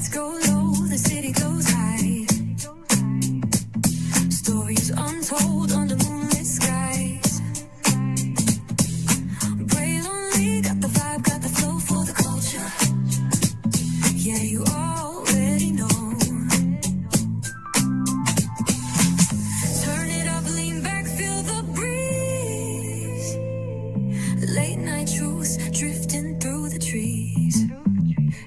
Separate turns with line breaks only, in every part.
lights go low, the city goes high. Stories untold under moonlit skies. Braylon got the vibe, got the flow for the culture. Yeah, you already know. Turn it up, lean back, feel the breeze. Late night truths drifting through the trees.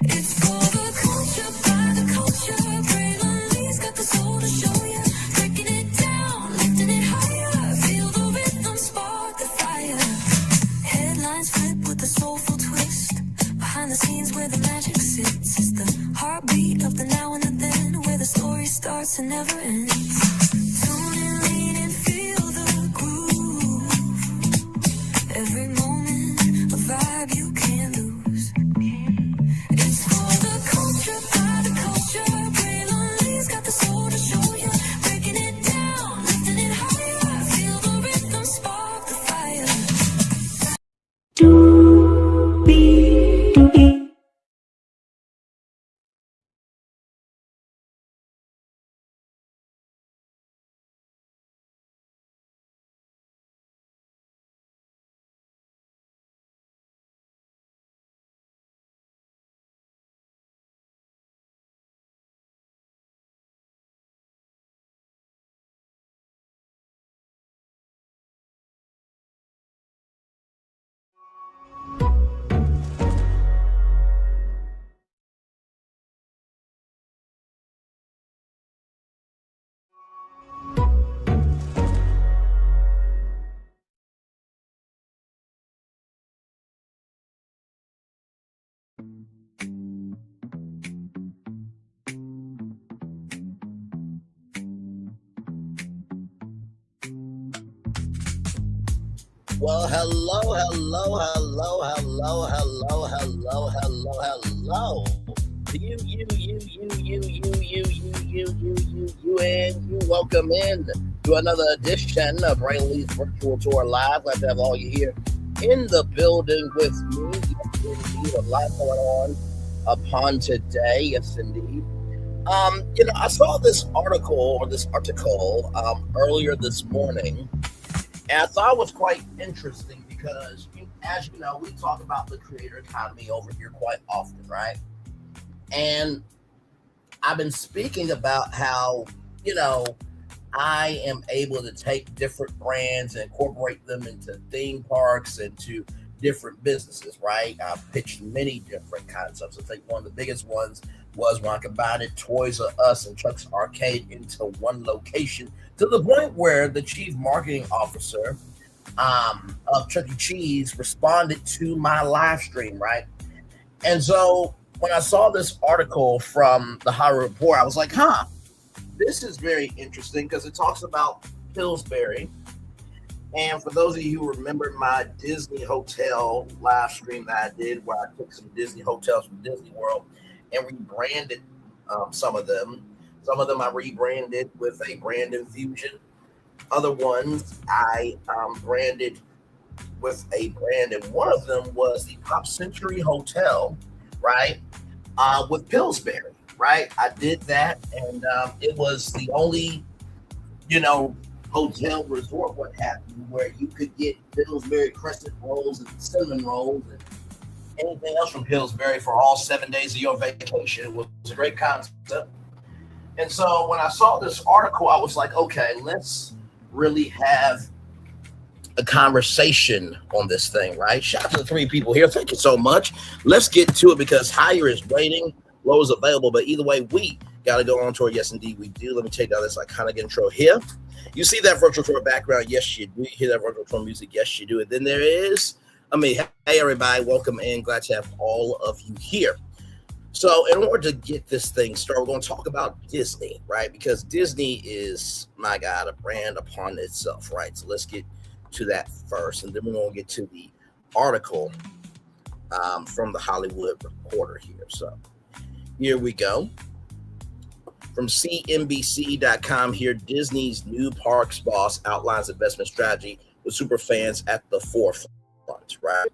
It's for the culture, by the culture. Braylon got the soul to show you. Breaking it down, lifting it higher. Feel the rhythm, spark the fire. Headlines flip with a soulful twist. Behind the scenes where the magic sits. It's the heartbeat of the now and the then. Where the story starts and never ends. Tune in, lean and feel the groove. Every moment, a vibe you can't lose. It's for the culture, by the culture. Braylon got the soul to show you. Breaking it down, lifting it higher. Feel the rhythm, spark the fire.
Well, hello. And you. Welcome in to another edition of Braylon's Virtual Tour Live. Glad to have all you here in the building with me. Yes, indeed, a lot going on upon today. Yes, indeed. I saw this article earlier this morning. And I thought it was quite interesting because, as you know, we talk about the creator economy over here quite often, right? And I've been speaking about how, I am able to take different brands and incorporate them into theme parks and to different businesses, right? I've pitched many different concepts. I think one of the biggest ones was when I combined Toys R Us and Chuck's Arcade into one location, to the point where the chief marketing officer of Chuck E. Cheese responded to my live stream, right? And so when I saw this article from the Hollywood Report, I was like, this is very interesting because it talks about Pillsbury. And for those of you who remember my Disney hotel live stream that I did, where I took some Disney hotels from Disney World and rebranded some of them. Some of them I rebranded with a brand infusion. Other ones I branded with a brand, and one of them was the Pop Century Hotel, right, with Pillsbury, right? I did that, and it was the only, hotel resort, what have you, where you could get Pillsbury crescent rolls and cinnamon rolls and anything else from Pillsbury for all 7 days of your vacation. It was a great concept. And so when I saw this article, I was like, okay, let's really have a conversation on this thing, right? Shout out to the 3 people here. Thank you so much. Let's get to it because higher is waiting, low is available. But either way, we got to go on tour. Yes, indeed, we do. Let me take down this iconic intro here. You see that virtual tour background? Yes, you do. You hear that virtual tour music? Yes, you do. And then there is, hey, everybody, welcome in. Glad to have all of you here. So in order to get this thing started, we're going to talk about Disney, right? Because Disney is, my God, a brand upon itself, right? So let's get to that first. And then we're going to get to the article from the Hollywood Reporter here. So here we go. From CNBC.com here, Disney's new parks boss outlines investment strategy with super fans at the forefront, right?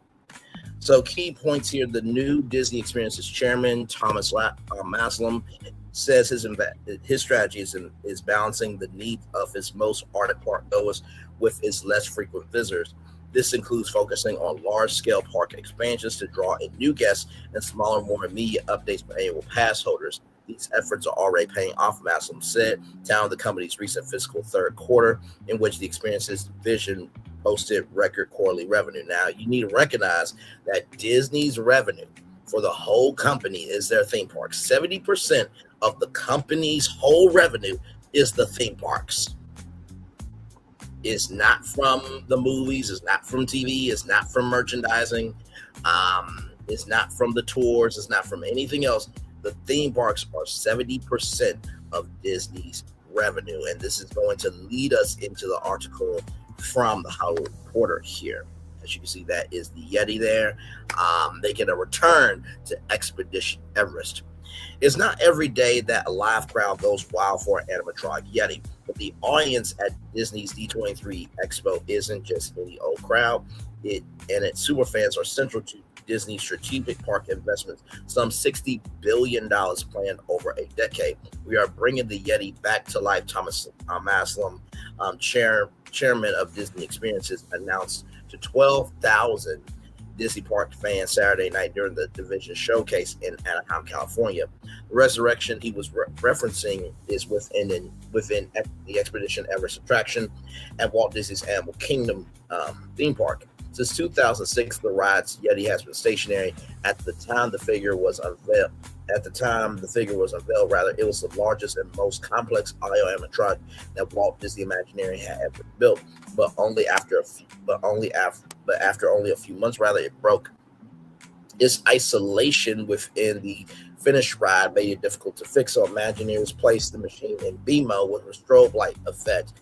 So key points here: the new Disney Experiences chairman Thomas Maslam says his strategy is balancing the needs of his most ardent park goers with its less frequent visitors. This includes focusing on large-scale park expansions to draw in new guests and smaller, more immediate updates for annual pass holders. These efforts are already paying off, Maslam said, telling the company's recent fiscal third quarter, in which the experiences division posted record quarterly revenue. Now, you need to recognize that Disney's revenue for the whole company is their theme parks. 70% of the company's whole revenue is the theme parks. It's not from the movies, it's not from TV, it's not from merchandising, it's not from the tours, it's not from anything else. The theme parks are 70% of Disney's revenue, and this is going to lead us into the article from the Hollywood Reporter here. As you can see, that is the Yeti there. Making a return to Expedition Everest. It's not every day that a live crowd goes wild for an animatronic Yeti, but the audience at Disney's D23 Expo isn't just any old crowd. It and its superfans are central to Disney's strategic park investments, some $60 billion planned over a decade. We are bringing the Yeti back to life, Thomas Maslam, chairman of Disney Experiences, announced to 12,000 Disney Park fans Saturday night during the division showcase in Anaheim, California. The resurrection he was referencing is within the Expedition Everest attraction at Walt Disney's Animal Kingdom theme park. Since 2006, the ride's Yeti has been stationary. At the time the figure was unveiled, it was the largest and most complex audio animatronic that Walt Disney Imagineering had ever built. But after only a few months, it broke. Its isolation within the finished ride made it difficult to fix, so Imagineers placed the machine in B mode with a strobe light effect,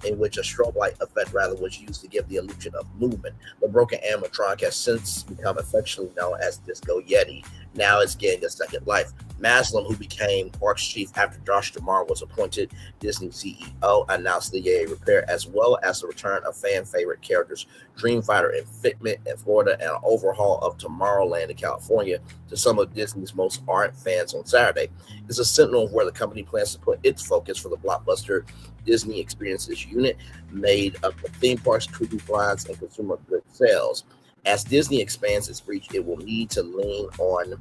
in which a strobe light effect was used to give the illusion of movement. The broken animatronic has since become affectionately known as Disco Yeti. Now it's getting a second life. Maslam, who became Parks chief after Josh D'Amaro was appointed Disney CEO, announced the Yeti repair, as well as the return of fan favorite characters Dreamfighter and Figment in Florida and an overhaul of Tomorrowland in California to some of Disney's most ardent fans on Saturday. It's a sentinel of where the company plans to put its focus for the blockbuster Disney Experiences unit, made up of theme parks, cruise lines, and consumer goods sales. As Disney expands its reach, it will need to lean on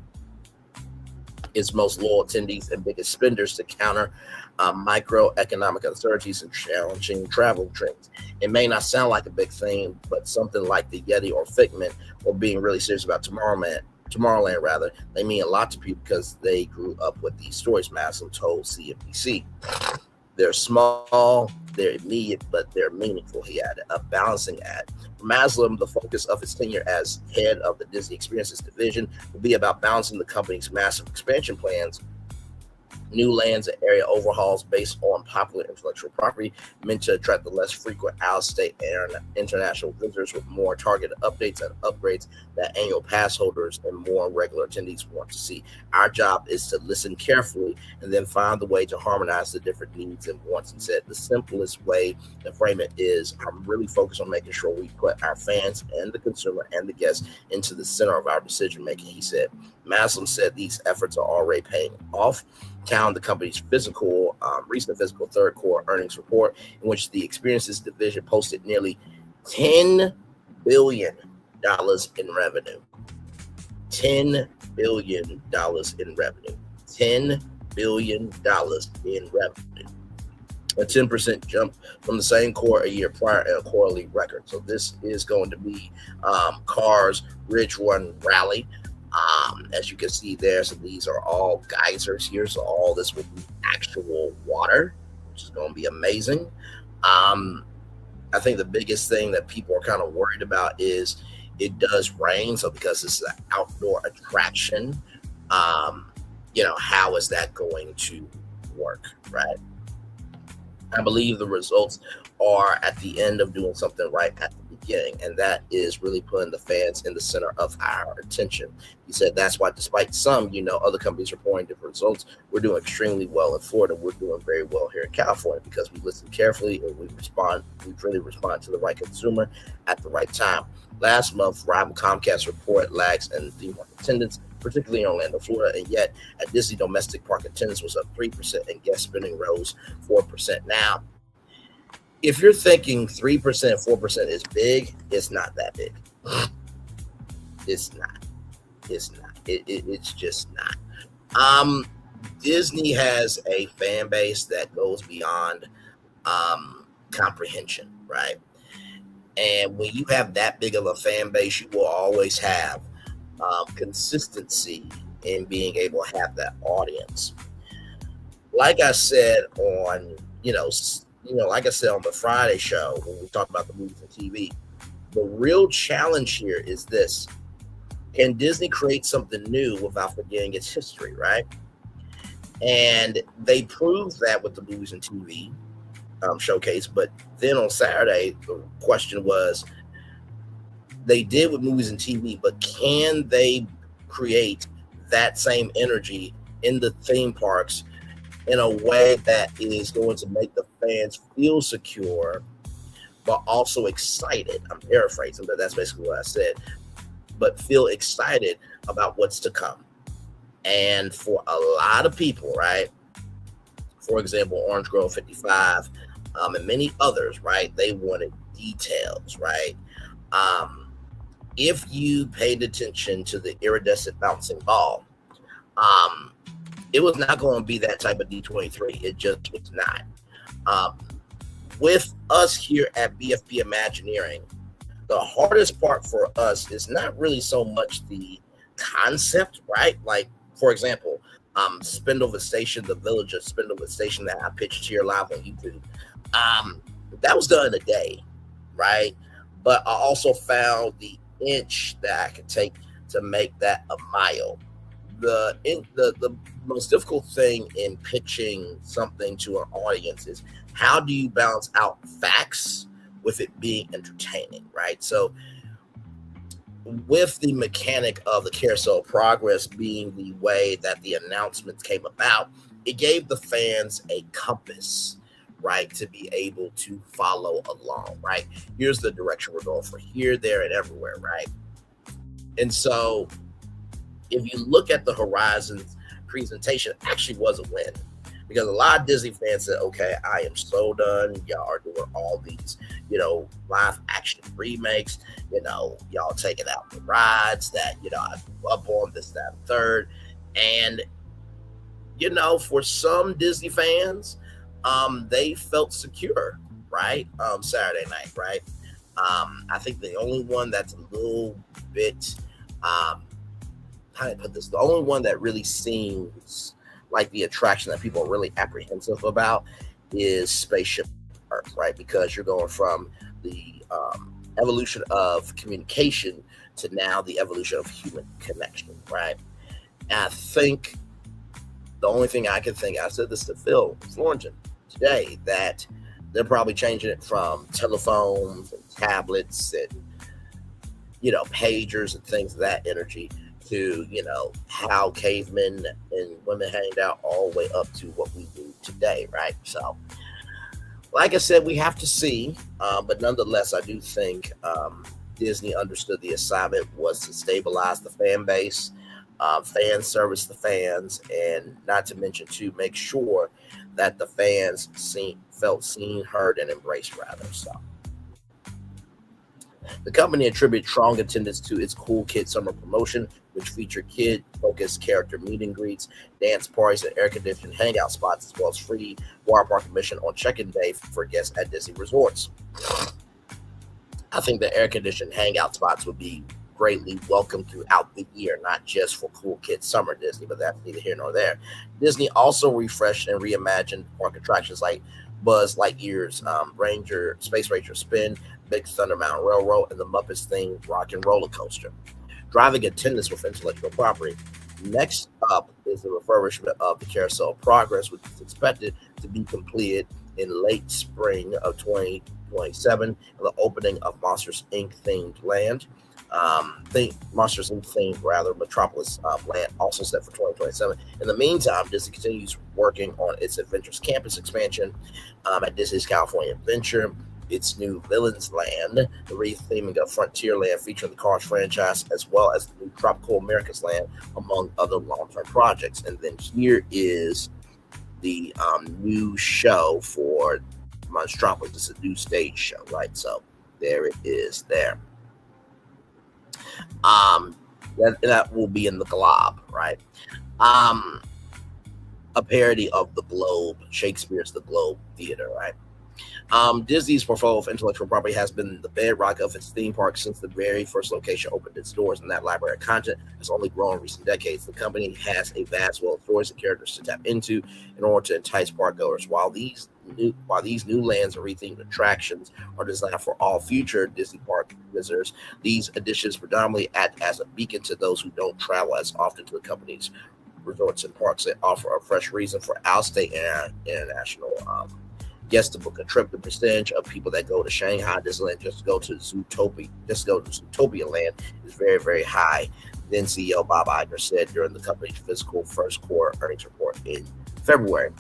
its most loyal attendees and biggest spenders to counter microeconomic uncertainties and challenging travel trends. It may not sound like a big thing, but something like the Yeti or Figment, or being really serious about Tomorrowland, they mean a lot to people because they grew up with these stories, Maslam told CNBC. They're small, they're immediate, but they're meaningful, he added, a balancing act. For Maslam, the focus of his tenure as head of the Disney Experiences division will be about balancing the company's massive expansion plans, new lands and area overhauls based on popular intellectual property meant to attract the less frequent out-of-state and international visitors, with more targeted updates and upgrades that annual pass holders and more regular attendees want to see. Our job is to listen carefully and then find the way to harmonize the different needs and wants. He said the simplest way to frame it is, I'm really focused on making sure we put our fans and the consumer and the guests into the center of our decision making, he said. Maslam said these efforts are already paying off. The company's recent fiscal third quarter earnings report, in which the Experiences division posted nearly $10 billion in revenue. $10 billion in revenue. $10 billion in revenue. A 10% jump from the same quarter a year prior and a quarterly record. So this is going to be Cars Ridge Run Rally. As you can see there, so these are all geysers here, so all this will be actual water, which is going to be amazing. I think the biggest thing that people are kind of worried about is it does rain, so because this is an outdoor attraction, how is that going to work, right? I believe the results are at the end of doing something right at the beginning, and that is really putting the fans in the center of our attention. He said that's why, despite some, other companies reporting different results, we're doing extremely well in Florida. We're doing very well here in California because we listen carefully and we respond. We really respond to the right consumer at the right time. Last month, Rob Comcast report lags in theme park attendance, particularly in Orlando, Florida, and yet at Disney domestic park attendance was up 3% and guest spending rose 4%. Now, if you're thinking 3%, 4% is big, it's not that big. It's not. It's not. It's just not. Disney has a fan base that goes beyond comprehension, right? And when you have that big of a fan base, you will always have consistency in being able to have that audience. Like I said like I said on the Friday show when we talked about the movies and TV, the real challenge here is this: can Disney create something new without forgetting its history, right? And they proved that with the movies and TV showcase. But then on Saturday, the question was, they did with movies and TV, but can they create that same energy in the theme parks in a way that is going to make the fans feel secure, but also excited? I'm paraphrasing, but that's basically what I said. But feel excited about what's to come. And for a lot of people, right? For example, Orange Grove 55 and many others, right? They wanted details, right? If you paid attention to the iridescent bouncing ball, it was not going to be that type of D23. It just was not. With us here at BFP Imagineering, the hardest part for us is not really so much the concept, right? Like, for example, Spindlewood Station, the village of Spindlewood Station that I pitched here live on YouTube. That was done in a day, right? But I also found the inch that I could take to make that a mile. The most difficult thing in pitching something to an audience is how do you balance out facts with it being entertaining, right? So with the mechanic of the carousel progress being the way that the announcements came about, it gave the fans a compass, right, to be able to follow along, right? Here's the direction we're going for here, there, and everywhere, right? And so if you look at the Horizons presentation, it actually was a win, because a lot of Disney fans said, okay, I am so done. Y'all are doing all these, live action remakes, y'all taking out the rides that, I grew up on, this, that, and third. And, for some Disney fans, they felt secure, right? Saturday night, right? I think the only one that's a little bit, how do I put this? The only one that really seems like the attraction that people are really apprehensive about is Spaceship Earth, right? Because you're going from the evolution of communication to now the evolution of human connection, right? And I think the only thing I can think, I said this to Phil Floringen today, that they're probably changing it from telephones and tablets and, pagers and things of that energy to, how cavemen and women hanged out all the way up to what we do today, right? So, like I said, we have to see, but nonetheless, I do think Disney understood the assignment was to stabilize the fan base, fan service the fans, and not to mention to make sure that the fans felt seen, heard, and embraced, rather. So the company attributed strong attendance to its Cool Kid Summer promotion, which featured kid-focused character meet and greets, dance parties, and air-conditioned hangout spots, as well as free water park admission on check-in day for guests at Disney resorts. I think the air-conditioned hangout spots would be greatly welcomed throughout the year, not just for Cool Kid Summer Disney, but that's neither here nor there. Disney also refreshed and reimagined park attractions like Buzz Lightyear's Space Ranger Spin, Big Thunder Mountain Railroad, and the Muppets themed Rock and Roller Coaster. Driving attendance with intellectual property. Next up is the refurbishment of the Carousel Progress, which is expected to be completed in late spring of 2027, and the opening of Monsters Inc. themed land. Monsters Inc. themed Metropolis land also set for 2027. In the meantime, Disney continues working on its Adventures Campus expansion at Disney's California Adventure. Its new Villains Land, the retheming of Frontierland featuring the Cars franchise, as well as the new Tropical Americas Land, among other long-term projects. And then here is the new show for Monstropolis. It's a new stage show, right? So there it is there. That will be in the Globe, right? A parody of the Globe, Shakespeare's The Globe Theater, right? Disney's portfolio of intellectual property has been the bedrock of its theme park since the very first location opened its doors, and that library of content has only grown in recent decades. The company has a vast wealth of stories and characters to tap into in order to entice park goers. While these new lands and rethemed attractions are designed for all future Disney park visitors, these additions predominantly act as a beacon to those who don't travel as often to the company's resorts and parks. They offer a fresh reason for out-state and international guests to book a trip. The percentage of people that go to Shanghai Disneyland just to go to Zootopia Land is very, very high. Then CEO Bob Iger said during the company's fiscal first quarter earnings report in February.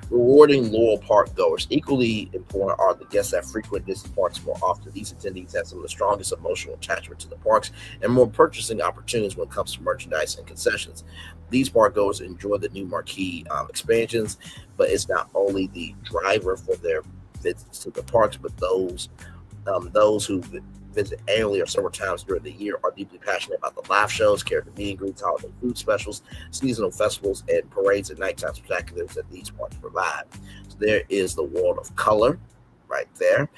Rewarding loyal park goers. Equally important are the guests that frequent Disney parks more often. These attendees have some of the strongest emotional attachment to the parks and more purchasing opportunities when it comes to merchandise and concessions. These park goers enjoy the new marquee expansions, but it's not only the driver for their visits to the parks, but those who visit annually or several times during the year are deeply passionate about the live shows, character meet and greets, holiday food specials, seasonal festivals, and parades and nighttime spectaculars that these parks provide. So there is the World of Color right there.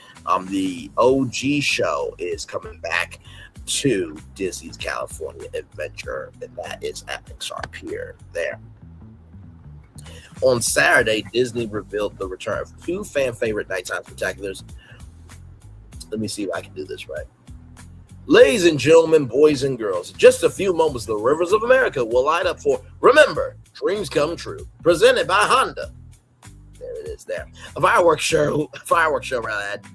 The OG show is coming back to Disney's California Adventure, and that is at Pixar Pier there. On Saturday, Disney revealed the return of two fan favorite nighttime spectaculars. Let me see if I can do this right. Ladies and gentlemen, boys and girls, in just a few moments, the rivers of America will light up for Remember, Dreams Come True, presented by Honda. There it is there. A fireworks show at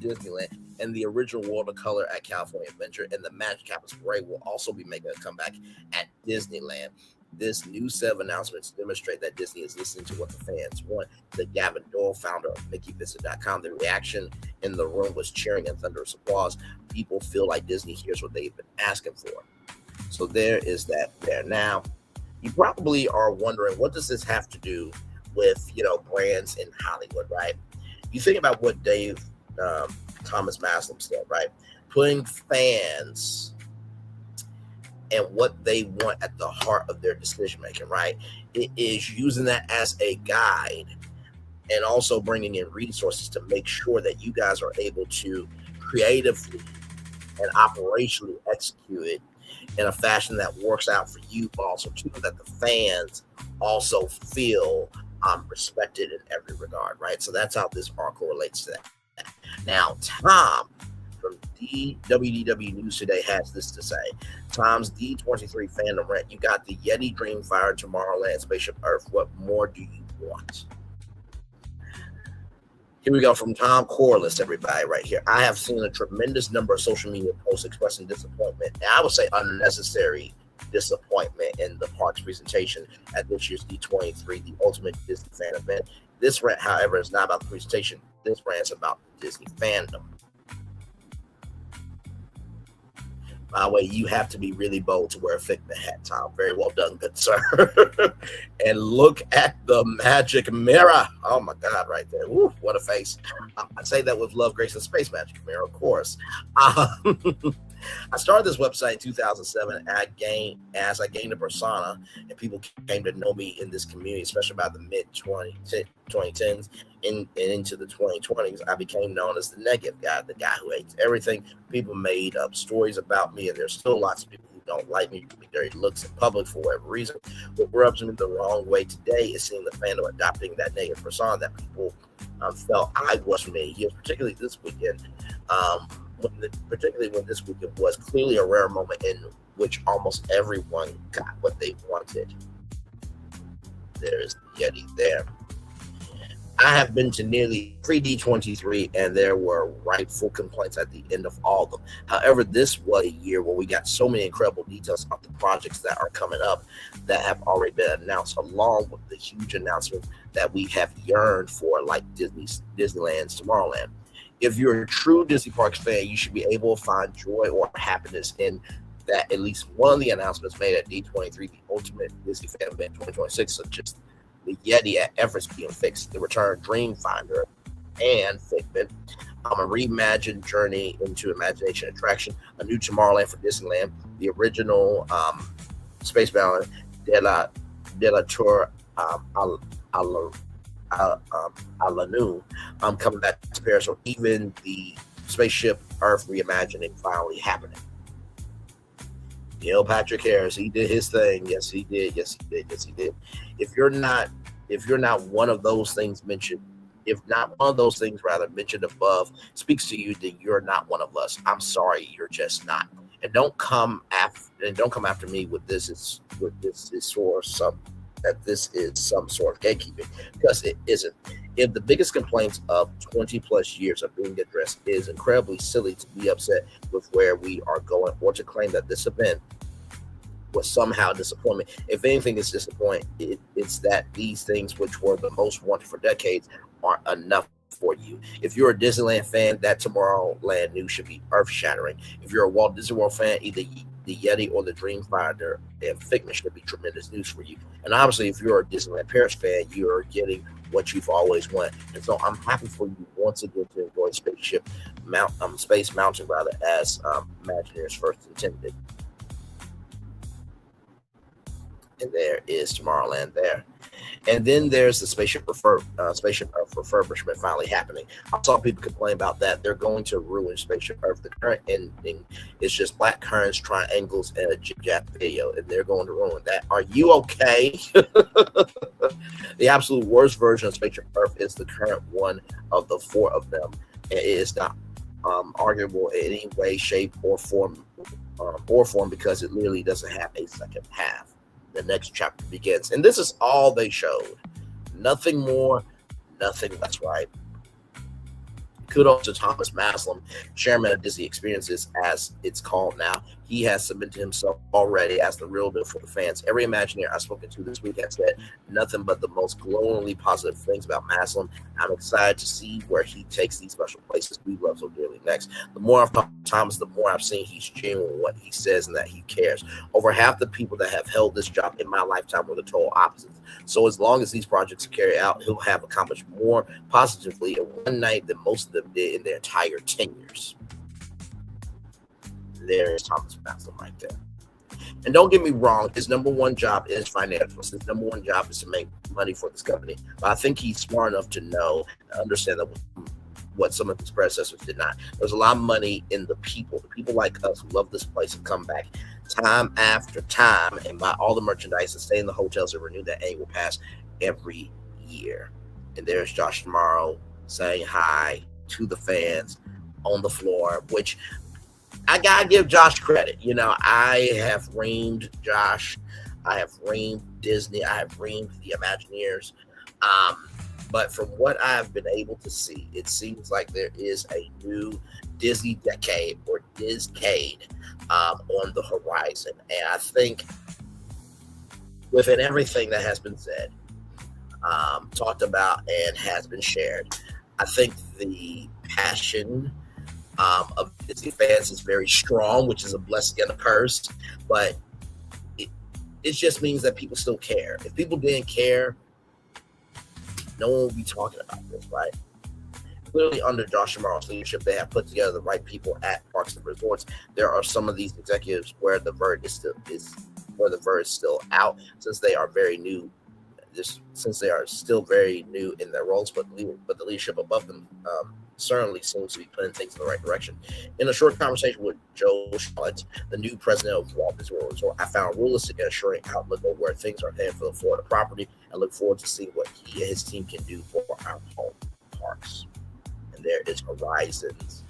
Disneyland, and the original World of Color at California Adventure, and the Magic Campus Parade will also be making a comeback at Disneyland. This new set of announcements demonstrate that Disney is listening to what the fans want. The Gavin Doyle, founder of MickeyVisit.com, the reaction in the room was cheering and thunderous applause. People feel like Disney hears what they've been asking for. So there is that there. Now, you probably are wondering, what does this have to do with, brands in Hollywood, right? You think about what Dave Thomas Maslam said, right? Putting fans and what they want at the heart of their decision making, right? It is using that as a guide and also bringing in resources to make sure that you guys are able to creatively and operationally execute it in a fashion that works out for you, but also too that the fans also feel respected in every regard, right? So that's how this article relates to that. Now, Tom from WDW News Today has this to say. Tom's D23 fandom rant. You got the Yeti, Dreamfire, Tomorrowland, Spaceship Earth. What more do you want? Here we go from Tom Corliss, everybody, right here. I have seen a tremendous number of social media posts expressing disappointment, and I would say unnecessary disappointment in the park's presentation at this year's D23, the ultimate Disney fan event. This rant, however, is not about the presentation. This rant is about the Disney fandom. By the way, you have to be really bold to wear a Figment hat, Tom. Very well done, good sir. And look at the magic mirror. Oh, my God, right there. Woo, what a face. I say that with love, grace, and space, magic mirror, of course. I started this website in 2007 as I gained a persona, and people came to know me in this community, especially about the mid-2010s and into the 2020s. I became known as the negative guy, the guy who hates everything. People made up stories about me, and there's still lots of people who don't like me, give me dirty looks in public for whatever reason. What rubs me the wrong way today is seeing the fandom adopting that negative persona that people felt I was for me. Particularly this weekend. Particularly when this weekend was clearly a rare moment in which almost everyone got what they wanted. There's the Yeti there. I have been to nearly every D23, and there were rightful complaints at the end of all of them. However, this was a year where we got so many incredible details about the projects that are coming up that have already been announced, along with the huge announcements that we have yearned for, like Disneyland's Tomorrowland. If you're a true Disney Parks fan, you should be able to find joy or happiness in that at least one of the announcements made at D23, the Ultimate Disney Fan Event 2026, such as the Yeti at Everest being fixed, the return Dreamfinder and Figment, a reimagined Journey into Imagination attraction, a new Tomorrowland for Disneyland, the original Space Balance de la Tour a la New coming back to Paris, or even the Spaceship Earth reimagining finally happening. Patrick Harris, he did his thing. Yes, he did. Yes, he did. Yes, he did. If you're not one of those things mentioned, if not one of those things rather mentioned above speaks to you, then you're not one of us. I'm sorry, you're just not. And don't come after me with this is some sort of gatekeeping, because it isn't. If the biggest complaints of 20 plus years of being addressed is incredibly silly to be upset with where we are going, or to claim that this event was somehow disappointment. If anything is disappointing, it's that these things, which were the most wanted for decades, aren't enough for you. If you're a Disneyland fan, that Tomorrowland news should be earth-shattering. If you're a Walt Disney World fan, either the Yeti or the Dreamfinder and Figment should be tremendous news for you. And obviously, if you're a Disneyland Paris fan, you're getting what you've always wanted. And so I'm happy for you once again to enjoy Space Mountain rather, as Imagineers first intended. And there is Tomorrowland there. And then there's the Spaceship Earth refurbishment finally happening. I saw people complain about that. They're going to ruin Spaceship Earth. The current ending is just black currants, triangles, and a jib-jab video, and they're going to ruin that. Are you okay? The absolute worst version of Spaceship Earth is the current one of the four of them. And it is not arguable in any way, shape, or form, because it literally doesn't have a second half. The next chapter begins, and this is all they showed. Nothing more, nothing less, right? Kudos to Thomas Maslam, chairman of Disney Experiences, as it's called now. He has cemented himself already as the real deal for the fans. Every Imagineer I've spoken to this week has said nothing but the most glowingly positive things about Maslam. I'm excited to see where he takes these special places we love so dearly next. The more I've talked to Thomas, the more I've seen he's genuine in what he says and that he cares. Over half the people that have held this job in my lifetime were the total opposites. So as long as these projects are carried out, he'll have accomplished more positively in one night than most of them did in their entire tenures. There is Thomas Maslam right there. And don't get me wrong, his number one job is financial. His number one job is to make money for this company. But I think he's smart enough to know and understand that what some of his predecessors did not. There's a lot of money in the people like us who love this place and come back time after time and buy all the merchandise and stay in the hotels and renew that annual pass every year. And there's Josh tomorrow saying hi to the fans on the floor, which I gotta give Josh credit. I have reamed Josh, I have reamed Disney, I have reamed the Imagineers. But from what I've been able to see, it seems like there is a new Disney decade or Discade on the horizon. And I think within everything that has been said, talked about, and has been shared, I think the passion of Disney fans is very strong, which is a blessing and a curse. But it just means that people still care. If people didn't care, no one would be talking about this, right? Clearly, under Josh Tomorrow's leadership, they have put together the right people at Parks and Resorts. There are some of these executives where the verdict is still out, since they are very new. Since they are still very new in their roles, but the leadership above them certainly seems to be putting things in the right direction. In a short conversation with Joe Charlotte, the new president of Walt Disney World Resort, I found a realistic and assuring outlook on where things are headed for the Florida property, and look forward to seeing what he and his team can do for our home parks. And there is Horizons,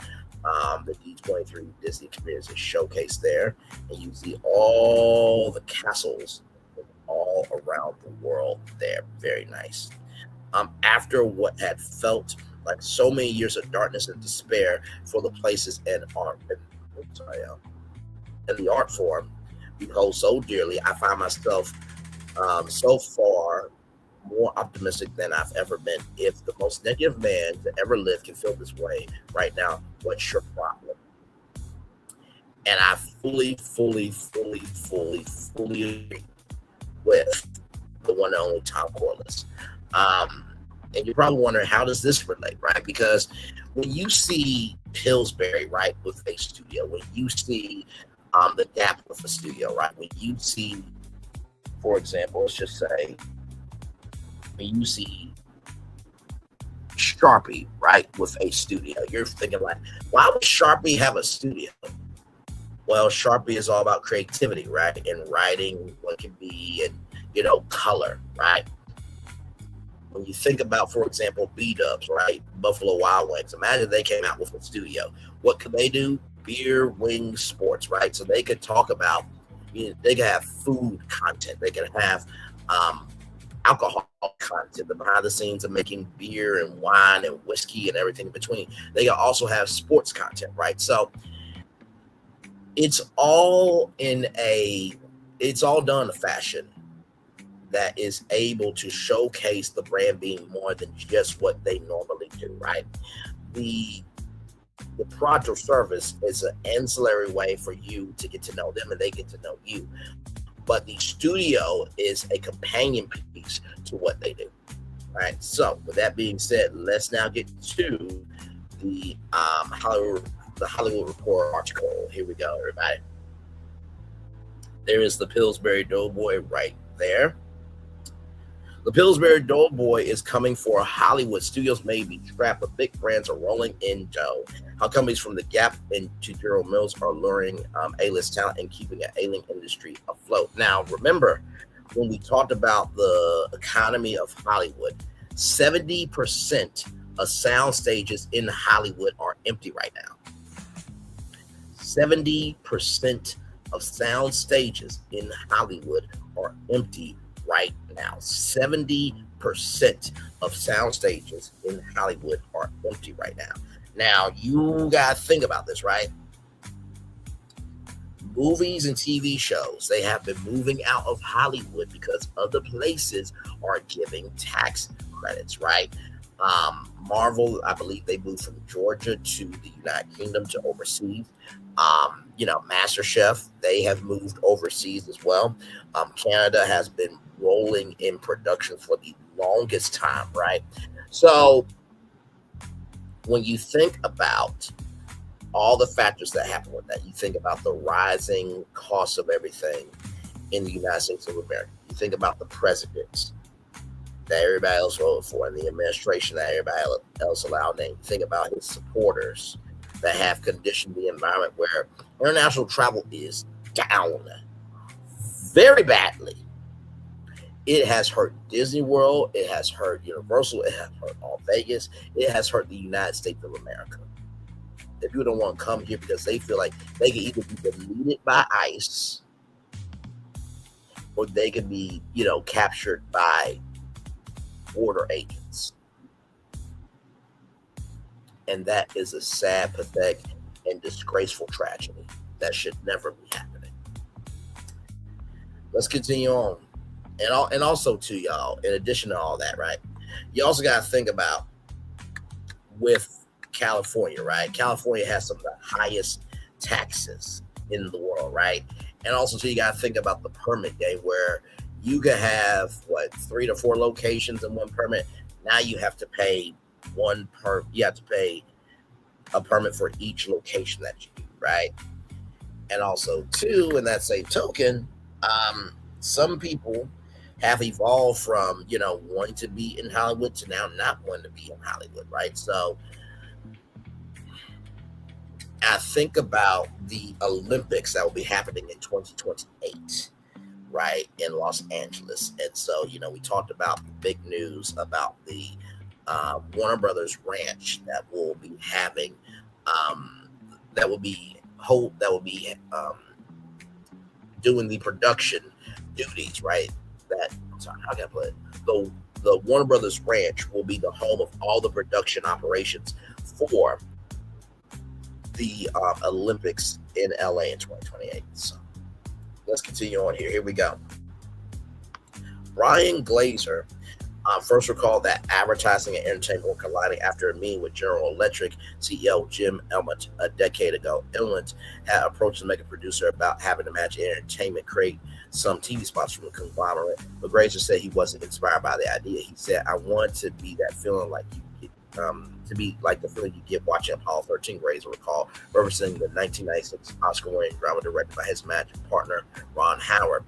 the D23 Disney Experiences showcase there, and you see all the castles all around the world there. Very nice. after what had felt like so many years of darkness and despair for the places and art, and the art form we hold so dearly, I find myself so far more optimistic than I've ever been. If the most negative man to ever live can feel this way right now, what's your problem? And I fully agree with the one and only Tom Corliss. And you're probably wondering, how does this relate, right? Because when you see Pillsbury, right, with a studio, when you see the Gap with a studio, right, when you see, for example, let's just say, when you see Sharpie, right, with a studio, you're thinking like, why would Sharpie have a studio? Well, Sharpie is all about creativity, right, and writing what can be, and color, right? When you think about, for example, B-Dubs, right, Buffalo Wild Wings, imagine they came out with a studio. What could they do? Beer, wings, sports, right? So they could talk about, they could have food content, they could have alcohol content, the behind the scenes of making beer and wine and whiskey and everything in between. They can also have sports content, right? So it's all done in a fashion that is able to showcase the brand being more than just what they normally do, right? The product or service is an ancillary way for you to get to know them and they get to know you. But the studio is a companion piece to what they do, right? So with that being said, let's now get to the Hollywood Report article. Here we go, everybody. There is the Pillsbury Doughboy right there. The Pillsbury Doughboy is coming for Hollywood. Studios may be strapped, but big brands are rolling in dough. How companies from the Gap into General Mills are luring A-list talent and keeping an ailing industry afloat. Now, remember, when we talked about the economy of Hollywood, 70% of sound stages in Hollywood are empty right now. 70% of sound stages in Hollywood are empty right now. 70% of sound stages in Hollywood are empty right now. Now, you got to think about this, right? Movies and TV shows, they have been moving out of Hollywood because other places are giving tax credits, right? Marvel, I believe they moved from Georgia to the United Kingdom to overseas. MasterChef, they have moved overseas as well. Canada has been rolling in production for the longest time, right? So when you think about all the factors that happen with that, you think about the rising cost of everything in the United States of America. You think about the presidents that everybody else voted for and the administration that everybody else allowed name. Think about his supporters that have conditioned the environment where international travel is down very badly. It has hurt Disney World. It has hurt Universal. It has hurt all Vegas. It has hurt the United States of America. If people don't want to come here because they feel like they can either be deleted by ICE or they can be, captured by border agents. And that is a sad, pathetic, and disgraceful tragedy that should never be happening. Let's continue on. And also, too, y'all, in addition to all that, right, you also got to think about with California, right? California has some of the highest taxes in the world, right? And also, too, you got to think about the permit game where you could have, 3 to 4 locations in one permit. Now you have to pay you have to pay a permit for each location that you do, right? And also, too, in that same token, some people have evolved from, wanting to be in Hollywood to now not wanting to be in Hollywood, right? So I think about the Olympics that will be happening in 2028, right, in Los Angeles. And so, we talked about the big news about the Warner Brothers Ranch that will be having, doing the production duties, right, that, sorry, how can I put it? The Warner Brothers Ranch will be the home of all the production operations for the Olympics in LA in 2028. So let's continue on here. Here we go. Brian Glazer first recalled that advertising and entertainment were colliding after a meeting with General Electric CEO Jim Elmont a decade ago. Elmont had approached the mega producer about having Imagine Entertainment create some TV spots from the conglomerate, but Glazer said he wasn't inspired by the idea. He said, "I want to be that feeling like you get, to be like the feeling you get watching Apollo 13." Glazer recalled, referencing the 1996 Oscar-winning drama directed by his Imagine partner Ron Howard.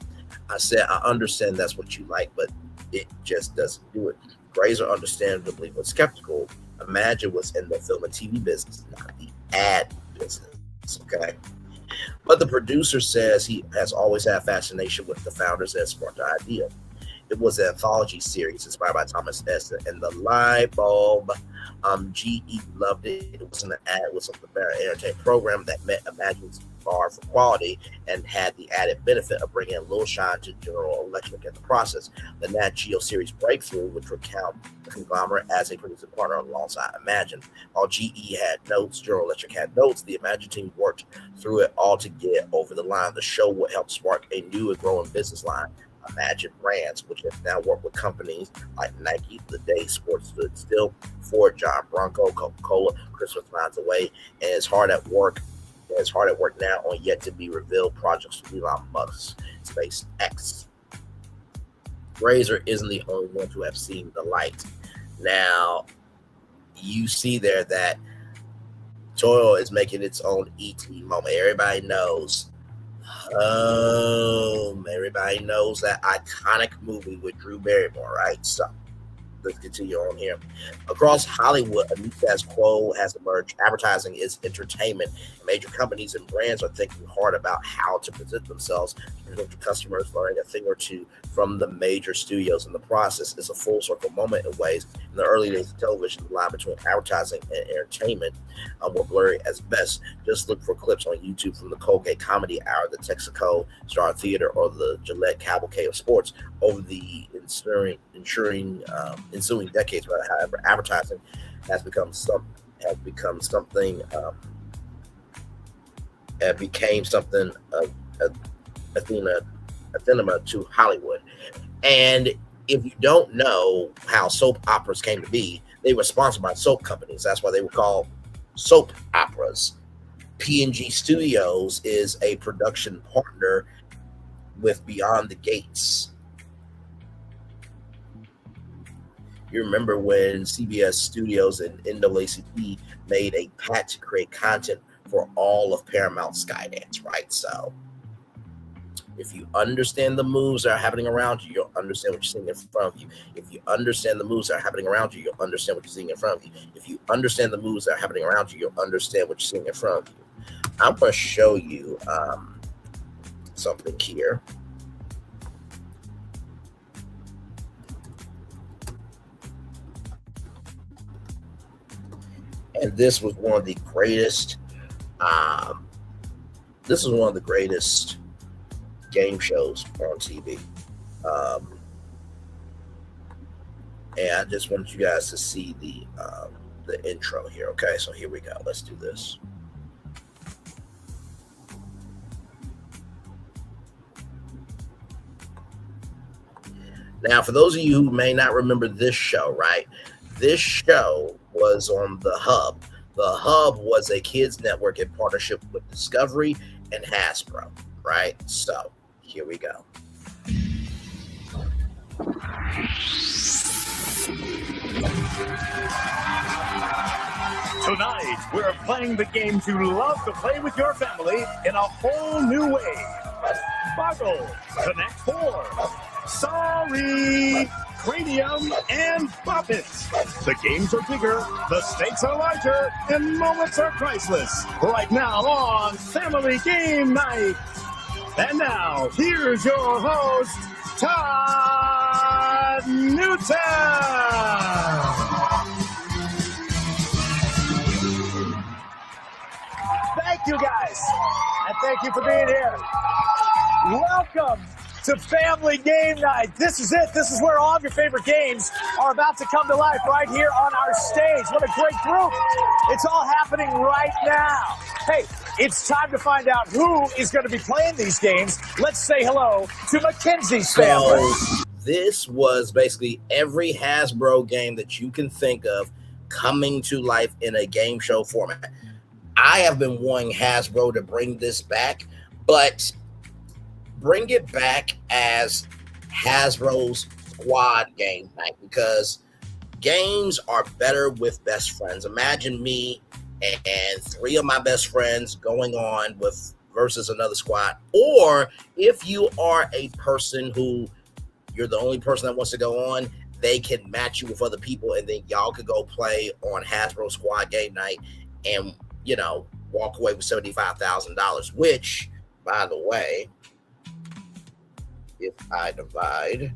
"I said, I understand that's what you like, but it just doesn't do it." Glazer understandably was skeptical. Imagine was in the film and TV business, not the ad business. Okay. But the producer says he has always had fascination with the founders that sparked the idea. It was an anthology series inspired by Thomas Edison and the light bulb. GE loved it. It was an ad. It was a better entertainment program that met Imagine's bar for quality and had the added benefit of bringing a little shine to General Electric in the process. The Nat Geo series Breakthrough, which would count the conglomerate as a producing partner alongside Imagine. While GE had notes, General Electric had notes. The Imagine team worked through it all to get over the line. The show would help spark a new and growing business line, Imagine Brands, which has now worked with companies like Nike, The Day Sports Stood Still, Ford, John Bronco, Coca-Cola, Christmas Miles Away, and is hard at work. It's hard at work now on yet to be revealed projects with Elon Musk, SpaceX. Glazer isn't the only one to have seen the light. Now, you see there that Toyo is making its own ET moment. Everybody knows that iconic movie with Drew Barrymore, right? So let's continue on here. Across Hollywood, a new status quo has emerged. Advertising is entertainment. Major companies and brands are thinking hard about how to present themselves to customers, learning a thing or two from the major studios. In the process, it's a full circle moment in ways. In the early days of television, the line between advertising and entertainment were blurry as best. Just look for clips on YouTube from the Colgate Comedy Hour, the Texaco Star Theater, or the Gillette Cavalcade of Sports. Over the ensuing decades, however, advertising has become something anathema to Hollywood. And if you don't know how soap operas came to be, they were sponsored by soap companies. That's why they were called soap operas. P&G Studios is a production partner with Beyond the Gates. You remember when CBS Studios and NAACP made a pact to create content for all of Paramount Skydance, right? So if you understand the moves that are happening around you, you'll understand what you're seeing in front of you. If you understand the moves that are happening around you, you'll understand what you're seeing in front of you. If you understand the moves that are happening around you, you'll understand what you're seeing in front of you. I'm going to show you something here. And this was one of the greatest. This is one of the greatest game shows on TV. And I just want you guys to see the intro here. Okay, so here we go. Let's do this. Now, for those of you who may not remember this show, right? This show was on The Hub. The Hub was a kids network in partnership with Discovery and Hasbro, right? So here we go.
Tonight, we're playing the games you love to play with your family in a whole new way. Boggle, Connect 4, Sorry, Cranium, and Bop It. The games are bigger, the stakes are larger, and moments are priceless. Right now on Family Game Night. And now, here's your host, Todd Newton.
Thank you, guys, and thank you for being here. Welcome
to family game night. This is it. This is where all of your favorite games are about to come to life right here on our stage. What a great group. It's all happening right now. Hey, it's time to find out who is going to be playing these games. Let's say hello to Mackenzie's family.
So this was basically every Hasbro game that you can think of coming to life in a game show format. I have been wanting Hasbro to bring this back, but bring it back as Hasbro's squad game night, because games are better with best friends. Imagine me and three of my best friends going on with versus another squad. Or if you are a person who you're the only person that wants to go on, they can match you with other people, and then y'all could go play on Hasbro squad game night and, you know, walk away with $75,000, which, by the way, if I divide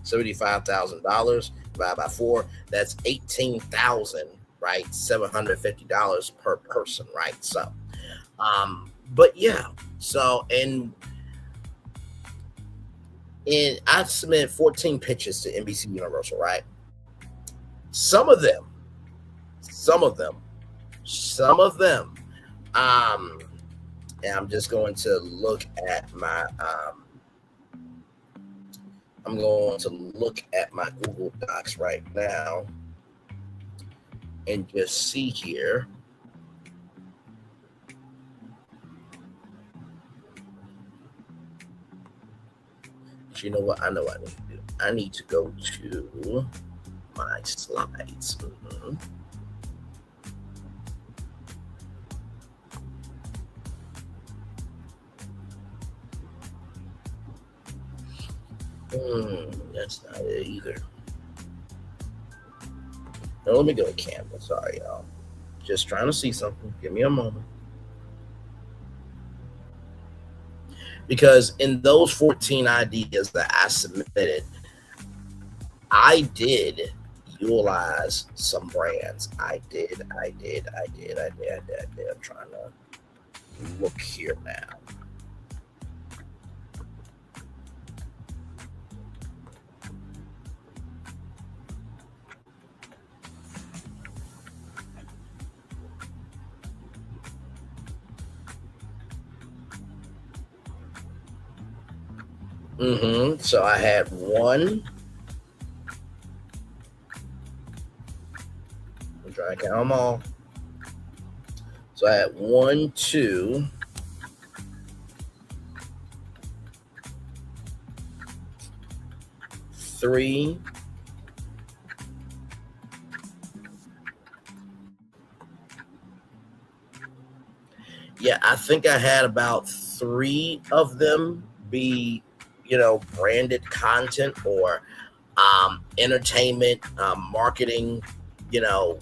$75,000 divided by 4, that's $18,000, right? $750 per person, right? So, but yeah, so, and I submitted 14 pitches to NBC Universal, right? Some of them, and I'm just going to look at my, I'm going to look at my Google Docs right now and just see here. But you know what? I know what I need to do. I need to go to my slides. That's not it either. Now let me go to Canva. Sorry, y'all. Just trying to see something. Give me a moment. Because in those 14 ideas that I submitted, I did utilize some brands. I did. I'm trying to look here now. So I had one. I'm trying to count them all. So I had 1, 2, 3, 4. I think I had about 3 of them be, you know, branded content or entertainment, marketing, you know,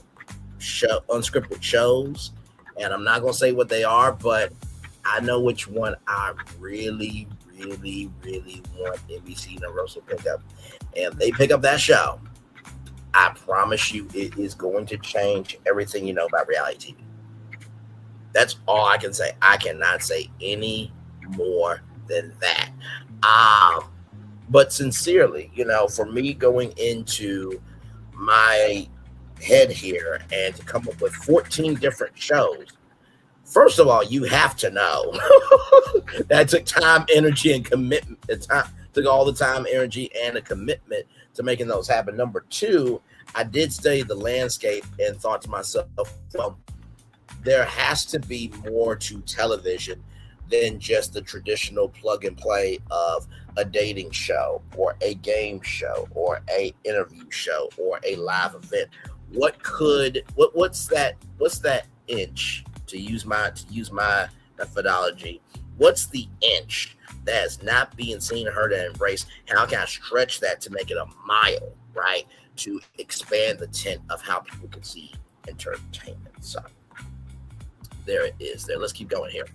show, unscripted shows. And I'm not going to say what they are, but I know which one I really want NBC Universal to pick up. And they pick up that show, I promise you it is going to change everything you know about reality TV. That's all I can say. I cannot say any more than that. But sincerely, you know, for me going into my head here and to come up with 14 different shows, first of all, you have to know that took time, energy, and commitment. It took all the time, energy, and a commitment to making those happen. Number 2, I did study the landscape and thought to myself, well, there has to be more to television than just the traditional plug and play of a dating show or a game show or a interview show or a live event. What's that inch, to use my methodology? What's the inch that's not being seen, heard, and embraced? How can I stretch that to make it a mile, right? To expand the tent of how people can see entertainment. So there it is. Let's keep going here.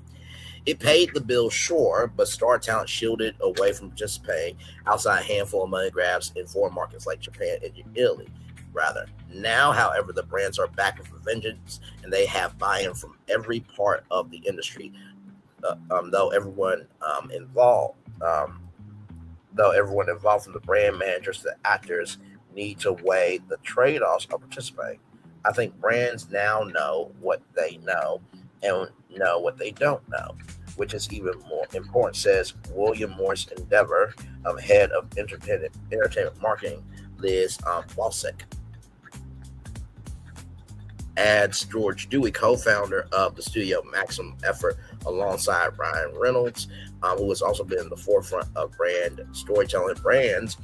It paid the bill, sure, but star talent shielded away from participating outside a handful of money grabs in foreign markets like Japan and Italy. rather. Now, however, the brands are back with a vengeance, and they have buy-in from every part of the industry. Though everyone involved, though everyone involved, from the brand managers to the actors, need to weigh the trade-offs of participating. I think brands now know what they know and know what they don't know, which is even more important, says William Morris Endeavor, head of entertainment marketing, Liz Walsek. Adds George Dewey, co-founder of the studio Maximum Effort, alongside Ryan Reynolds, who has also been in the forefront of brand storytelling. Brands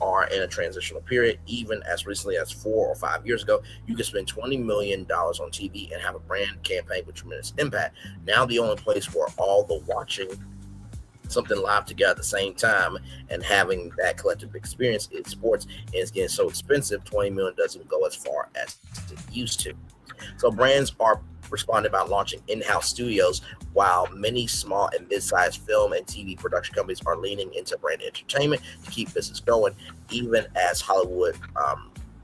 are in a transitional period. Even as recently as 4 or 5 years ago, you could spend $20 million on TV and have a brand campaign with tremendous impact. Now the only place where all the watching something live together at the same time and having that collective experience is sports, and it's getting so expensive, 20 million doesn't go as far as it used to. So brands are responding by launching in-house studios, while many small and mid-sized film and TV production companies are leaning into brand entertainment to keep business going, even as Hollywood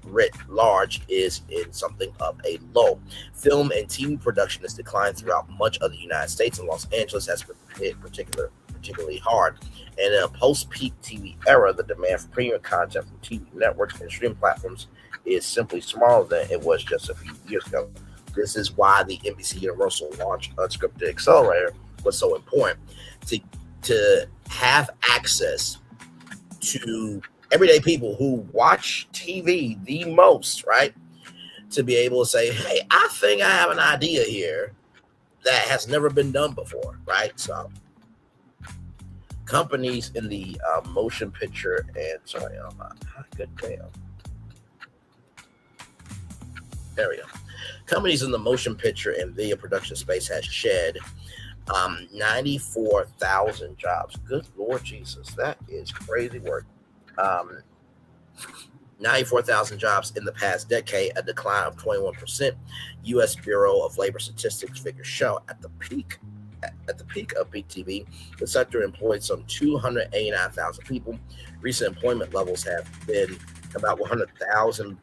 writ large is in something of a lull. Film and TV production has declined throughout much of the United States, and Los Angeles has been hit particularly hard. And in a post-peak TV era, the demand for premium content from TV networks and streaming platforms is simply smaller than it was just a few years ago. This is why the NBC Universal launch Unscripted Accelerator was so important, to have access to everyday people who watch TV the most, right? To be able to say, hey, I think I have an idea here that has never been done before, right? So companies in the motion picture and good damn. There we go. Companies in the motion picture and video production space has shed 94,000 jobs. Good Lord Jesus, that is crazy work. 94,000 jobs in the past decade, a decline of 21%. U.S. Bureau of Labor Statistics figures show at the peak of peak TV, the sector employed some 289,000 people. Recent employment levels have been about 100,000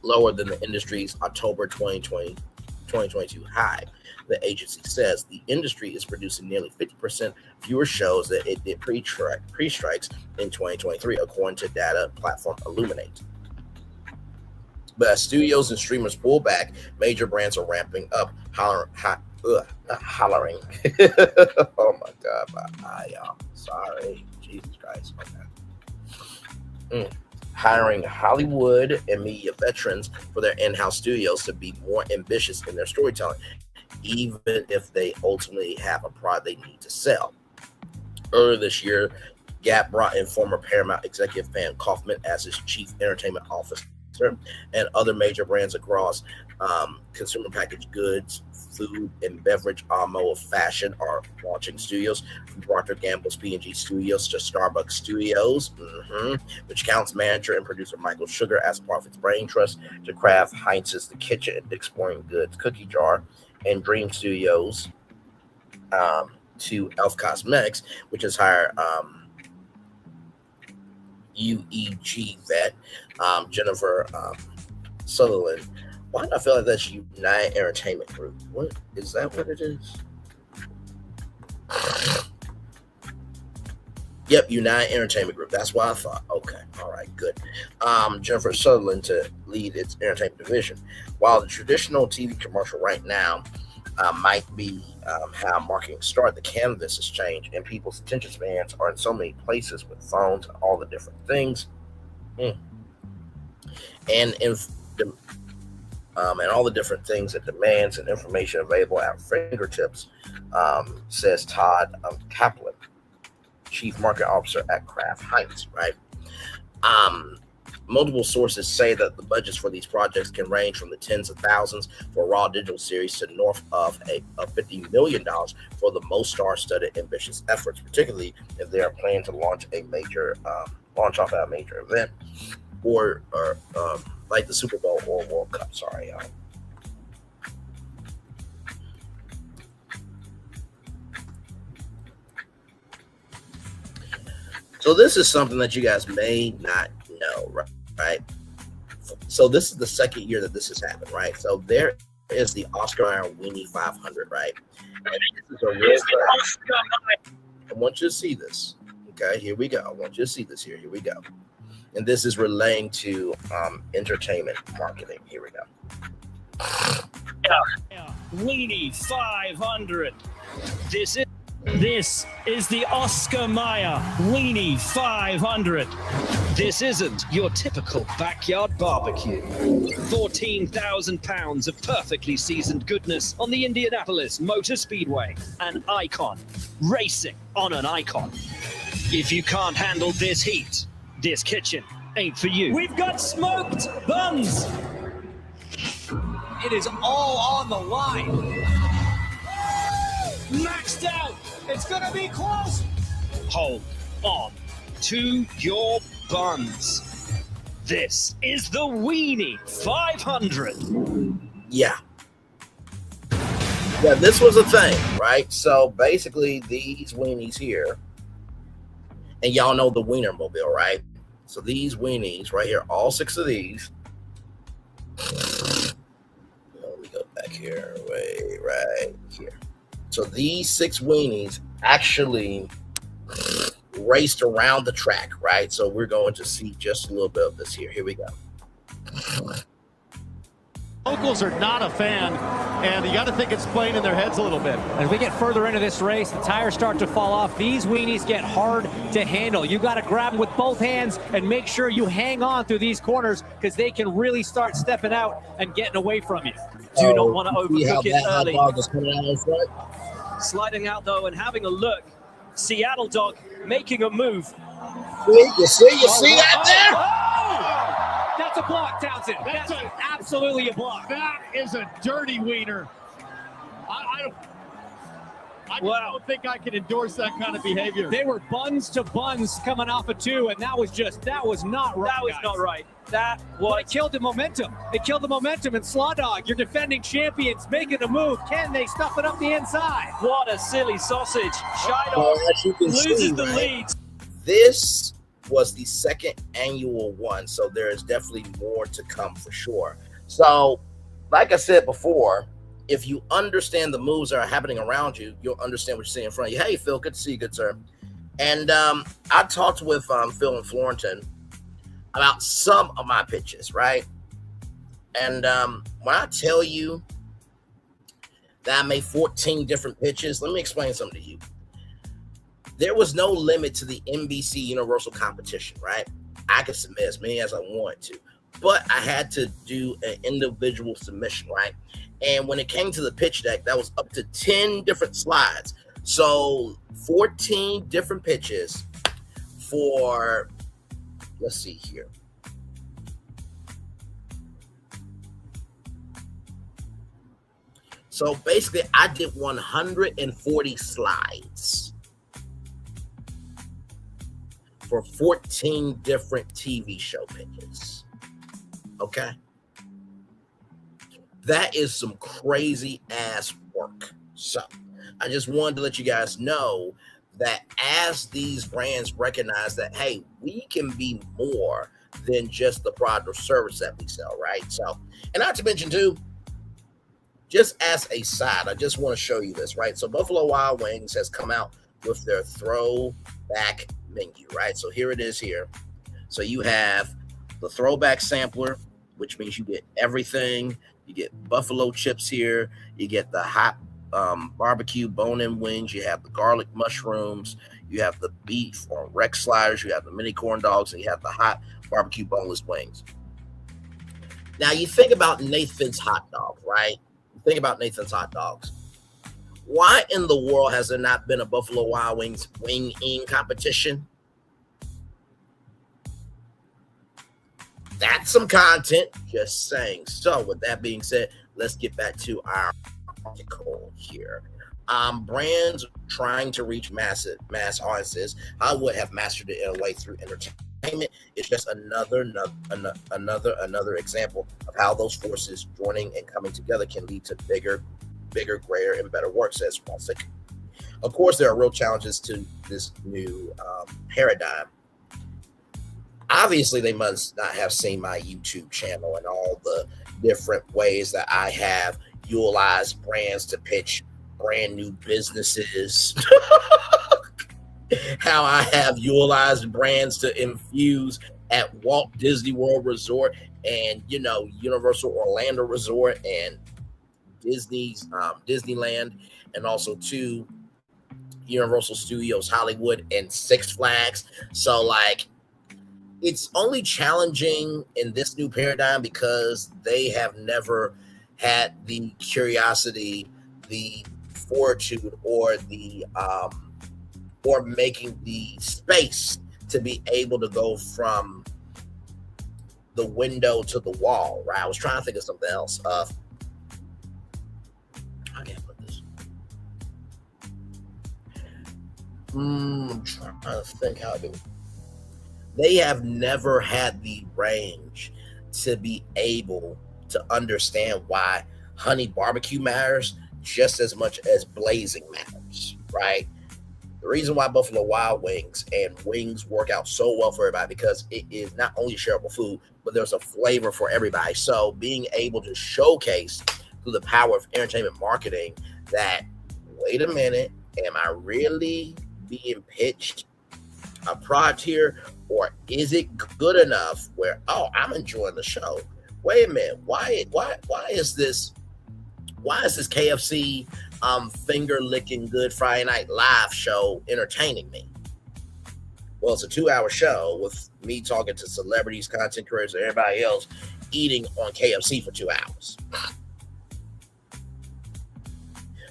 lower than the industry's October 2022 high. The agency says the industry is producing nearly 50% fewer shows than it did pre-strikes in 2023, according to data platform Illuminate. But as studios and streamers pull back, major brands are ramping up, hollering. Oh my God, my eye, y'all. Sorry, Jesus Christ. Okay. Hiring Hollywood and media veterans for their in-house studios to be more ambitious in their storytelling, even if they ultimately have a product they need to sell. Earlier this year, Gap brought in former Paramount executive Pam Kaufman as its chief entertainment officer, and other major brands across consumer packaged goods, food and beverage, automotive, fashion are launching studios, from Procter & Gamble's P&G Studios to Starbucks Studios, which counts manager and producer Michael Sugar as part of its brain trust, to Kraft Heinz's The Kitchen and Dick's Sporting Goods Cookie Jar, and Dream Studios to Elf Cosmetics, which has hired UEG vet Jennifer Sutherland. Why do I feel like that's United Entertainment Group? What is that? What it is? Yep, United Entertainment Group. That's what I thought. Okay, all right, good. Jennifer Sutherland to lead its entertainment division. While the traditional TV commercial right now might be how marketing started, the canvas has changed, and people's attention spans are in so many places with phones and all the different things, and all the different things that demands and information available at our fingertips, says Todd Kaplan, Chief Marketing Officer at Kraft Heinz, right? Multiple sources say that the budgets for these projects can range from the tens of thousands for a raw digital series to north of $50 million for the most star-studded ambitious efforts, particularly if they are planning to launch off at a major event or like the Super Bowl or World Cup. Sorry, y'all. So this is something that you guys may not know. show, right? So this is the second year that this has happened, right? So there is the Oscar Mayer Weenie 500, right? And this is a real I want you to see this. Okay, here we go. I want you to see this here. Here we go. And this is relating to entertainment marketing. Here we go.
Weenie 500. This is the Oscar Mayer Weenie 500. This isn't your typical backyard barbecue. 14,000 pounds of perfectly seasoned goodness on the Indianapolis Motor Speedway. An icon. Racing on an icon. If you can't handle this heat, this kitchen ain't for you. We've got smoked buns. It is all on the line. Maxed out. It's gonna be close. Hold on to your buns. This is the Weenie 500.
Yeah, this was a thing, right? So basically these weenies here, and y'all know the Wienermobile, right? So these weenies right here, all 6 of these. Let me go back here, way right here. So these 6 weenies actually raced around the track, right? So we're going to see just a little bit of this here. Here we go.
Locals are not a fan, and you got to think it's playing in their heads a little bit.
As we get further into this race, the tires start to fall off. These weenies get hard to handle. You got to grab them with both hands and make sure you hang on through these corners because they can really start stepping out and getting away from you.
Do not want to overcook it
Hot
early.
dog is coming out in front.
Sliding out though and having a look. Seattle Dog making a move.
You see that there?
Oh! That's a block, Townsend. That's absolutely a block.
That is a dirty wiener. I don't think I can endorse that kind of behavior.
They were buns to buns coming off of 2, and that was not right.
That was not right. That
Well, it
was
killed the momentum. It killed the momentum, and Slaw Dog, your defending champions, making a move. Can they stuff it up the inside?
what a silly sausage. Shido
Well, as you can
loses
see,
the
right?
lead.
This was the second annual one, so there is definitely more to come for sure. So, like I said before, if you understand the moves that are happening around you, you'll understand what you're seeing in front of you. Hey, Phil, good to see you, good sir. And I talked with Phil and Florentin about some of my pitches, right? And when I tell you that I made 14 different pitches, let me explain something to you. There was no limit to the NBC Universal competition, right? I could submit as many as I wanted to, but I had to do an individual submission, right? And when it came to the pitch deck, that was up to 10 different slides. So 14 different pitches for, let's see here. So basically, I did 140 slides for 14 different TV show pitches. Okay? That is some crazy ass work. So I just wanted to let you guys know that as these brands recognize that, hey, we can be more than just the product or service that we sell, right? So, and not to mention too, just as a side, I just want to show you this, right? So Buffalo Wild Wings has come out with their throwback menu, right? So here it is here. So you have the throwback sampler, which means you get everything. You get buffalo chips here. You get the hot barbecue bone-in wings. You have the garlic mushrooms. You have the beef or Rex sliders. You have the mini corn dogs, and you have the hot barbecue boneless wings. Now you think about Nathan's hot dogs, right? You think about Nathan's hot dogs. Why in the world has there not been a Buffalo Wild Wings wing-in competition? That's some content, just saying. So with that being said, let's get back to our article here. Brands trying to reach mass audiences. I would have mastered it in a way through entertainment. It's just another example of how those forces joining and coming together can lead to bigger, greater, and better work, says Walsick. Of course, there are real challenges to this new paradigm. obviously they must not have seen my YouTube channel and all the different ways that I have utilized brands to pitch brand new businesses. How I have utilized brands to infuse at Walt Disney World Resort and, Universal Orlando Resort and Disneyland, and also to Universal Studios Hollywood and Six Flags. So like, it's only challenging in this new paradigm because they have never had the curiosity, the fortitude, or the or making the space to be able to go from the window to the wall, right? I was trying to think of something else. I can't put this. I'm trying to think how to do it. They have never had the range to be able to understand why honey barbecue matters just as much as blazing matters, right? The reason why Buffalo Wild Wings and wings work out so well for everybody because it is not only shareable food, but there's a flavor for everybody. So being able to showcase through the power of entertainment marketing that, wait a minute, am I really being pitched a product here, or is it good enough where, oh, I'm enjoying the show? Wait a minute, why is this KFC finger licking Good Friday Night Live show entertaining me? Well, it's a 2-hour show with me talking to celebrities, content creators, and everybody else eating on KFC for 2 hours.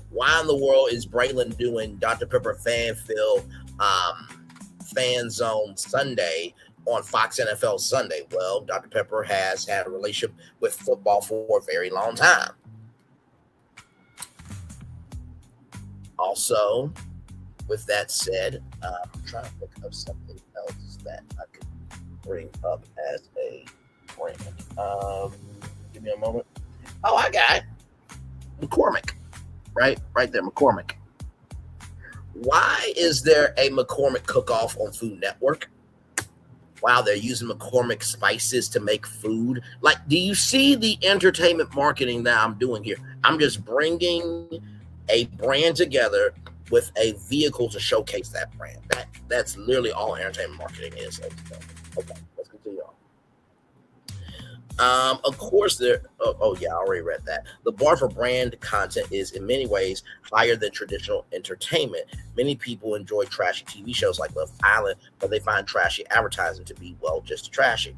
Why in the world is Braylon doing Dr. Pepper fan-filled Fan Zone Sunday on Fox NFL Sunday? Well, Dr. Pepper has had a relationship with football for a very long time. Also, with that said, I'm trying to think of something else that I could bring up as a brand. Give me a moment. Oh, I got it. McCormick. Right there, McCormick. Why is there a McCormick cook-off on Food Network? Wow, they're using McCormick spices to make food. Like, do you see the entertainment marketing that I'm doing here? I'm just bringing a brand together with a vehicle to showcase that brand. That's literally all entertainment marketing is. Okay, let's continue on. Of course, I already read that. The bar for brand content is in many ways higher than traditional entertainment. Many people enjoy trashy TV shows like Love Island, but they find trashy advertising to be, just trashy.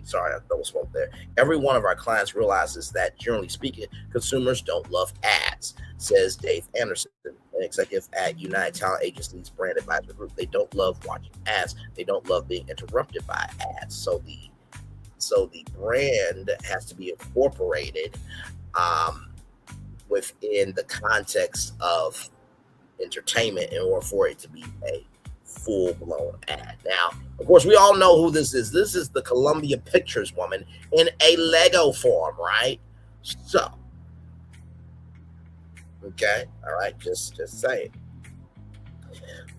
Sorry, I double spoke there. Every one of our clients realizes that, generally speaking, consumers don't love ads, says Dave Anderson, an executive at United Talent Agency's brand advisory group. They don't love watching ads. They don't love being interrupted by ads. So the brand has to be incorporated within the context of entertainment in order for it to be a full-blown ad. Now, of course, we all know who this is. This is the Columbia Pictures woman in a Lego form, right? So, okay, all right, just saying.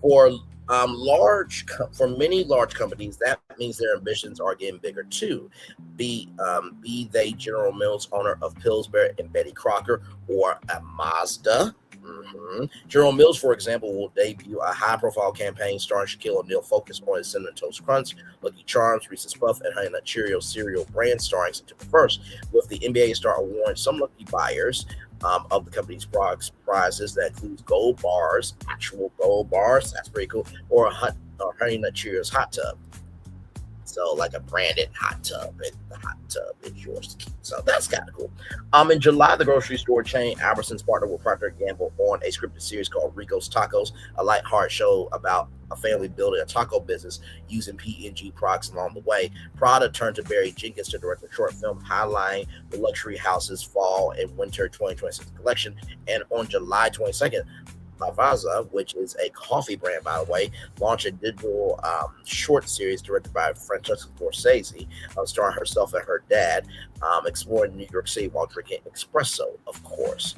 For many large companies, that means their ambitions are getting bigger too. Be they General Mills, owner of Pillsbury and Betty Crocker, or a Mazda. General Mills, for example, will debut a high-profile campaign starring Shaquille O'Neal focused on his Cinnamon Toast Crunch, Lucky Charms, Reese's Puff, and Honey Nut Cheerios cereal brand starring September 1st, with the NBA star awarding some lucky buyers of the company's prizes that includes gold bars, actual gold bars, that's pretty cool, or a Honey Nut Cheerios hot tub. So like a branded hot tub, and the hot tub is yours to keep. So that's kind of cool. In July, the grocery store chain Albertsons partnered with Procter & Gamble on a scripted series called Rico's Tacos, a lighthearted show about a family building a taco business using P&G products along the way. Prada turned to Barry Jenkins to direct a short film highlighting the luxury houses fall and winter 2026 collection. And on July 22nd, Lavazza, which is a coffee brand, by the way, launched a digital short series directed by Francesca Scorsese, starring herself and her dad, exploring New York City while drinking espresso, of course.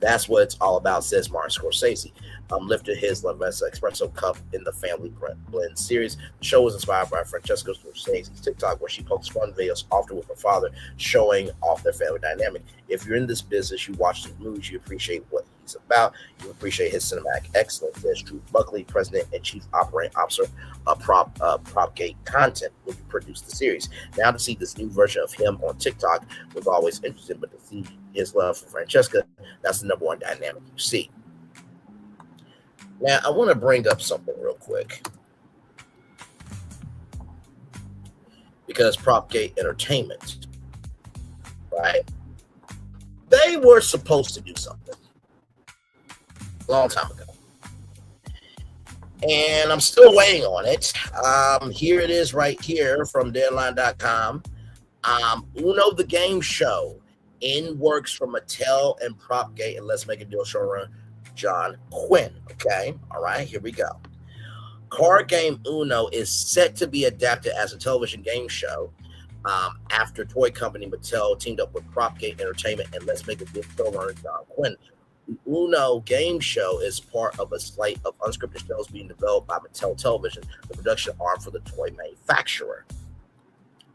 That's what it's all about, says Martin Scorsese. Lifted his La Mesa Espresso Cup in the Family Blend series. The show was inspired by Francesca Scorsese's TikTok, where she posts fun videos, often with her father, showing off their family dynamic. If you're in this business, you watch these movies, you appreciate what he's about, you appreciate his cinematic excellence. Says Drew Buckley, president and chief operating officer of Propgate Content, when he produced the series. Now to see this new version of him on TikTok was always interesting, but to see his love for Francesca, that's the number one dynamic you see. Now, I want to bring up something real quick, because Propgate Entertainment, right? They were supposed to do something a long time ago, and I'm still waiting on it. Here it is right here from Deadline.com. Uno the Game Show in works for Mattel and Propgate and Let's Make a Deal showrunner John Quinn. Okay, all right, here we go. Card game Uno is set to be adapted as a television game show after toy company Mattel teamed up with Propgate Entertainment and Let's Make a Deal showrunner John Quinn. The Uno game show is part of a slate of unscripted shows being developed by Mattel Television, the production arm for the toy manufacturer.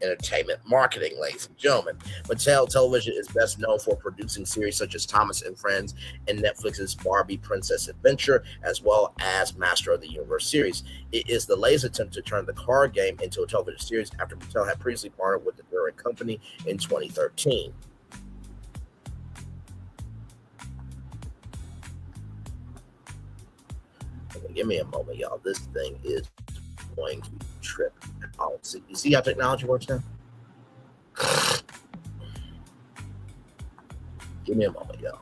Entertainment marketing, ladies and gentlemen. Mattel Television is best known for producing series such as Thomas and Friends and Netflix's Barbie Princess Adventure, as well as Master of the Universe series. It is the latest attempt to turn the card game into a television series after Mattel had previously partnered with the Duran Company in 2013. Okay, give me a moment, y'all. This thing is going to trip. Oh, see, you see how technology works now? Give me a moment, y'all.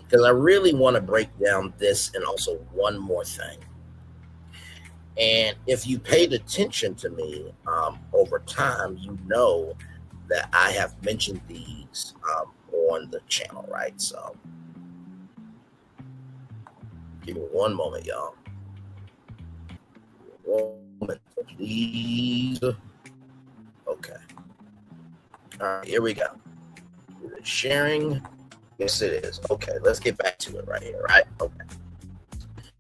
Because I really want to break down this and also one more thing. And if you paid attention to me over time, you know that I have mentioned these on the channel, right? So give me one moment, y'all. One moment, please. Okay. All right, here we go. Is it sharing? Yes, it is. Okay, let's get back to it right here, right? Okay.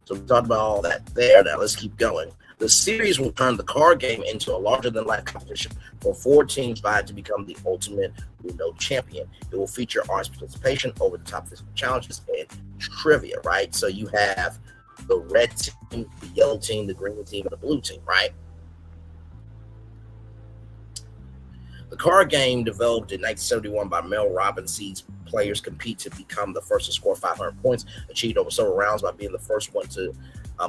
So we talked about all that there. Now let's keep going. The series will turn the card game into a larger-than-life competition for 4 teams vying to become the ultimate Uno champion. It will feature artist participation, over-the-top physical challenges, and trivia, right? So you have the red team, the yellow team, the green team, and the blue team, right? The card game, developed in 1971 by Mel Robbins, sees players compete to become the first to score 500 points, achieved over several rounds by being the first one to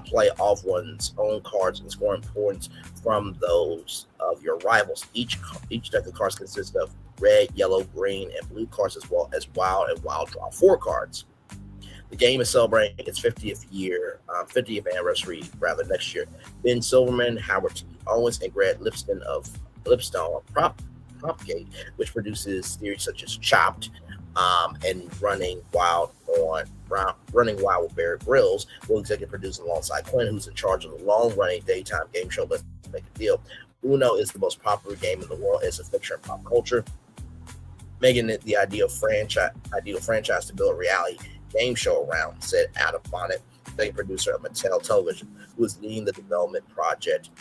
play off one's own cards and scoring points from those of your rivals. Each deck of cards consists of red, yellow, green, and blue cards, as well as wild and wild draw 4 cards. The game is celebrating its 50th anniversary next year. Ben Silverman, Howard T. Owens, and Greg Lipstone of Propgate, which produces series such as Chopped and Running Wild with Bear Grylls, will executive produce alongside Quinn, who's in charge of the long-running daytime game show Let's Make a Deal. Uno is the most popular game in the world. It's a fixture in pop culture, making it the ideal franchise to build a reality game show around, said Adam Bonnet, the producer of Mattel Television, who is leading the development project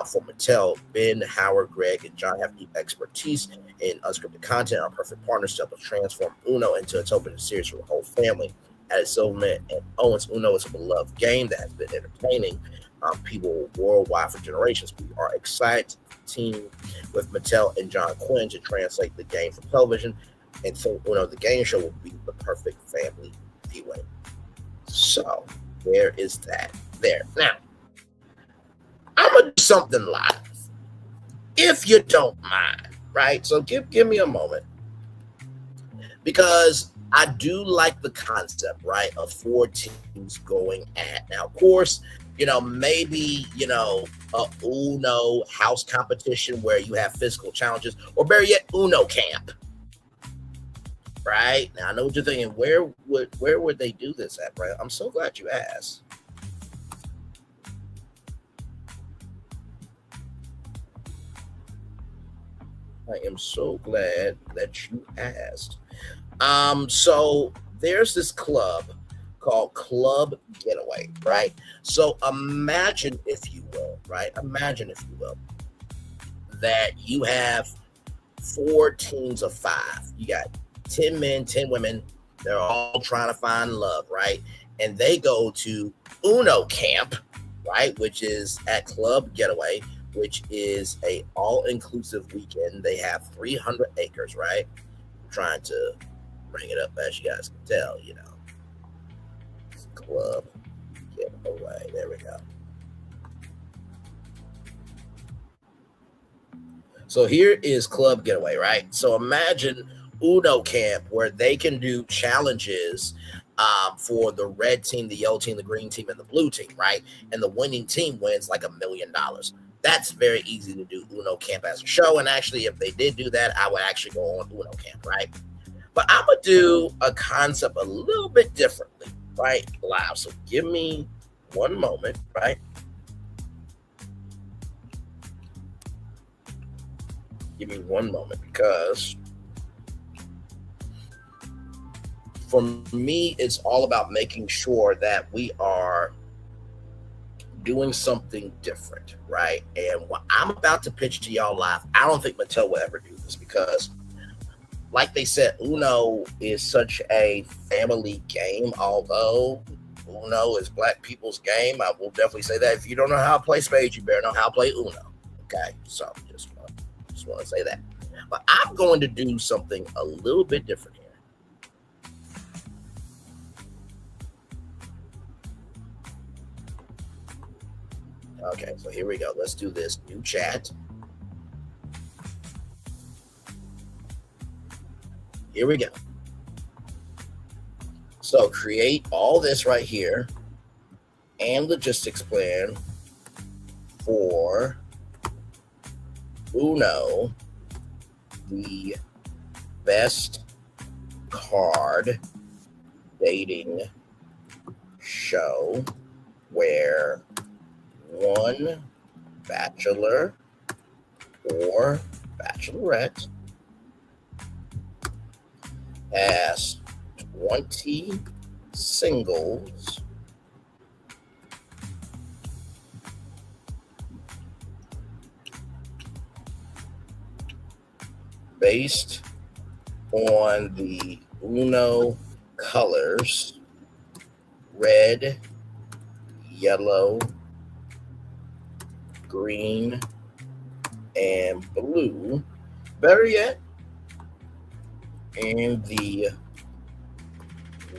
for Mattel. Ben, Howard, Greg, and John have deep expertise in unscripted content, are perfect partners to help transform Uno into a television series for the whole family. As Silverman and Owens, Uno is a beloved game that has been entertaining people worldwide for generations. We are excited to team with Mattel and John Quinn to translate the game for television, and so Uno the game show will be the perfect family viewing. So there is that there. Now, I'm gonna do something live, if you don't mind, right? So give me a moment, because I do like the concept, right, of 4 teams going at. Now, of course, maybe, a Uno house competition where you have physical challenges, or better yet, Uno camp, right? Now, I know what you're thinking. Where would they do this at, right? I'm so glad you asked. I am so glad that you past. So there's this club called Club Getaway, right? So imagine, if you will, that you have 4 teams of 5. You got 10 men, 10 women. They're all trying to find love, right? And they go to Uno Camp, right, which is at Club Getaway, which is a all-inclusive weekend. They have 300 acres, right? I'm trying to bring it up as you guys can tell, you know. It's Club Getaway. There we go. So here is Club Getaway, right? So imagine Uno Camp, where they can do challenges for the red team, the yellow team, the green team, and the blue team, right? And the winning team wins like $1 million. That's very easy to do Uno Camp as a show. And actually, if they did do that, I would actually go on Uno Camp, right? But I'm going to do a concept a little bit differently, right? Live. So give me one moment, right? Give me one moment, because for me, it's all about making sure that we are doing something different, right? And what I'm about to pitch to y'all live, I don't think Mattel will ever do this, because like they said, Uno is such a family game. Although Uno is black people's game, I will definitely say that. If you don't know how to play spades, you better know how to play Uno. Okay, so just want to say that. But I'm going to do something a little bit different here. Okay, so here we go. Let's do this. New chat. Here we go. So create all this right here and logistics plan for Uno, the best card dating show, where one bachelor or bachelorette has 20 singles based on the Uno colors, red, yellow, green, and blue. Better yet, and the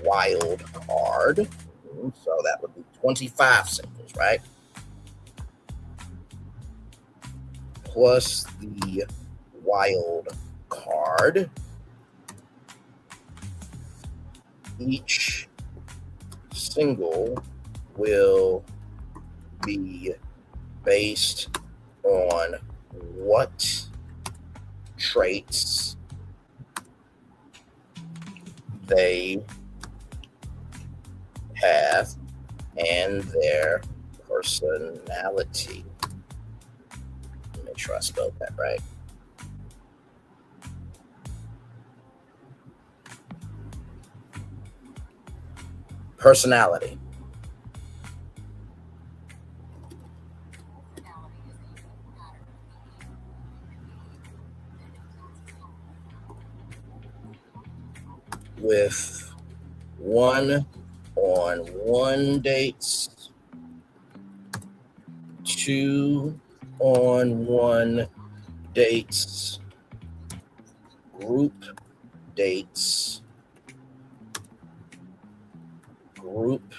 wild card. So that would be 25 singles, right? Plus the wild card. Each single will be based on what traits they have and their personality. Make sure I spelled that right. Personality. With 1-on-1 dates, 2-on-1 dates, group dates, group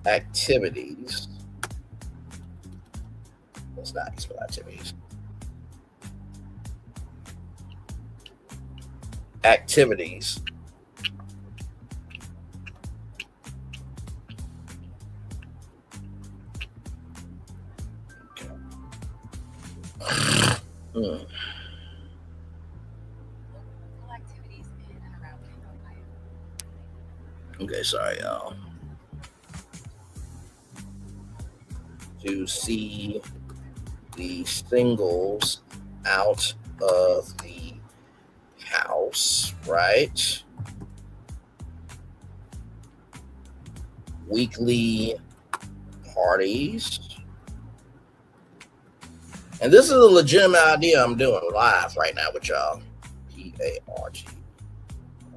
activities. Let's not spell activities. Activities. Okay. Okay, sorry, y'all. To see the singles out of the house, right? Weekly parties. And this is a legitimate idea I'm doing live right now with y'all. P-A-R-T.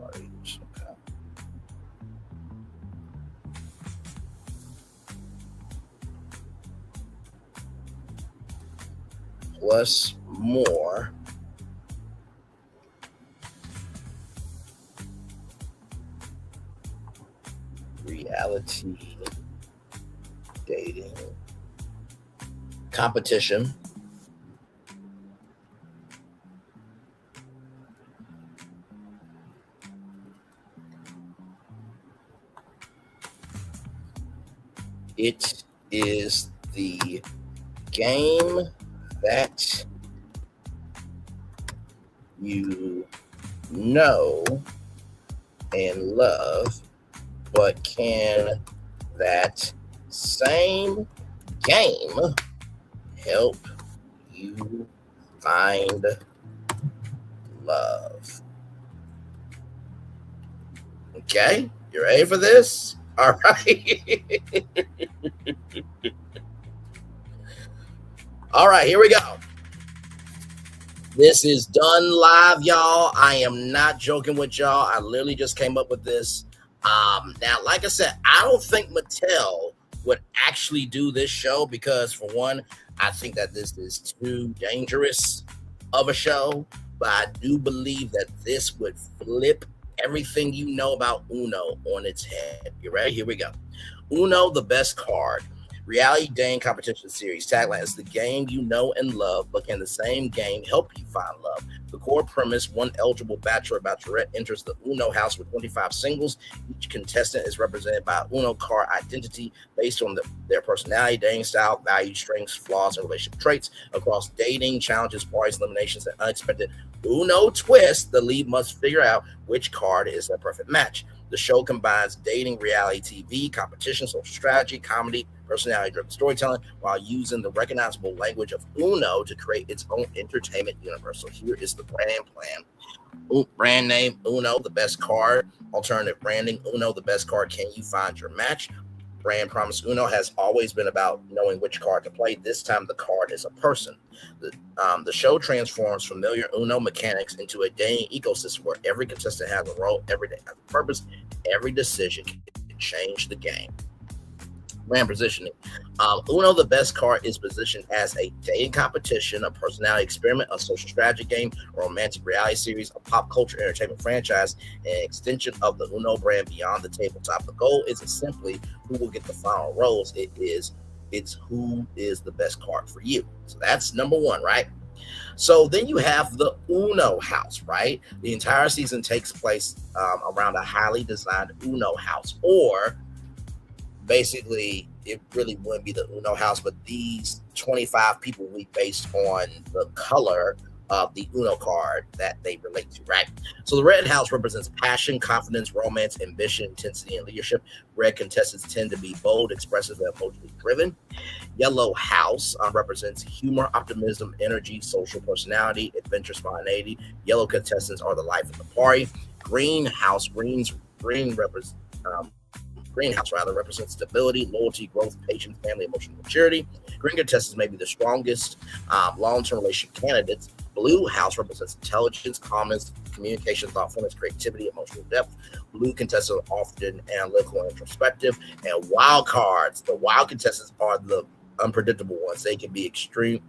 Parties. Okay. Plus more reality dating competition. It is the game that you know and love, but can that same game help you find love? Okay, you ready for this? All right. All right, here we go. This is done live, y'all. I am not joking with y'all. I literally just came up with this. Now, like I said, I don't think Mattel would actually do this show because, for one, I think that this is too dangerous of a show. But I do believe that this would flip everything you know about Uno on its head. You ready? Here we go. Uno, the best card. Reality dating competition series. Tagline is the game you know and love, but can the same game help you find love? The core premise, one eligible bachelor or bachelorette enters the Uno house with 25 singles. Each contestant is represented by an Uno card identity based on their personality, dating style, values, strengths, flaws, and relationship traits. Across dating, challenges, parties, eliminations, and unexpected Uno twist, the lead must figure out which card is their perfect match. The show combines dating, reality TV, competition, social strategy, comedy, personality-driven storytelling, while using the recognizable language of Uno to create its own entertainment universe. So here is the brand plan. Brand name, Uno, the best card. Alternative branding, Uno, the best card. Can you find your match? Brand promise, Uno has always been about knowing which card to play. This time the card is a person. The show transforms familiar Uno mechanics into a dating ecosystem where every contestant has a role, every day has a purpose, every decision can change the game. Brand positioning. Uno, the best card, is positioned as a dating competition, a personality experiment, a social strategy game, a romantic reality series, a pop culture entertainment franchise, and an extension of the Uno brand beyond the tabletop. The goal isn't simply who will get the final rose. It's who is the best card for you. So that's number one, right? So then you have the Uno house, right? The entire season takes place around a highly designed Uno house, or basically, it really wouldn't be the Uno house, but these 25 people will be based on the color of the Uno card that they relate to, right? So the red house represents passion, confidence, romance, ambition, intensity, and leadership. Red contestants tend to be bold, expressive, and emotionally driven. Yellow house represents humor, optimism, energy, social personality, adventure, spontaneity. Yellow contestants are the life of the party. Greenhouse represents stability, loyalty, growth, patience, family, emotional maturity. Green contestants may be the strongest long-term relationship candidates. Blue house represents intelligence, calmness, communication, thoughtfulness, creativity, emotional depth. Blue contestants are often analytical and introspective. And wild cards, the wild contestants are the unpredictable ones. They could be extremely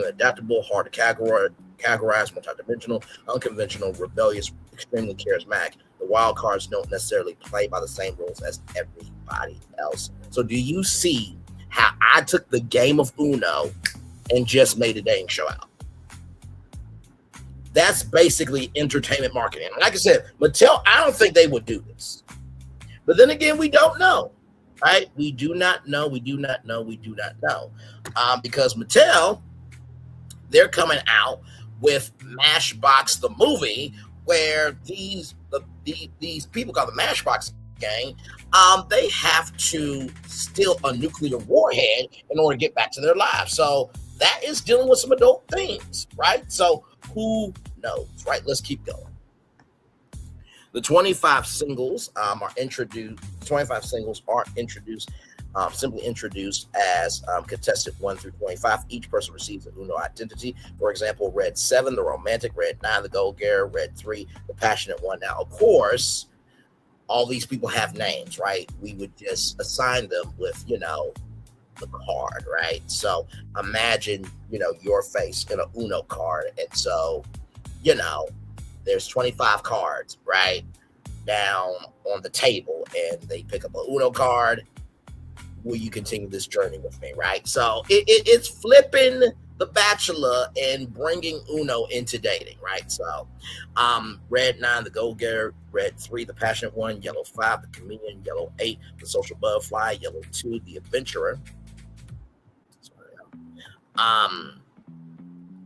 adaptable, hard to categorize, multidimensional, unconventional, rebellious, extremely charismatic. The wild cards don't necessarily play by the same rules as everybody else. So do you see how I took the game of Uno and just made a dating show out? That's basically entertainment marketing. Like I said, Mattel, I don't think they would do this. But then again, we don't know, right? We do not know. Because Mattel, they're coming out with Mashbox the movie, where these people called the Mashbox gang, they have to steal a nuclear warhead in order to get back to their lives. So that is dealing with some adult themes, right? So who knows, right? Let's keep going. The 25 singles are introduced. 25 singles are introduced, simply introduced as contestant 1 through 25. Each person receives an Uno identity. For example, red 7, the romantic; red 9, the gold getter; red 3, the passionate one. Now, of course, all these people have names, right? We would just assign them with, the card, right? So imagine, your face in an Uno card. And so, there's 25 cards, right, down on the table, and they pick up a Uno card. Will you continue this journey with me, right? So it's flipping The Bachelor and bringing Uno into dating, right? So red 9, the gold getter; red 3, the passionate one; yellow 5, the chameleon; yellow 8, the social butterfly; yellow 2, the adventurer.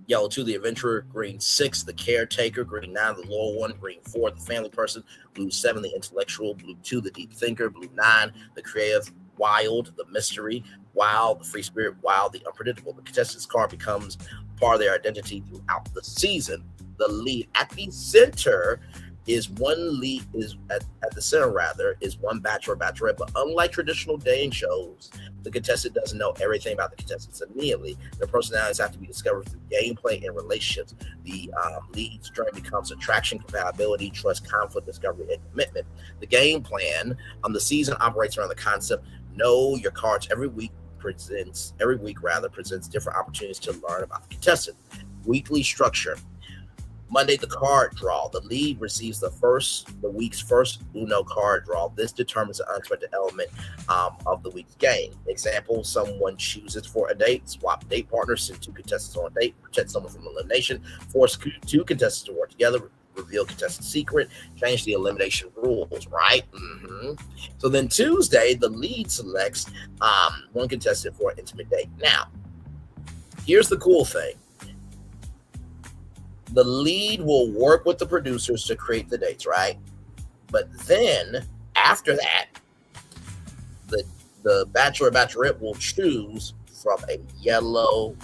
Yellow 2, the adventurer; green 6, the caretaker; green 9, the loyal one; green 4, the family person; blue 7, the intellectual; blue 2, the deep thinker; blue 9, the creative; wild, the mystery; wild, the free spirit; wild, the unpredictable. The contestant's card becomes part of their identity throughout the season. The lead at the center is one lead is at the center rather is one bachelor or bachelorette, but unlike traditional dating shows, the contestant doesn't know everything about the contestants immediately. Their personalities have to be discovered through gameplay and relationships. The lead's journey becomes attraction, compatibility, trust, conflict, discovery, and commitment. The game plan the season operates around the concept: know your cards. Every week presents different opportunities to learn about the contestant. Weekly structure. Monday, the card draw. The lead receives the week's first Uno card draw. This determines the unexpected element of the week's game. Example: someone chooses for a date, swap date partners, send 2 contestants on a date, protect someone from elimination, force 2 contestants to work together, reveal contestant secret, change the elimination rules, right? So then Tuesday, the lead selects one contestant for an intimate date. Now, here's the cool thing. The lead will work with the producers to create the dates, right? But then after that, the bachelor or bachelorette will choose from a red, yellow,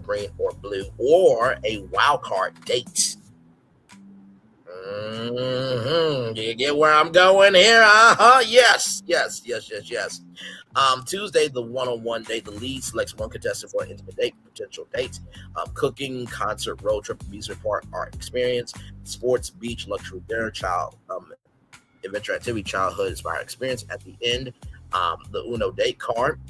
green, or blue, or a wild card date. Do you get where I'm going here? Yes. Tuesday, the one-on-one date. The lead selects one contestant for an intimate date. Potential dates: cooking, concert, road trip, amusement park, art experience; sports, beach, luxury dinner, child, adventure activity, childhood inspired experience. At the end, the Uno date card.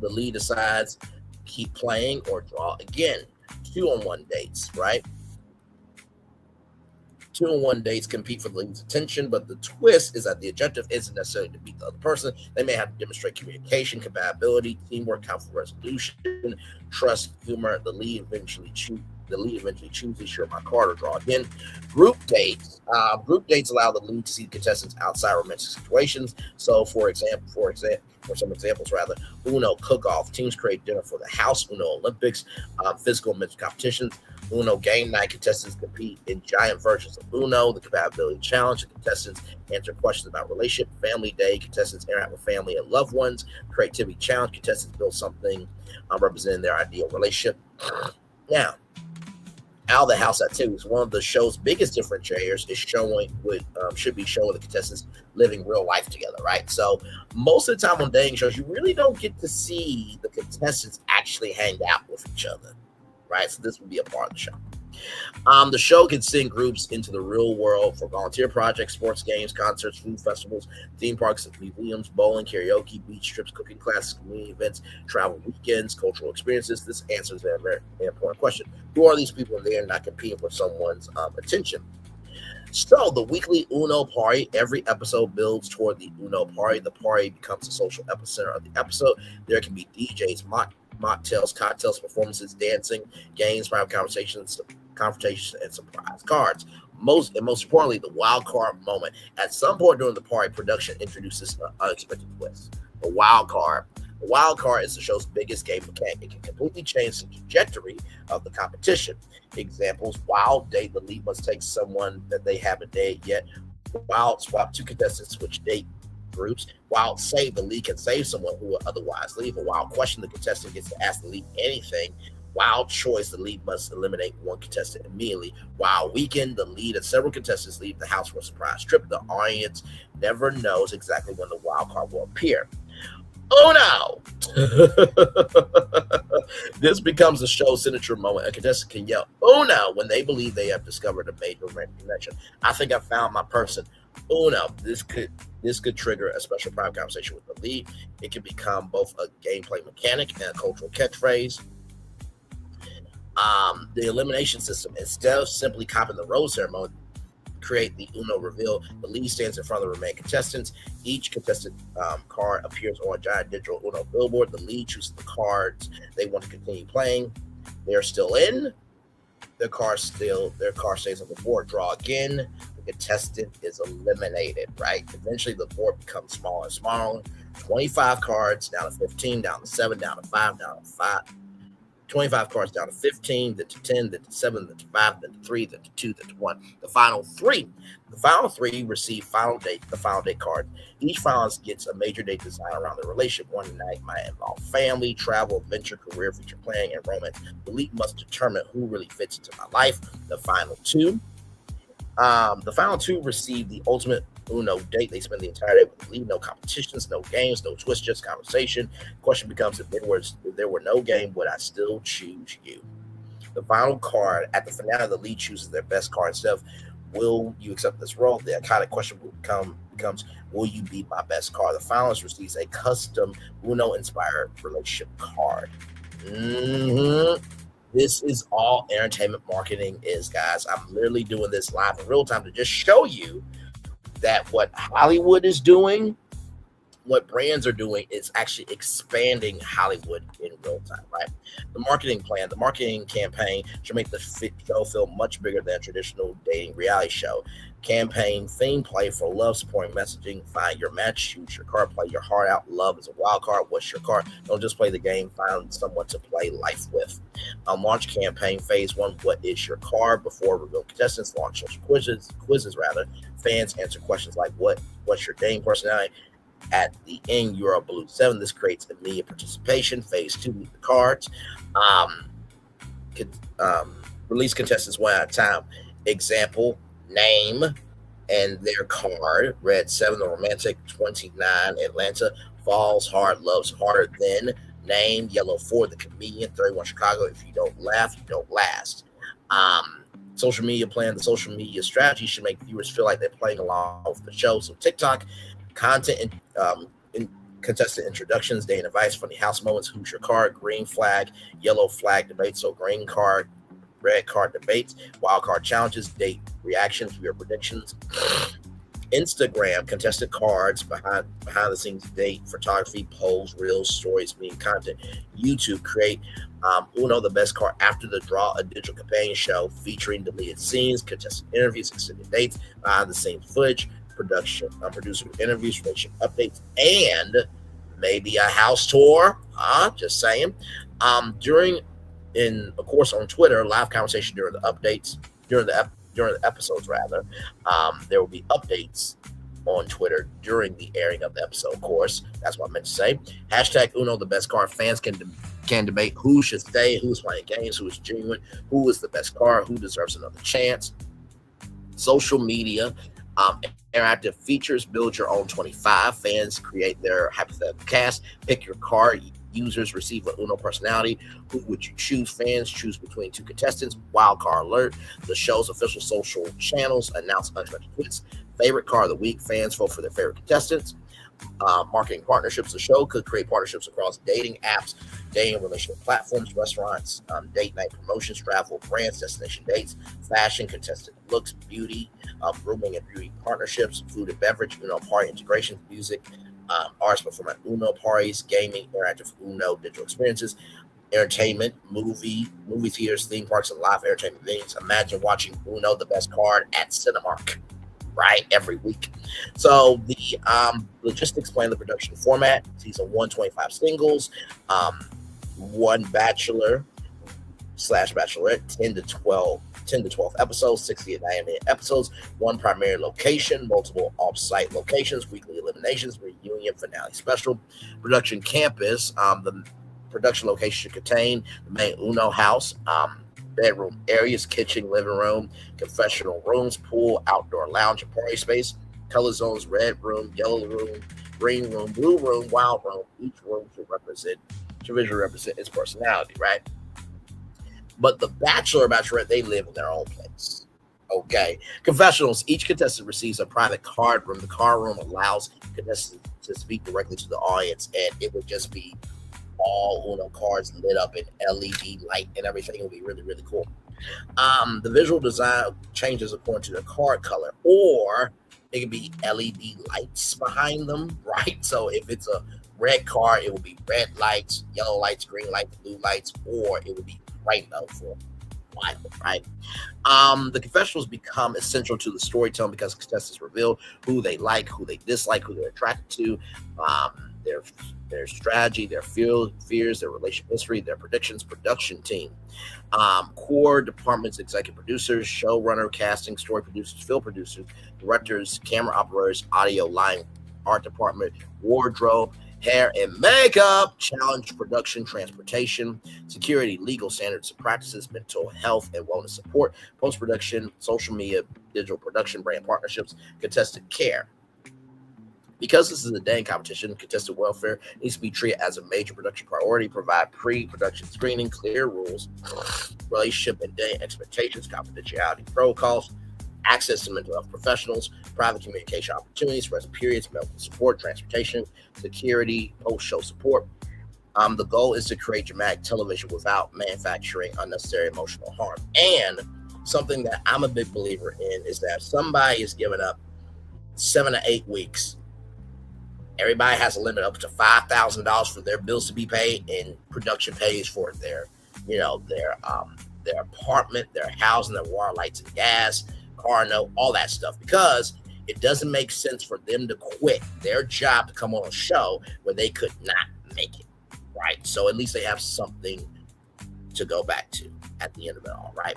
The lead decides keep playing or draw again. 2-on-1 dates, right? 2-on-1 dates compete for the lead's attention, but the twist is that the objective isn't necessarily to beat the other person. They may have to demonstrate communication, compatibility, teamwork, conflict resolution, trust, humor. The lead eventually chooses share my card or draw again. Group dates. Group dates allow the lead to see the contestants outside romantic situations. So, for some examples, Uno cook-off. Teams create dinner for the house. Uno Olympics. Physical and mental competitions. Uno game night. Contestants compete in giant versions of Uno. The compatibility challenge. The contestants answer questions about relationship. Family day. Contestants interact with family and loved ones. Creativity challenge. Contestants build something representing their ideal relationship. Now, out of the house activities. One of the show's biggest differentiators is showing what should be showing the contestants living real life together, right? So most of the time on dating shows, you really don't get to see the contestants actually hang out with each other, right? So this would be a part of the show. The show can send groups into the real world for volunteer projects, sports games, concerts, food festivals, theme parks, museums, bowling, karaoke, beach trips, cooking classes, community events, travel weekends, cultural experiences. This answers a very important question. Who are these people there not competing for someone's attention? So the weekly Uno party, every episode builds toward the Uno party. The party becomes the social epicenter of the episode. There can be DJs, mocktails, cocktails, performances, dancing, games, private conversations, confrontations, and surprise cards. Most importantly, the wild card moment. At some point during the party, production introduces an unexpected twist. The wild card is the show's biggest game mechanic. It can completely change the trajectory of the competition. Examples: wild date. The lead must take someone that they haven't dated yet. Wild swap. 2 contestants switch date groups. While save, the lead can save someone who would otherwise leave. A wild question, the contestant gets to ask the lead anything. Wild choice, the lead must eliminate one contestant immediately. Wild weekend, the lead and several contestants leave the house for a surprise trip. The audience never knows exactly when the wild card will appear. Oh no! This becomes a show's signature moment. A contestant can yell, "Oh no!" when they believe they have discovered a major connection. I think I found my person. Oh no! This could trigger a special private conversation with the lead. It can become both a gameplay mechanic and a cultural catchphrase. The elimination system, instead of simply copying the rose ceremony, create the Uno reveal. The lead stands in front of the remaining contestants. Each contestant card appears on a giant digital Uno billboard. The lead chooses the cards they want to continue playing. They're still in. Their card stays on the board. Draw again. The contestant is eliminated, right? Eventually the board becomes smaller and smaller. 25 cards down to 15, down to 7, down to 5, down to 5. 25 cards down to 15, then to 10, then to 7, then to 5, then to 3, then to 2, then to 1. The final three receive the final date card. Each finalist gets a major date designed around their relationship. One night might involve family, travel, adventure, career, future planning, and romance. The lead must determine who really fits into my life. The final two receive the ultimate Uno date. They spend the entire day with the lead. No competitions, no games, no twist, just conversation. Question becomes, if there were no game, would I still choose you? The final card at the finale, the lead chooses their best card instead of, will you accept this role? The iconic question becomes, will you be my best card? The finalist receives a custom Uno-inspired relationship card. This is all entertainment marketing is, guys. I'm literally doing this live in real time to just show you that what Hollywood is doing, what brands are doing, is actually expanding Hollywood in real time, right? The marketing campaign should make the show feel much bigger than a traditional dating reality show. Campaign theme, play for love, supporting messaging, find your match, choose your card, play your heart out. Love is a wild card. What's your card? Don't just play the game, find someone to play life with. Launch campaign phase 1, what is your card? Before reveal contestants, launch social quizzes rather. Fans answer questions like what's your dating personality? At the end, you're a blue 7. This creates immediate participation. Phase 2, the cards. Release contestants one at a time. Example, name and their card. Red 7, the romantic. 29, Atlanta. Falls hard, loves harder than. Name. Yellow 4, the comedian. 31, Chicago. If you don't laugh, you don't last. Social media plan. The social media strategy should make viewers feel like they're playing along with the show. So TikTok content in contestant introductions, day and advice, funny house moments, who's your card, green flag, yellow flag debates, so green card, red card debates, wild card challenges, date reactions, your predictions. Instagram, contestant cards, behind the scenes date, photography, polls, reels, stories, meme content. YouTube, create Uno the best card after the draw, a digital companion show featuring deleted scenes, contestant interviews, extended dates, behind the scenes footage, producer interviews, relationship updates, and maybe a house tour. Just saying. Of course, on Twitter, live conversation during the updates, during the episodes rather. There will be updates on Twitter during the airing of the episode. Of course, that's what I meant to say. Hashtag Uno the best card. Fans can debate who should stay, who's playing games, who is genuine, who is the best card, who deserves another chance. Social media. Interactive features, build your own 25. Fans create their hypothetical cast, pick your card. Users receive an Uno personality. Who would you choose? Fans choose between 2 contestants. Wild card alert. The show's official social channels announce unexpected twists. Favorite card of the week. Fans vote for their favorite contestants. Marketing partnerships. The show could create partnerships across dating apps, dating relationship platforms, restaurants, date night promotions, travel, brands, destination dates, fashion, contestant looks, beauty, grooming and beauty partnerships, food and beverage, Uno party integrations, music, artists performing at Uno parties, gaming, interactive Uno digital experiences, entertainment, movie theaters, theme parks, and live entertainment venues. Imagine watching Uno the best card at Cinemark, right, every week. So the logistics plan the production format. Season 1, 25 singles, 1 bachelor, Bachelorette, 10 to 12 episodes, 60 to 90 minute episodes, one primary location, multiple off-site locations, weekly eliminations, reunion finale special. Production campus, the production location should contain the main Uno house, bedroom areas, kitchen, living room, confessional rooms, pool, outdoor lounge, and party space. Color zones: red room, yellow room, green room, blue room, wild room. Each room should visually represent its personality, right? But the Bachelor or Bachelorette, they live in their own place. Okay. Confessionals: each contestant receives a private card room. The card room allows contestants to speak directly to the audience, and it would just be all Uno cards lit up in LED light and everything. It would be really, really cool. The visual design changes according to the card color, or it could be LED lights behind them, right? So if it's a red card, it will be red lights, yellow lights, green lights, blue lights, or it would be rainbow for white, right? The confessionals become essential to the storytelling because contestants reveal who they like, who they dislike, who they're attracted to, their strategy, their fears, their relationship history, their predictions. Production team, core departments: executive producers, showrunner, casting, story producers, film producers, directors, camera operators, audio, line, art department, wardrobe, hair and makeup, challenge production, transportation, security, legal standards and practices, mental health and wellness support, post-production, social media, digital production, brand partnerships, contestant care. Because this is a dating competition, contestant welfare needs to be treated as a major production priority. Provide pre-production screening, clear rules, relationship and dating expectations, confidentiality protocols, access to mental health professionals, private communication opportunities, rest periods, medical support, transportation, security, post-show support. The goal is to create dramatic television without manufacturing unnecessary emotional harm. And something that I'm a big believer in is that if somebody is giving up 7 to 8 weeks, everybody has a limit up to $5,000 for their bills to be paid, and production pays for their apartment, their housing, their water, lights, and gas, car note, all that stuff, because it doesn't make sense for them to quit their job to come on a show where they could not make it, right? So at least they have something to go back to at the end of it all, right?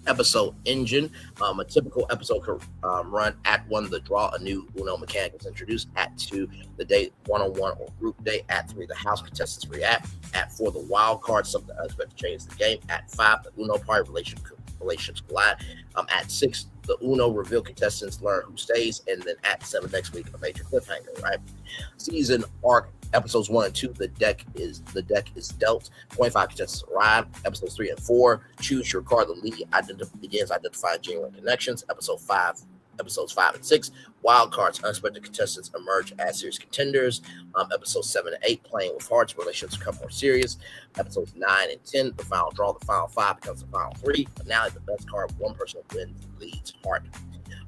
Episode engine. A typical episode could run Act 1, the draw, a new Uno mechanic is introduced. Act 2, the date, one-on-one or group date. Act 3, the house contestants react. Act 4, the wild card, something unexpected changes the game. Act 5, the Uno party, relationships collide. Act 6, the Uno reveal, contestants learn who stays. And then Act 7 next week, a major cliffhanger, right? Season arc. Episodes 1 and 2, the deck is dealt. 25 contestants arrive. Episodes 3 and 4, choose your card. The lead begins identifying genuine connections. Episodes 5 and 6, wild cards. Unexpected contestants emerge as serious contenders. Episodes 7 and 8, playing with hearts. Relationships become more serious. Episodes 9 and 10, the final draw. The final 5 becomes the final 3. Finale, the best card. One person wins, leads heart.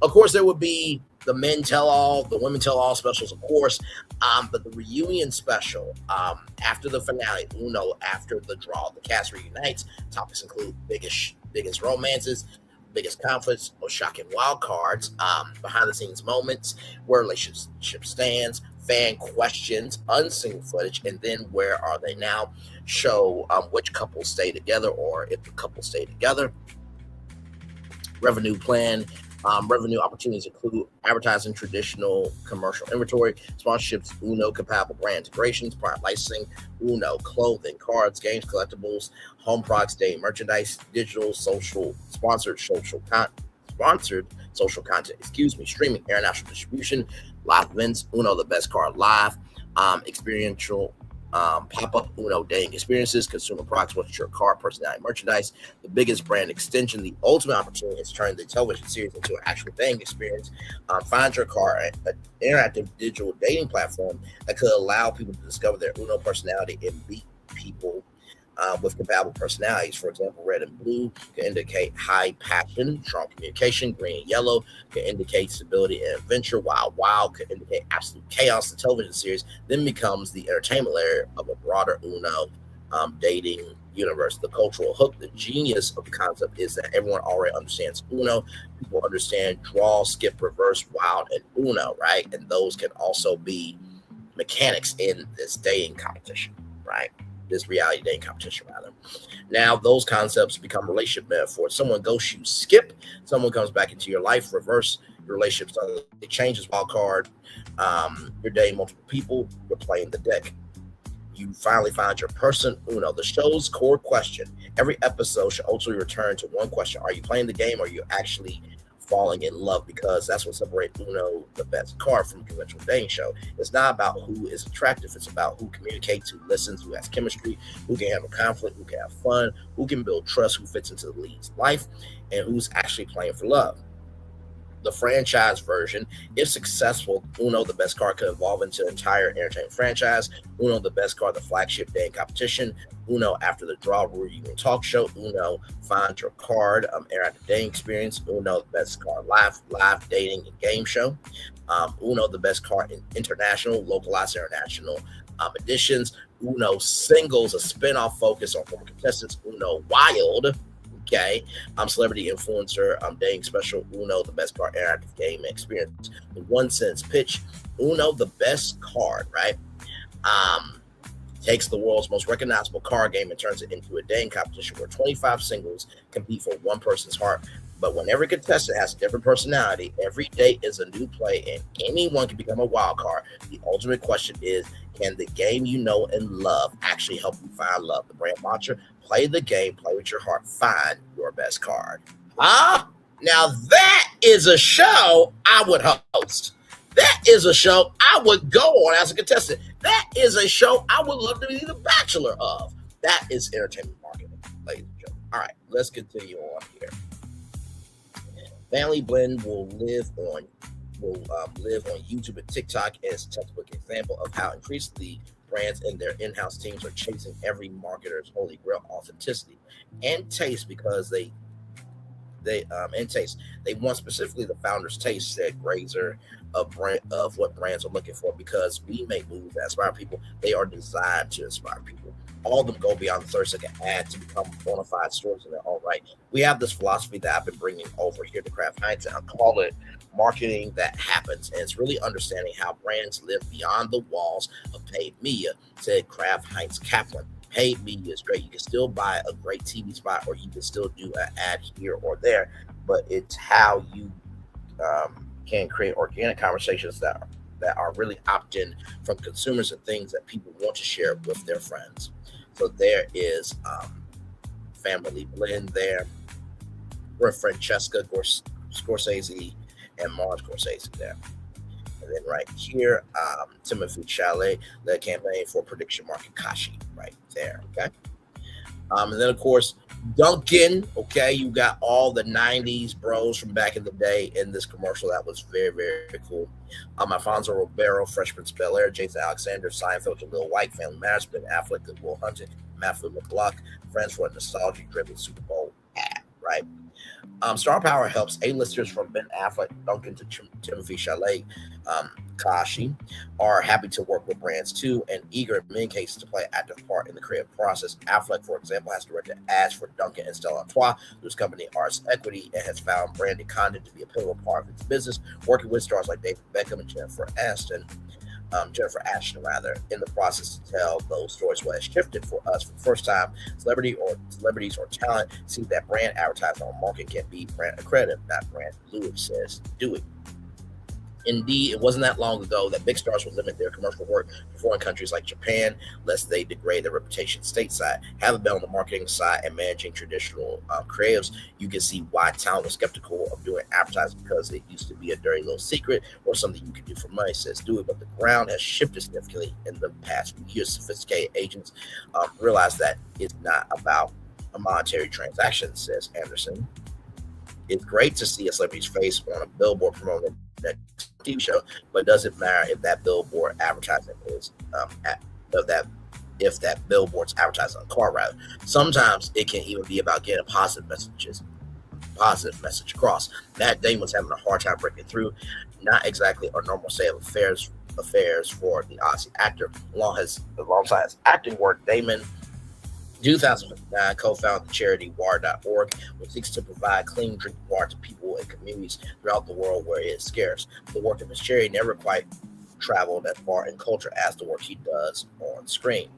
Of course, there would be the men tell all, the women tell all specials, of course, but the reunion special after the finale, Uno, after the draw, the cast reunites. Topics include biggest romances, biggest conflicts, most shocking wild cards, behind the scenes moments, where relationship stands, fan questions, unseen footage, and then where are they now? Show which couples stay together, or if the couples stay together. Revenue plan. Revenue opportunities include advertising, traditional commercial inventory, sponsorships, Uno compatible brand integrations, product licensing, Uno clothing, cards, games, collectibles, home products, dating merchandise, digital, sponsored social content, streaming, international distribution, live events, Uno the best card live, experiential pop-up Uno dating experiences, consumer products, what's your card, personality, merchandise, the biggest brand extension. The ultimate opportunity is turning the television series into an actual dating experience. Find your card, an interactive digital dating platform that could allow people to discover their Uno personality and meet people with compatible personalities. For example, red and blue can indicate high passion, strong communication. Green and yellow can indicate stability and adventure, while wild can indicate absolute chaos. The television series then becomes the entertainment layer of a broader Uno dating universe. The cultural hook, the genius of the concept is that everyone already understands Uno. People understand draw, skip, reverse, wild, and Uno, right? And those can also be mechanics in this dating competition, right? this reality dating competition rather. Now those concepts become relationship metaphors. Someone ghosts you, skip. Someone comes back into your life, reverse. Your relationship suddenly changes. Wild card. You're dating multiple people. You're playing the deck. You finally find your person, Uno. The show's core question. Every episode should ultimately return to one question. Are you playing the game, or are you actually falling in love? Because that's what separates Uno, the best card, from a conventional dating show. It's not about who is attractive. It's about who communicates, who listens, who has chemistry, who can handle conflict, who can have fun, who can build trust, who fits into the lead's life, and who's actually playing for love. The franchise version, if successful, Uno, the best card, could evolve into an entire entertainment franchise. Uno, the best card, the flagship dating competition. Uno, after the draw reunion talk show. Uno, find your card, interactive dating experience. Uno, the best card, live dating and game show. Uno, the best card in international, localized international editions. Uno singles, a spin-off focus on former contestants. Uno Wild. Okay, celebrity influencer, dating special. Uno, the best card interactive game experience. The 1 sentence pitch. Uno, the best card, right? Takes the world's most recognizable card game and turns it into a dating competition where 25 singles compete for one person's heart. But when every contestant has a different personality, every date is a new play, and anyone can become a wild card. The ultimate question is, can the game you know and love actually help you find love? The brand mantra: play the game, play with your heart, find your best card. Now that is a show I would host. That is a show I would go on as a contestant. That is a show I would love to be the bachelor of. That is entertainment marketing, ladies and gentlemen. All right, let's continue on here. Family Blend will live on YouTube and TikTok as a textbook example of how increasingly brands and their in-house teams are chasing every marketer's holy grail: authenticity and taste, because they want specifically the founder's taste, said Grazer, of what brands are looking for. Because we make movies that inspire people, they are designed to inspire people. All of them go beyond the 30-second ad to become bona fide stories in their own right. We have this philosophy that I've been bringing over here to Kraft Heinz, and I call it marketing that happens. And it's really understanding how brands live beyond the walls of paid media, said Kraft Heinz Kaplan. Paid media is great. You can still buy a great TV spot, or you can still do an ad here or there, but it's how you can create organic conversations that are really opt-in from consumers and things that people want to share with their friends. So there is Family Blend there, where Francesca Scorsese and Marge Scorsese there. And then right here, Timothy Chalamet, the campaign for prediction market Kashi right there, okay? And then, of course, Dunkin', okay? You got all the 90s bros from back in the day in this commercial. That was very, very cool. Alfonso Ribeiro, Fresh Prince of Bel-Air, Jason Alexander, Seinfeld, Jaleel White, Family Matters, Ben Affleck, Good Will Hunting, Matthew LeBlanc, friends for a nostalgia-driven Super Bowl ad, right? Star Power helps A-listers from Ben Affleck, Duncan to Timothy Chalamet, Kashi are happy to work with brands too, and eager in many cases to play an active part in the creative process. Affleck, for example, has directed ads for Dunkin' and Stella Artois, whose company Arts Equity, and has found branded content to be a pivotal part of its business, working with stars like David Beckham and Jennifer Ashton, in the process to tell those stories. What has shifted for us for the first time, celebrities or talent see that brand advertising on market can be brand accredited, not brand fluid, says do it. Indeed, it wasn't that long ago that big stars would limit their commercial work to foreign countries like Japan, lest they degrade their reputation stateside. Having been on the marketing side and managing traditional creatives, you can see why talent was skeptical of doing advertising, because it used to be a dirty little secret or something you could do for money, says do it. But the ground has shifted significantly in the past few years. Sophisticated agents realize that it's not about a monetary transaction, says Anderson. It's great to see a celebrity's face on a billboard promoting that TV show, but it doesn't matter if that billboard advertising is if that billboard's advertising on a car, rather. Sometimes it can even be about getting a positive message across. Matt Damon was having a hard time breaking through. Not exactly a normal state of affairs for the Aussie actor. Alongside his acting work, Damon 2009 co-founded the charity water.org, which seeks to provide clean drinking water to people in communities throughout the world where it is scarce. The work of his charity never quite traveled as far in culture as the work he does on screen.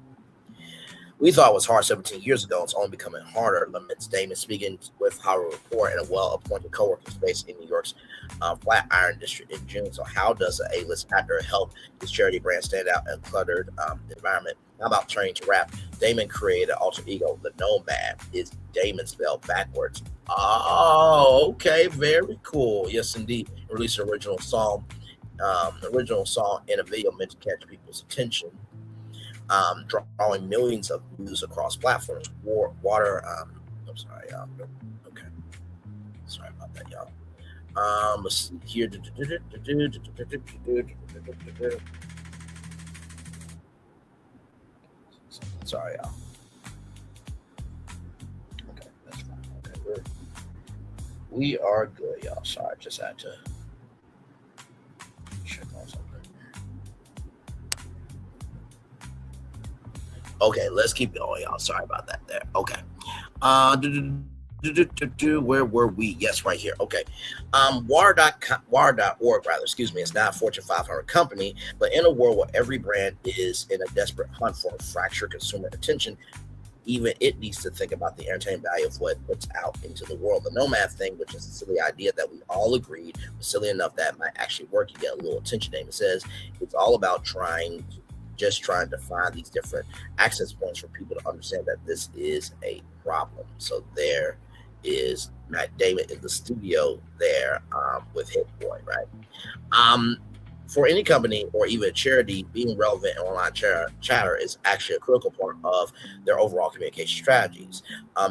We thought it was hard 17 years ago. It's only becoming harder, laments Damon, speaking with Hollywood Report in a well-appointed co-working space in New York's Flatiron District in June. So how does an A-list actor help his charity brand stand out in a cluttered environment? How about turning to rap? Damon created an alter ego. The Nomad is Damon spelled backwards. Oh, okay. Very cool. Yes, indeed. Released an original song in a video meant to catch people's attention. Drawing millions of views across platforms. I'm sorry, y'all. Okay, sorry about that, y'all. Let's see here. Sorry, y'all. Okay, that's fine. Okay, we are good, y'all. Sorry, just had to check on something. Okay, let's keep going, y'all. Sorry about that there. Okay. Where were we? Yes, right here. Okay. Water.org, is not a Fortune 500 company, but in a world where every brand is in a desperate hunt for fractured consumer attention, even it needs to think about the entertainment value of what it puts out into the world. The Nomad thing, which is a silly idea that we all agreed was silly enough that it might actually work. You get a little attention. Damon says it's all about trying to find these different access points for people to understand that this is a problem. So there is Matt Damon in the studio there with Hit Boy, right? For any company or even a charity, being relevant in online chatter is actually a critical part of their overall communication strategies.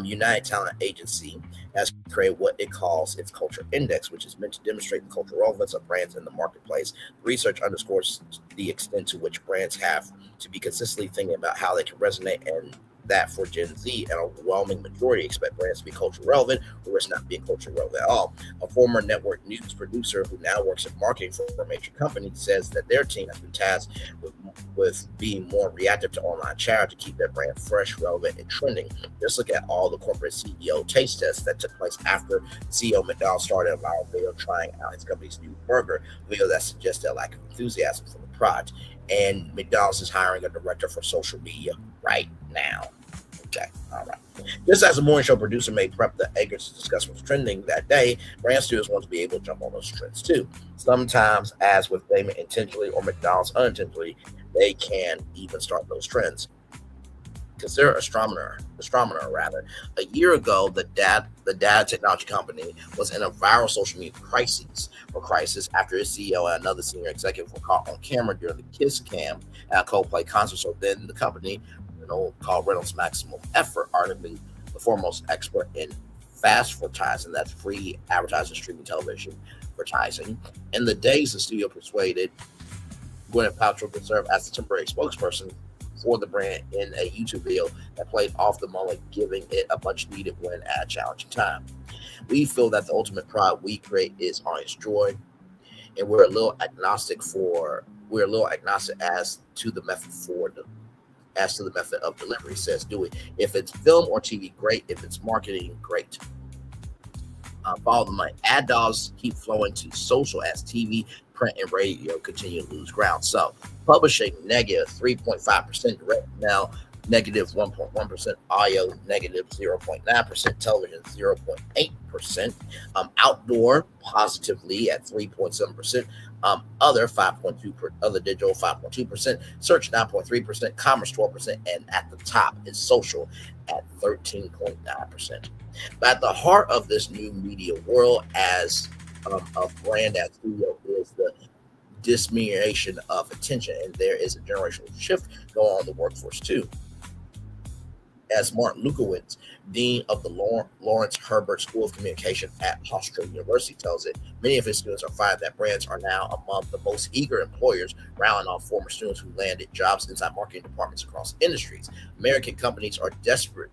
United Talent Agency has created what it calls its culture index, which is meant to demonstrate the cultural relevance of brands in the marketplace. Research underscores the extent to which brands have to be consistently thinking about how they can resonate, and that for Gen Z, an overwhelming majority expect brands to be culturally relevant or risk not being culturally relevant at all. A former network news producer who now works in marketing for a major company says that their team has been tasked with being more reactive to online chatter to keep their brand fresh, relevant, and trending. Just look at all the corporate CEO taste tests that took place after CEO McDonald's started a viral video trying out his company's new burger, a video that suggests their lack of enthusiasm for the product. And McDonald's is hiring a director for social media right now. Okay, all right. Just as a morning show producer may prep the anchors to discuss what's trending that day, brand studios want to be able to jump on those trends too. Sometimes, as with Damon intentionally or McDonald's unintentionally, they can even start those trends. Consider astronomer rather. A year ago, the data technology company was in a viral social media crisis after its CEO and another senior executive were caught on camera during the Kiss Cam at a Coldplay concert. So then the company, called Reynolds Maximum Effort, arguably the foremost expert in fast advertising, that's free advertising, streaming television advertising. In the days, the studio persuaded Gwyneth Paltrow to serve as the temporary spokesperson for the brand in a YouTube video that played off the moment, giving it a much needed win at a challenging time. We feel that the ultimate product we create is audience joy, and we're a little agnostic as to the method of delivery. Says do it. If it's film or TV, great. If it's marketing, great. Follow the money. Ad dollars keep flowing to social as TV, print, and radio continue to lose ground. So publishing negative 3.5%, direct mail negative 1.1%, audio negative 0.9%, television 0.8%, outdoor positively at 3.7%, other 5.2%, other digital 5.2%, search 9.3%, commerce 12%, and at the top is social at 13.9%. But at the heart of this new media world, as a brand as studio, is the dissemination of attention, and there is a generational shift going on in the workforce too. As Martin Lukowitz, Dean of the Lawrence Herbert School of Communication at Hofstra University, tells it, many of his students are finding that brands are now among the most eager employers, rallying on former students who landed jobs inside marketing departments across industries. American companies are desperately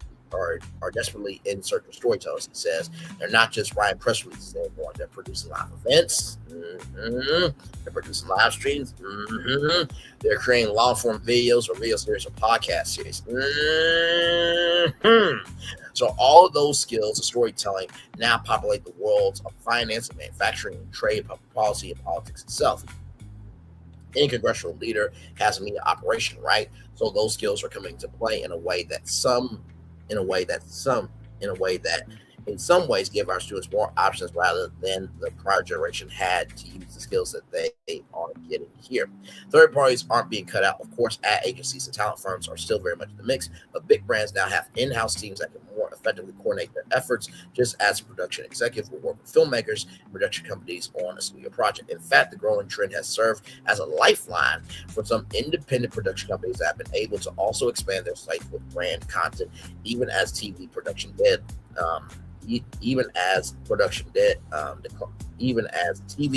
in search of storytellers, he says. They're not just writing press releases anymore. They're producing live events. They're producing live streams. They're creating long-form videos or video series or podcast series. So all of those skills of storytelling now populate the worlds of finance and manufacturing and trade, public policy, and politics itself. Any congressional leader has a media operation, right? So those skills are coming to play in a way that in some ways give our students more options rather than the prior generation had to use the skills that they are getting here. Third parties aren't being cut out. Of course, ad agencies and talent firms are still very much in the mix, but big brands now have in-house teams that can more effectively coordinate their efforts, just as a production executive will work with filmmakers and production companies on a studio project. In fact, the growing trend has served as a lifeline for some independent production companies that have been able to also expand their sites with brand content, even as TV production did. Even as TV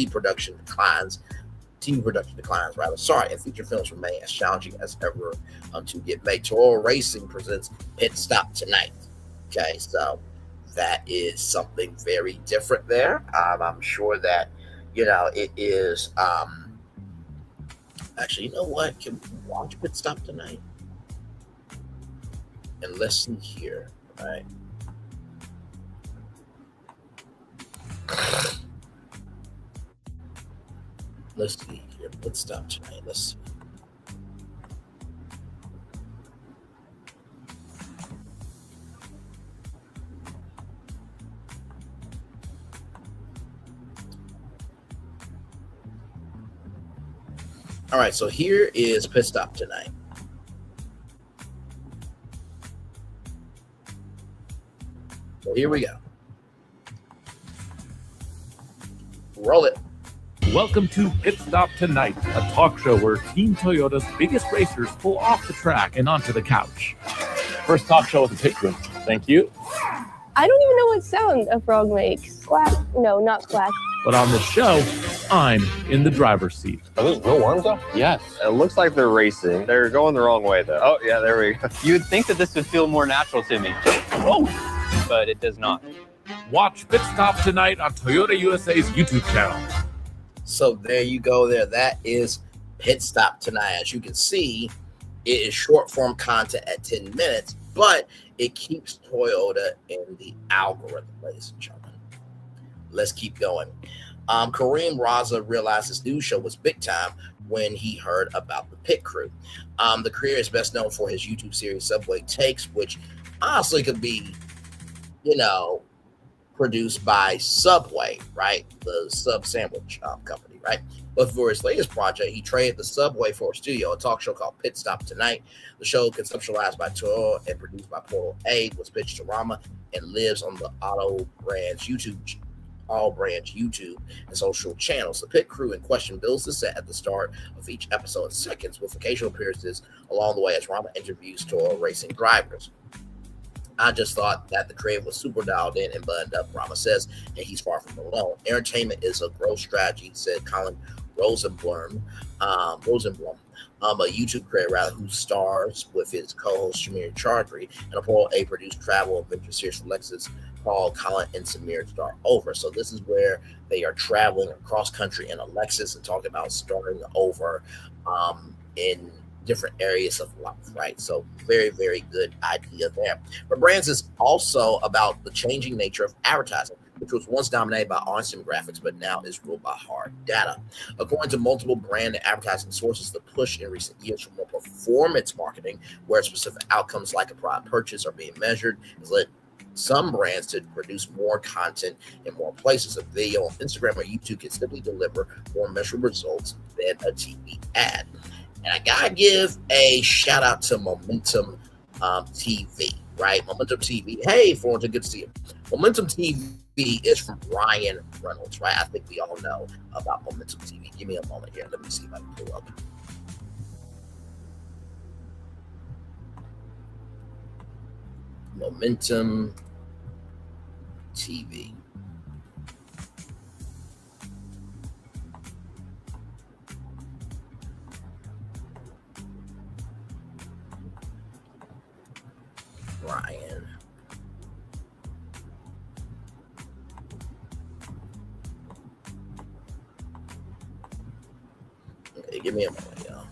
production declines, and feature films remain as challenging as ever to get made. Toyota Racing presents Pit Stop Tonight. Okay, so that is something very different there. I'm sure that it is. Actually, you know what? Can we watch Pit Stop Tonight and listen here? Right. Let's see here. Let's stop tonight. Let's see. All right, so here is Pit Stop Tonight. So here we go. Roll it.
Welcome to Pit Stop Tonight, a talk show where Team Toyota's biggest racers pull off the track and onto the couch. First talk show with the pit crew. Thank you.
I don't even know what sound a frog makes. Splash? No, not splash.
But on this show, I'm in the driver's seat.
Are those real worms though?
Yes. It looks like they're racing. They're going the wrong way though. Oh, yeah, there we go. You would think that this would feel more natural to me. Oh! But it does not.
Watch Pit Stop Tonight on Toyota USA's YouTube channel.
So there you go there. That is Pit Stop Tonight. As you can see, it is short form content at 10 minutes, but it keeps Toyota in the algorithm, ladies and gentlemen. Let's keep going. Kareem Raza realized his news show was big time when he heard about the pit crew. The creator is best known for his YouTube series Subway Takes, which honestly could be, produced by Subway, right? The sub sandwich company, right? But for his latest project, he traded the Subway for a studio, a talk show called Pit Stop Tonight. The show, conceptualized by Toyota and produced by Portal A, was pitched to Rama and lives on the All Brands YouTube and social channels. The pit crew in question builds the set at the start of each episode in seconds, with occasional appearances along the way as Rama interviews Toyota racing drivers. I just thought that the creative was super dialed in and buttoned up, Rama says, and he's far from alone. Entertainment is a growth strategy, said Colin Rosenblum, a YouTube creator who stars with his co-host Shamir Chaudhry and a Portal A produced travel adventure series from Lexus called Colin and Samir Start Over. So this is where they are traveling across country in a Lexus and talking about starting over in different areas of life, right? So very, very good idea there. But brands is also about the changing nature of advertising, which was once dominated by honest demographics, but now is ruled by hard data. According to multiple brand and advertising sources, the push in recent years for more performance marketing, where specific outcomes like a product purchase are being measured, has led some brands to produce more content in more places. A video on Instagram or YouTube can simply deliver more measurable results than a TV ad. And I gotta give a shout out to Momentum TV, right? Momentum TV. Hey, Florence, good to see you. Momentum TV is from Ryan Reynolds, right? I think we all know about Momentum TV. Give me a moment here. Let me see if I can pull up. Momentum TV. Ryan. Okay, give me a moment, y'all.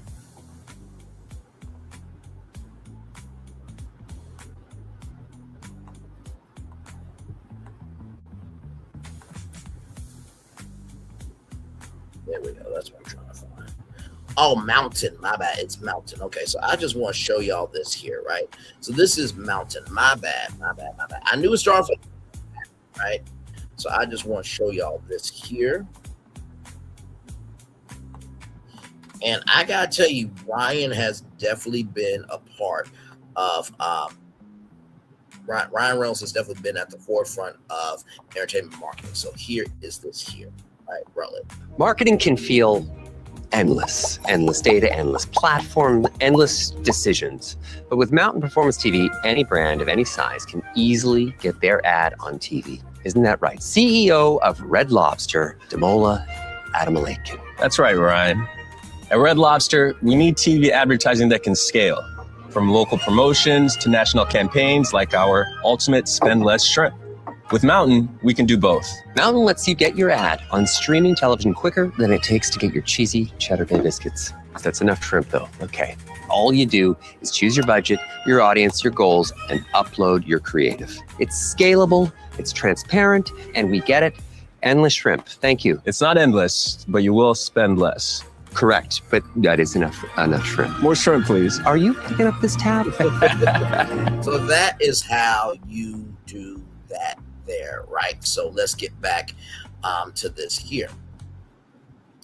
There we go. That's what I'm trying to find. Oh, Mountain. My bad. It's Mountain. Okay, so I just want to show y'all this here, right? So this is Mountain. My bad. I knew it started with, right? So I just want to show y'all this here. And I got to tell you, Ryan has definitely been a part of, Ryan Reynolds has definitely been at the forefront of entertainment marketing. So here is this here, right? Roll it.
Marketing can feel endless data, endless platform, endless decisions. But with Mountain Performance TV, any brand of any size can easily get their ad on TV. Isn't that right? CEO of Red Lobster, Damola Adamalakin.
That's right, Ryan. At Red Lobster, we need TV advertising that can scale, from local promotions to national campaigns like our Ultimate Spend Less Shrimp. With Mountain, we can do both.
Mountain lets you get your ad on streaming television quicker than it takes to get your cheesy Cheddar Bay biscuits. That's enough shrimp, though. Okay. All you do is choose your budget, your audience, your goals, and upload your creative. It's scalable, it's transparent, and we get it. Endless shrimp. Thank you.
It's not endless, but you will spend less.
Correct, but that is enough shrimp.
More shrimp, please.
Are you picking up this tab?
So that is how you do that there, right? So let's get back to this here.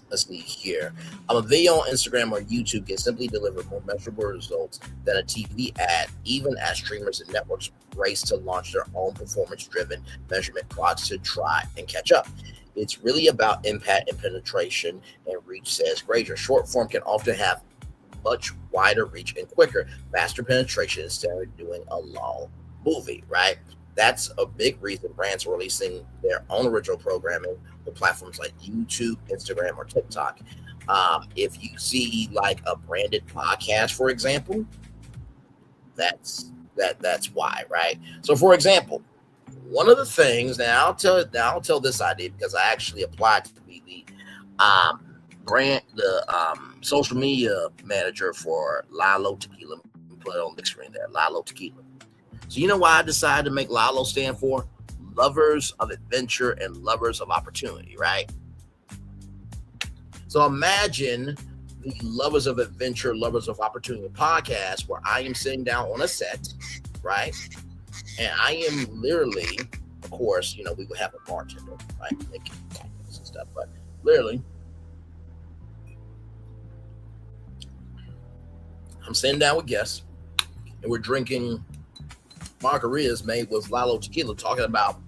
Let's see here. A video on Instagram or YouTube can simply deliver more measurable results than a TV ad, even as streamers and networks race to launch their own performance-driven measurement clocks to try and catch up. It's really about impact and penetration and reach, says Granger. Short form can often have much wider reach and quicker, faster penetration instead of doing a long movie, right? That's a big reason brands are releasing their own original programming with platforms like YouTube, Instagram, or TikTok. If you see like a branded podcast, for example, that's why, right? So, for example, one of the things, now I'll tell this idea because I actually applied to be the social media manager for Lalo Tequila. Put it on the big screen there, Lalo Tequila. So you know why I decided to make Lalo stand for? Lovers of adventure and lovers of opportunity, right? So imagine the Lovers of Adventure, Lovers of Opportunity podcast where I am sitting down on a set, right? And I am literally, of course, you know, we would have a bartender, right? Making cocktails and stuff, but literally, I'm sitting down with guests and we're drinking margaritas made with Lalo Tequila, talking about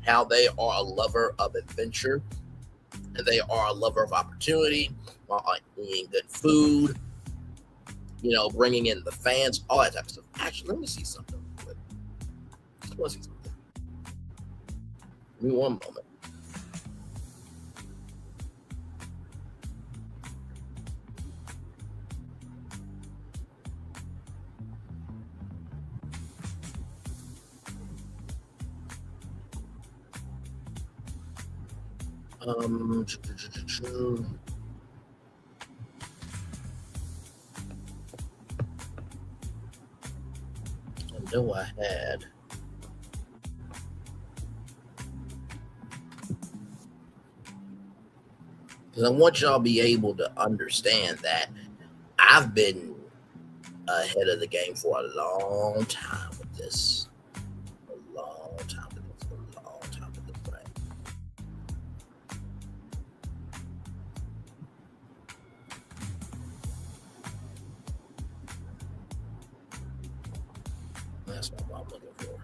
how they are a lover of adventure and they are a lover of opportunity while eating good food, you know, bringing in the fans, all that type of stuff. Actually, let me see something. Give me one moment. I know I had. Because I want y'all to be able to understand that I've been ahead of the game for a long time with this. A long time with this, right? That's what I'm looking for.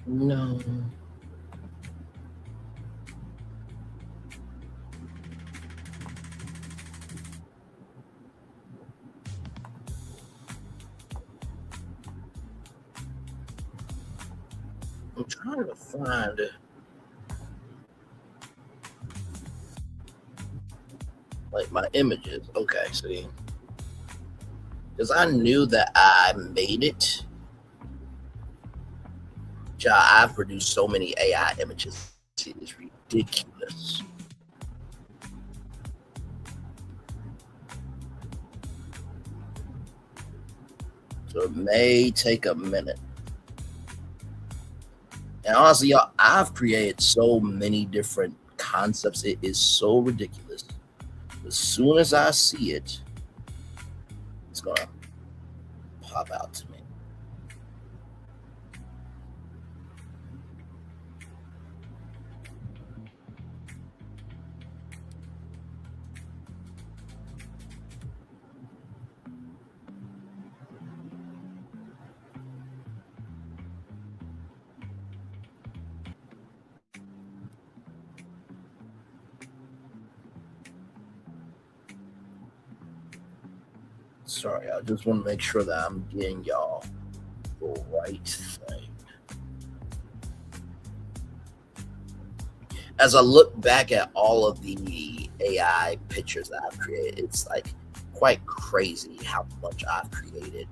No. I'm trying to find like my images. Okay, see. Because I knew that I made it. I've produced so many AI images. It is ridiculous. So it may take a minute. And honestly, y'all, I've created so many different concepts. It is so ridiculous. As soon as I see it, it's going to pop out to me. Sorry, I just want to make sure that I'm getting y'all the right thing. As I look back at all of the AI pictures that I've created, it's like quite crazy how much I've created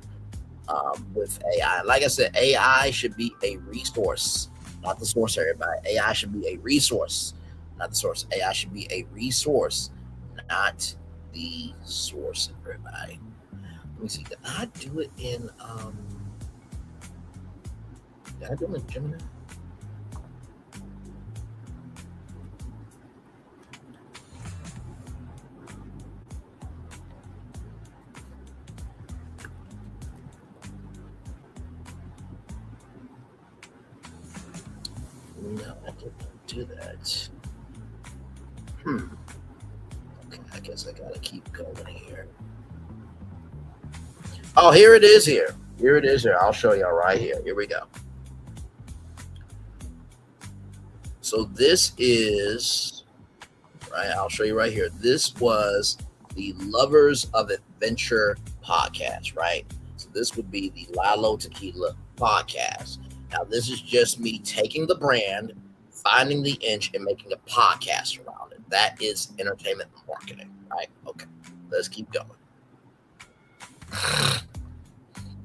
with AI. Like I said, AI should be a resource, not the source, everybody. AI should be a resource, not the source. AI should be a resource, not the source, everybody. Let me see. Did I do it in Gemini? No, I didn't do that. Okay, I guess I gotta keep going here. Oh, here it is here. Here it is here. I'll show y'all right here. Here we go. So this is, right, I'll show you right here. This was the Lovers of Adventure podcast, right? So this would be the Lalo Tequila podcast. Now, this is just me taking the brand, finding the inch, and making a podcast around it. That is entertainment marketing, right? Okay, let's keep going.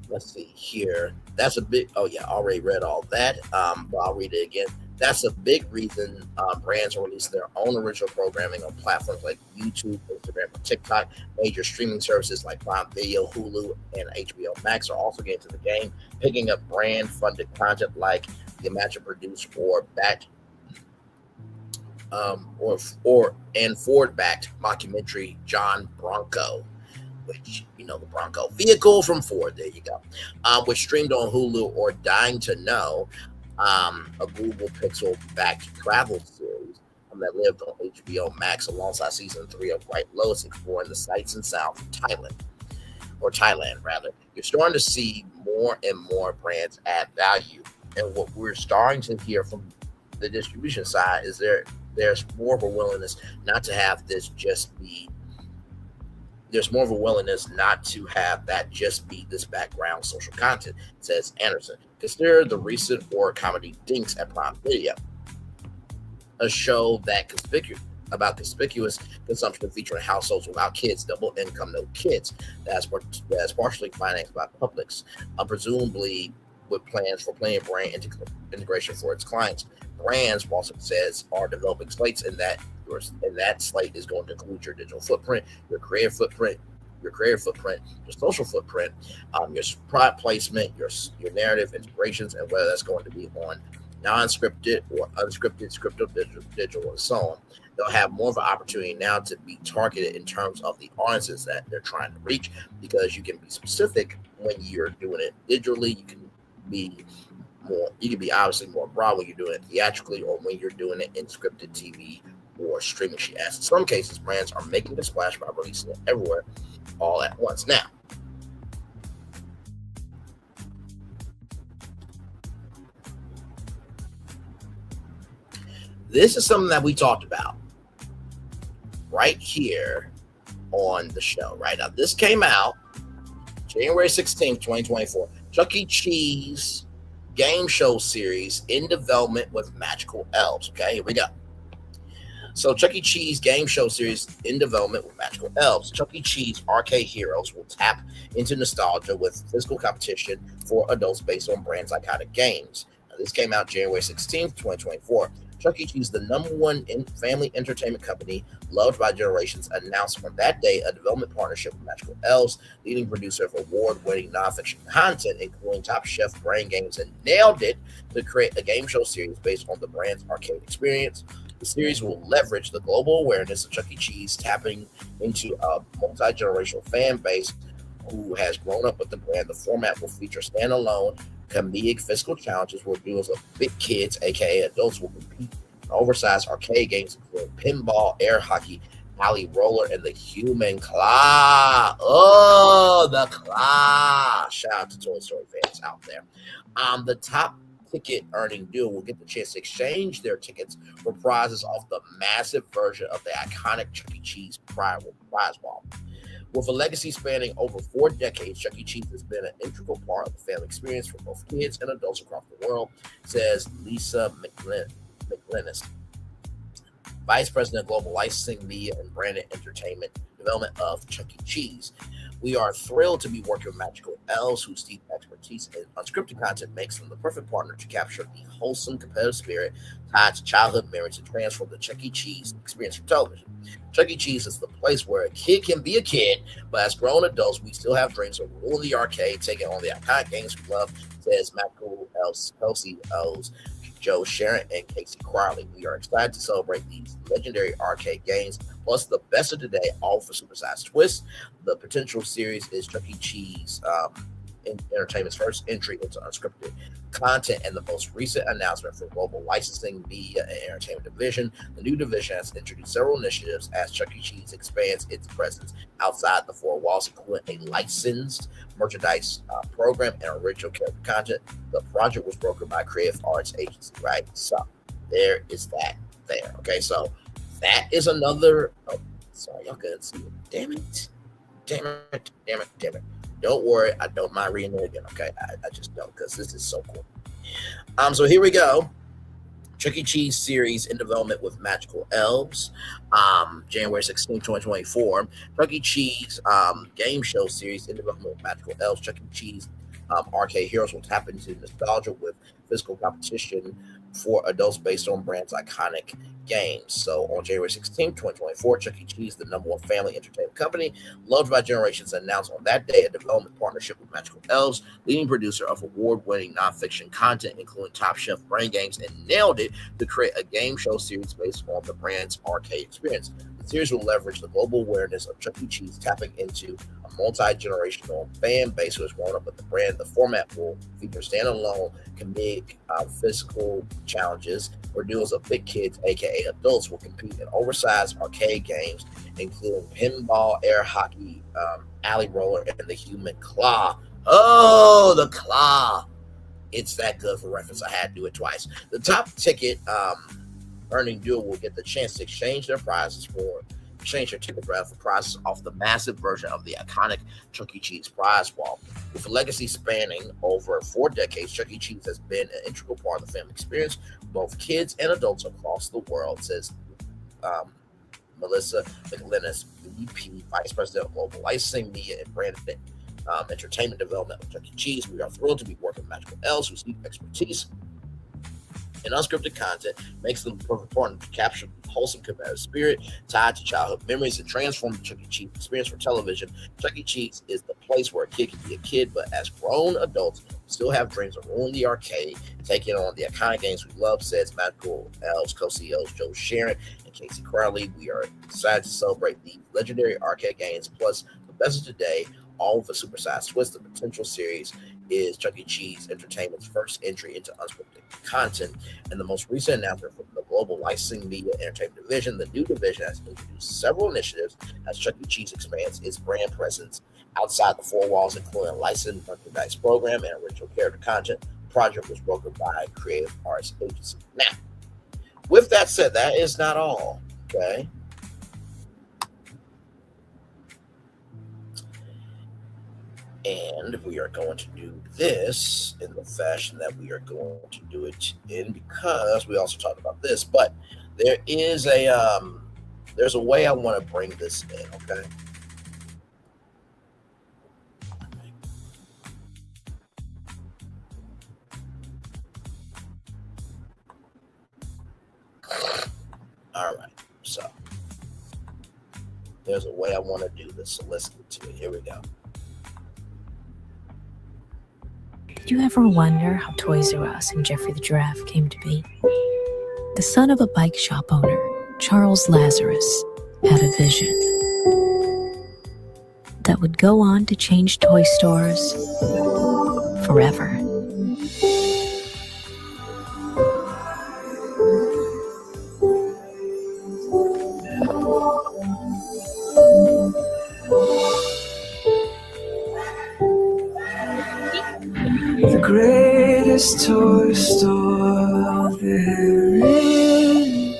Let's see here. That's a big, oh yeah, I already read all that. But I'll read it again. That's a big reason brands are releasing their own original programming on platforms like YouTube, Instagram, and TikTok. Major streaming services like Prime Video, Hulu, and HBO Max are also getting to the game, picking up brand-funded content like the Imagine-produced or backed and Ford-backed mockumentary John Bronco, which, you know, the Bronco vehicle from Ford. There you go. Which streamed on Hulu, or Dying to Know, a Google Pixel-backed travel series that lived on HBO Max alongside season 3 of White Lotus, exploring the sights and sounds of Thailand, rather. You're starting to see more and more brands add value. And what we're starting to hear from the distribution side is there's more of a willingness not to have this just be, there's more of a willingness not to have that just be this background social content, says Anderson. Consider the recent horror comedy Dinks at Prime Video, a show that conspicuous consumption featuring households without kids, double income, no kids, that's partially financed by Publix, presumably with plans for plenty of brand integration for its clients. Brands, Walton says, are developing slates, and that slate is going to include your digital footprint, your creative footprint, your social footprint, your product placement, your narrative integrations, and whether that's going to be on non-scripted or unscripted, scripted, digital, and so on. They'll have more of an opportunity now to be targeted in terms of the audiences that they're trying to reach, because you can be specific when you're doing it digitally. You can be obviously more broad when you're doing it theatrically, or when you're doing it in scripted TV or streaming, she adds. In some cases, brands are making a splash by releasing it everywhere all at once. Now, this is something that we talked about right here on the show. Right now, this came out January 16th, 2024. Chuck E. Cheese game show series in development with magical elves. Okay, here we go. So Chuck E. Cheese game show series in development with magical elves. Chuck E. Cheese Arcade Heroes will tap into nostalgia with physical competition for adults based on brands' iconic games. Now, this came out January 16th, 2024. Chuck E. Cheese, the #1 family entertainment company loved by generations, announced on that day a development partnership with Magical Elves, leading producer of award-winning nonfiction content, including Top Chef, Brain Games, and Nailed It, to create a game show series based on the brand's arcade experience. The series will leverage the global awareness of Chuck E. Cheese, tapping into a multi-generational fan base who has grown up with the brand. The format will feature standalone comedic physical challenges where duos of big kids, aka adults, will compete in oversized arcade games including pinball, air hockey, alley roller, and the human claw. Oh, the claw! Shout out to Toy Story fans out there. The top ticket earning duo will get the chance to exchange their tickets for prizes off the massive version of the iconic Chuck E. Cheese prize ball. With a legacy spanning over 4 decades, Chuck E. Cheese has been an integral part of the family experience for both kids and adults across the world, says Lisa McLinnis, Vice President of Global Licensing, Media, and Branded Entertainment Development of Chuck E. Cheese. We are thrilled to be working with Magical Elves, whose deep expertise in unscripted content makes them the perfect partner to capture the wholesome, competitive spirit tied to childhood memories and transform the Chuck E. Cheese experience for television. Chuck E. Cheese is the place where a kid can be a kid, but as grown adults, we still have dreams of ruling the arcade, taking on the iconic games we love, says Magical Elves co-CEOs Joe Sharon and Casey Crowley. We are excited to celebrate these legendary arcade games, plus the best of today, all for supersized twists. The potential series is Chuck E. Cheese Entertainment's first entry into unscripted content and the most recent announcement for global licensing, media, and entertainment division. The new division has introduced several initiatives as Chuck E. Cheese expands its presence outside the 4 walls, including a licensed merchandise program and original character content. The project was brokered by Creative Arts Agency, right? So there is that there. Okay, so that is another. Oh, sorry, y'all couldn't see it. Damn it. Don't worry, I don't mind reading it again, okay? I just don't, because this is so cool. So here we go. Chuck E. Cheese series in development with Magical Elves, January 16, 2024. Chuck E. Cheese game show series in development with Magical Elves. Chuck E. Cheese arcade heroes will tap into nostalgia with physical competition for adults based on brand's iconic games. So on January 16, 2024, Chuck E. Cheese, the #1 family entertainment company loved by generations, announced on that day a development partnership with Magical Elves, leading producer of award-winning nonfiction content, including Top Chef, Brain Games, and Nailed It, to create a game show series based on the brand's arcade experience. The series will leverage the global awareness of Chuck E. Cheese, tapping into a multi-generational fan base who has grown up with the brand. The format will feature standalone comedic physical challenges where duos of big kids, aka adults, will compete in oversized arcade games, including pinball, air hockey, alley roller, and the human claw. Oh, the claw! It's that good for reference. I had to do it twice. The top ticket earning duo will get the chance to exchange their prizes for prizes off the massive version of the iconic Chuck E. Cheese prize ball. With a legacy spanning over 4 decades, Chuck E. Cheese has been an integral part of the family experience for both kids and adults across the world, says Melissa McLinnis, VP, Vice President of Global Licensing, Media, and Branded Entertainment Development of Chuck E. Cheese. We are thrilled to be working with Magical Elves, whose deep expertise in unscripted content makes them important to capture the wholesome competitive spirit tied to childhood memories and transform the Chuck E. Cheese experience for television. Chuck E. Cheese is the place where a kid can be a kid, but as grown adults still have dreams of ruling the arcade, taking on the iconic games we love, says Magical Elves co-CEOs Joe Sharon and Casey Crowley. We are excited to celebrate the legendary arcade games, plus the best of today, all with a supersized twist. The potential series is Chuck E. Cheese Entertainment's first entry into unscripted content and the most recent announcement from the global licensing, media, and entertainment division. The new division has introduced several initiatives as Chuck E. Cheese expands its brand presence outside the 4 walls, including a licensed merchandise program and original character content. The project was brokered by Creative Arts Agency. Now, with that said, that is not all, okay? And we are going to do this in the fashion that we are going to do it in, because we also talked about this, but there is there's a way I want to bring this in, okay? All right, so there's a way I want to do this, so let's get to it. Here we go.
Did you ever wonder how Toys R Us and Jeffrey the Giraffe came to be? The son of a bike shop owner, Charles Lazarus, had a vision that would go on to change toy stores forever.
The greatest toy store there is,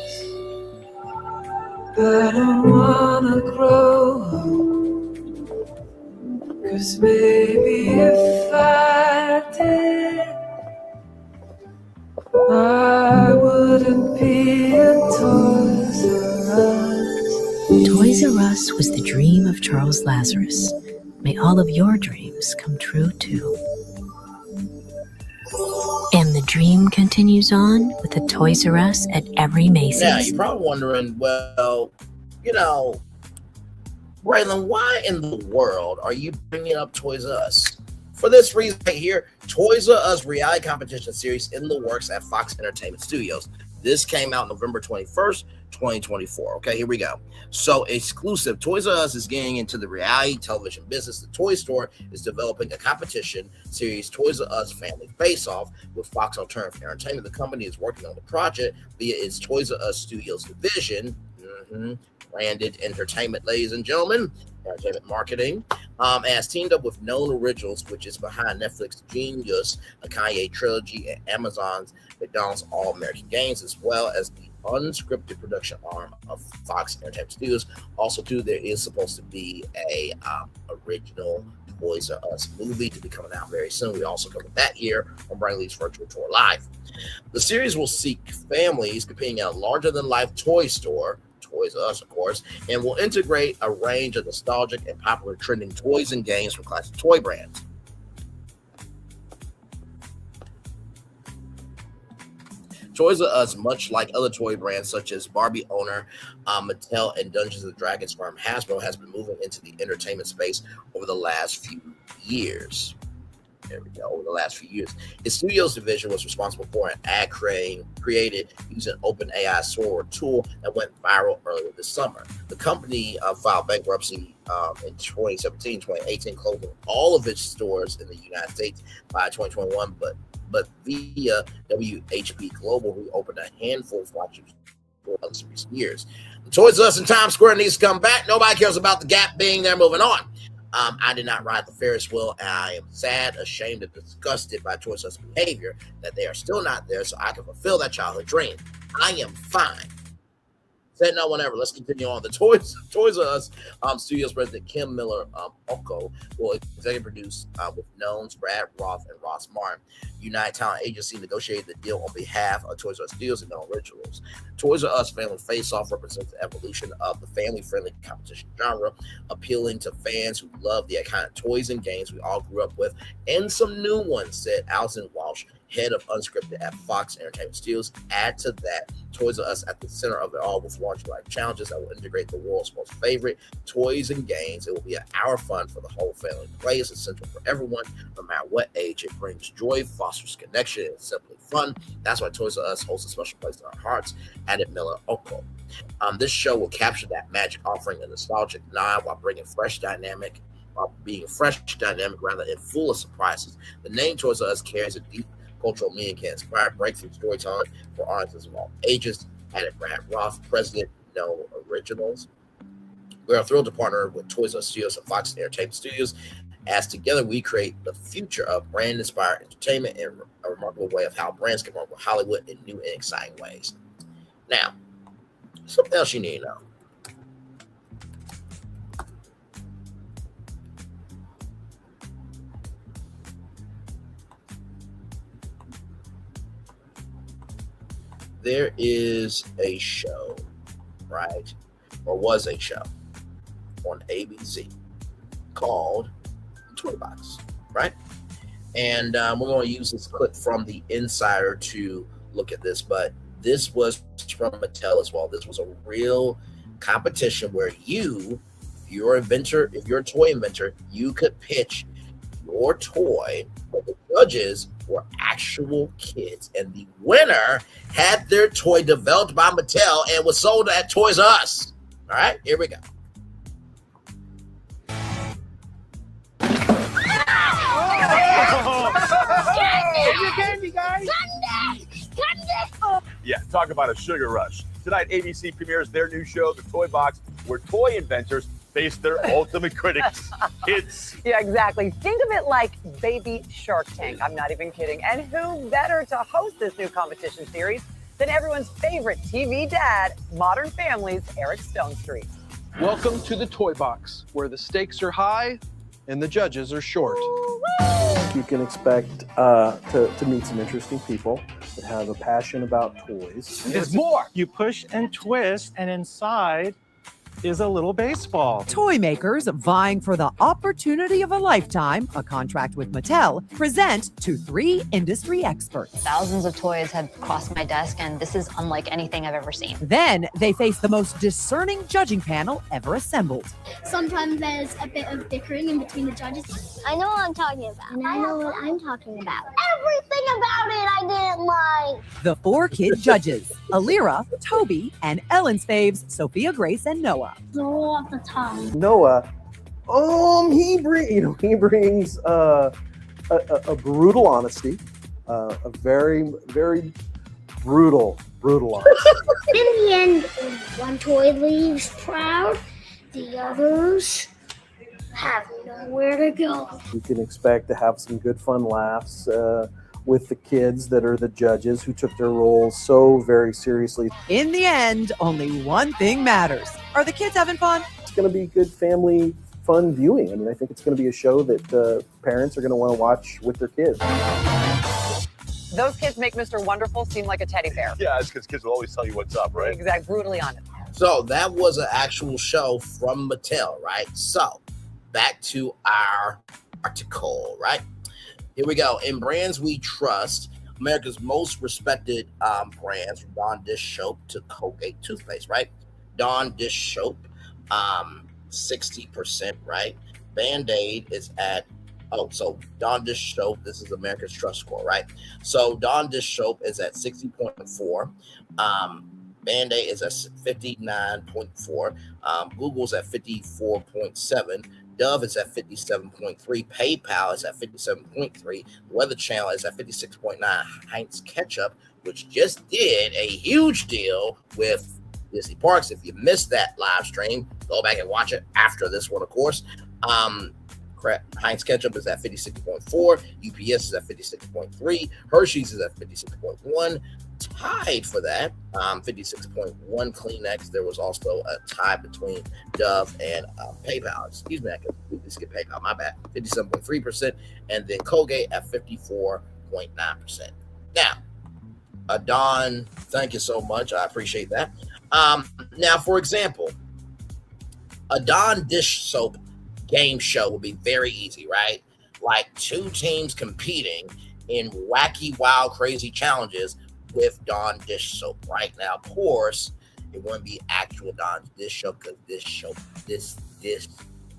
but I don't wanna grow up, 'cause maybe if I did, I wouldn't be in Toys R Us.
Toys R Us was the dream of Charles Lazarus. May all of your dreams come true too. And the dream continues on with a Toys R Us at every Macy's.
Now, you're probably wondering, well, Braylon, why in the world are you bringing up Toys R Us? For this reason right here, Toys R Us reality competition series in the works at Fox Entertainment Studios. This came out November 21st, 2024. Okay, here we go. So exclusive, Toys R Us is getting into the reality television business. The toy store is developing a competition series, Toys R Us Family Face Off, with Fox Alternative Entertainment. The company is working on the project via its Toys R Us Studios division, branded entertainment, ladies and gentlemen, entertainment marketing, has teamed up with Known Originals, which is behind Netflix Genius, a Kanye trilogy, and Amazon's McDonald's All-American Games, as well as the unscripted production arm of Fox Entertainment Studios. Also, too, there is supposed to be a original Toys R Us movie to be coming out very soon. We also covered that here on Brian Lee's Virtual Tour Live. The series will seek families competing at a larger-than-life toy store, Toys R Us, of course, and will integrate a range of nostalgic and popular trending toys and games from classic toy brands. Toys R Us, much like other toy brands such as Barbie owner Mattel and Dungeons & Dragons firm Hasbro, has been moving into the entertainment space over the last few years. There we go. Over the last few years, its studios division was responsible for an ad created using OpenAI Sora tool that went viral earlier this summer. The company filed bankruptcy in 2017, 2018, closing all of its stores in the United States by 2021, but via WHP Global reopened a handful of flagship stores in recent years. The Toys R Us in Times Square needs to come back. Nobody cares about the Gap being there. Moving on. I did not ride the Ferris wheel, and I am sad, ashamed, and disgusted by Toys R Us behavior that they are still not there so I can fulfill that childhood dream. I am fine. Said no one ever. Let's continue on. The Toys R Us Studios president Kim Miller Oko will executive produce with Knowns, Brad Roth, and Ross Martin. United Talent Agency negotiated the deal on behalf of Toys R Us Studios and Known Originals. Toys R Us Family Face Off represents the evolution of the family-friendly competition genre, appealing to fans who love the iconic toys and games we all grew up with, and some new ones, said Alison Walsh, head of unscripted at Fox Entertainment Studios. Add to that, Toys R Us at the center of it all with launch life challenges that will integrate the world's most favorite toys and games. It will be an hour fun for the whole family. Play is essential for everyone, no matter what age. It brings joy, fosters connection, and it's simply fun. That's why Toys R Us holds a special place in our hearts, added Miller Oko. This show will capture that magic, offering a nostalgic nod while being fresh, dynamic rather than full of surprises. The name Toys R Us carries a deep cultural meaning, can inspire breakthrough storytelling for audiences of all ages, added Brad Roth, president, Known Originals. We are thrilled to partner with Toys R Us Studios and Fox Entertainment Studios, as together we create the future of brand-inspired entertainment in a remarkable way of how brands can work with Hollywood in new and exciting ways. Now, something else you need to know. There is a show, right? Or was a show on ABC called Toy Box, right? And we're going to use this clip from The Insider to look at this, but this was from Mattel as well. This was a real competition where if you're a toy inventor, you could pitch your toy, but the judges were actual kids, and the winner had their toy developed by Mattel and was sold at Toys R Us. All right, here we go.
Candy, guys. Yeah, talk about a sugar rush. Tonight, ABC premieres their new show, The Toy Box, where toy inventors face their ultimate critics, kids.
Yeah, exactly. Think of it like baby Shark Tank. I'm not even kidding. And who better to host this new competition series than everyone's favorite TV dad, Modern Family's Eric Stonestreet.
Welcome to the Toy Box, where the stakes are high and the judges are short.
You can expect to meet some interesting people that have a passion about toys.
There's more. You push and twist, and inside is a little baseball.
Toy makers vying for the opportunity of a lifetime, a contract with Mattel, present to 3 industry experts.
Thousands of toys have crossed my desk, and this is unlike anything I've ever seen.
Then they face the most discerning judging panel ever assembled.
Sometimes there's a bit of bickering in between the judges.
I know what I'm talking about.
And I know what I'm talking about.
Everything about it I didn't like.
The 4 kid judges, Alira, Toby, and Ellen's faves, Sophia, Grace, and Noah.
Roll off the tongue.
Noah, he brings a brutal honesty, a very, very brutal honesty.
In the end, one toy leaves proud, the others have nowhere to go.
You can expect to have some good fun laughs with the kids that are the judges who took their roles so very seriously.
In the end, only one thing matters. Are the kids having fun?
It's going to be good family fun viewing. I mean, I think it's going to be a show that parents are going to want to watch with their kids.
Those kids make Mr. Wonderful seem like a teddy bear.
Yeah, it's because kids will always tell you what's up, right?
Exactly, brutally honest.
So that was an actual show from Mattel, right? So back to our article, right? Here we go. In brands we trust, America's most respected brands, from Dawn dish soap to Colgate toothpaste, right? Dawn dish soap, 60%, right? Band-Aid is at, so Dawn dish soap, this is America's trust score, right? So Dawn dish soap is at 60.4. Band-Aid is at 59.4. Google's at 54.7. Dove is at 57.3. PayPal is at 57.3. The Weather Channel is at 56.9. Heinz Ketchup, which just did a huge deal with Disney Parks. If you missed that live stream, go back and watch it after this one, of course. Heinz Ketchup is at 56.4. UPS is at 56.3. Hershey's is at 56.1. Tied for that, 56.1 Kleenex. There was also a tie between Dove and PayPal. Excuse me, I completely skip PayPal. My bad. 57.3%, and then Colgate at 54.9%. Now, Don, thank you so much. I appreciate that. Now, for example, a Dawn dish soap game show would be very easy, right? Like 2 teams competing in wacky, wild, crazy challenges with Dawn dish soap. Right now, of course, it wouldn't be actual Dawn dish soap, because this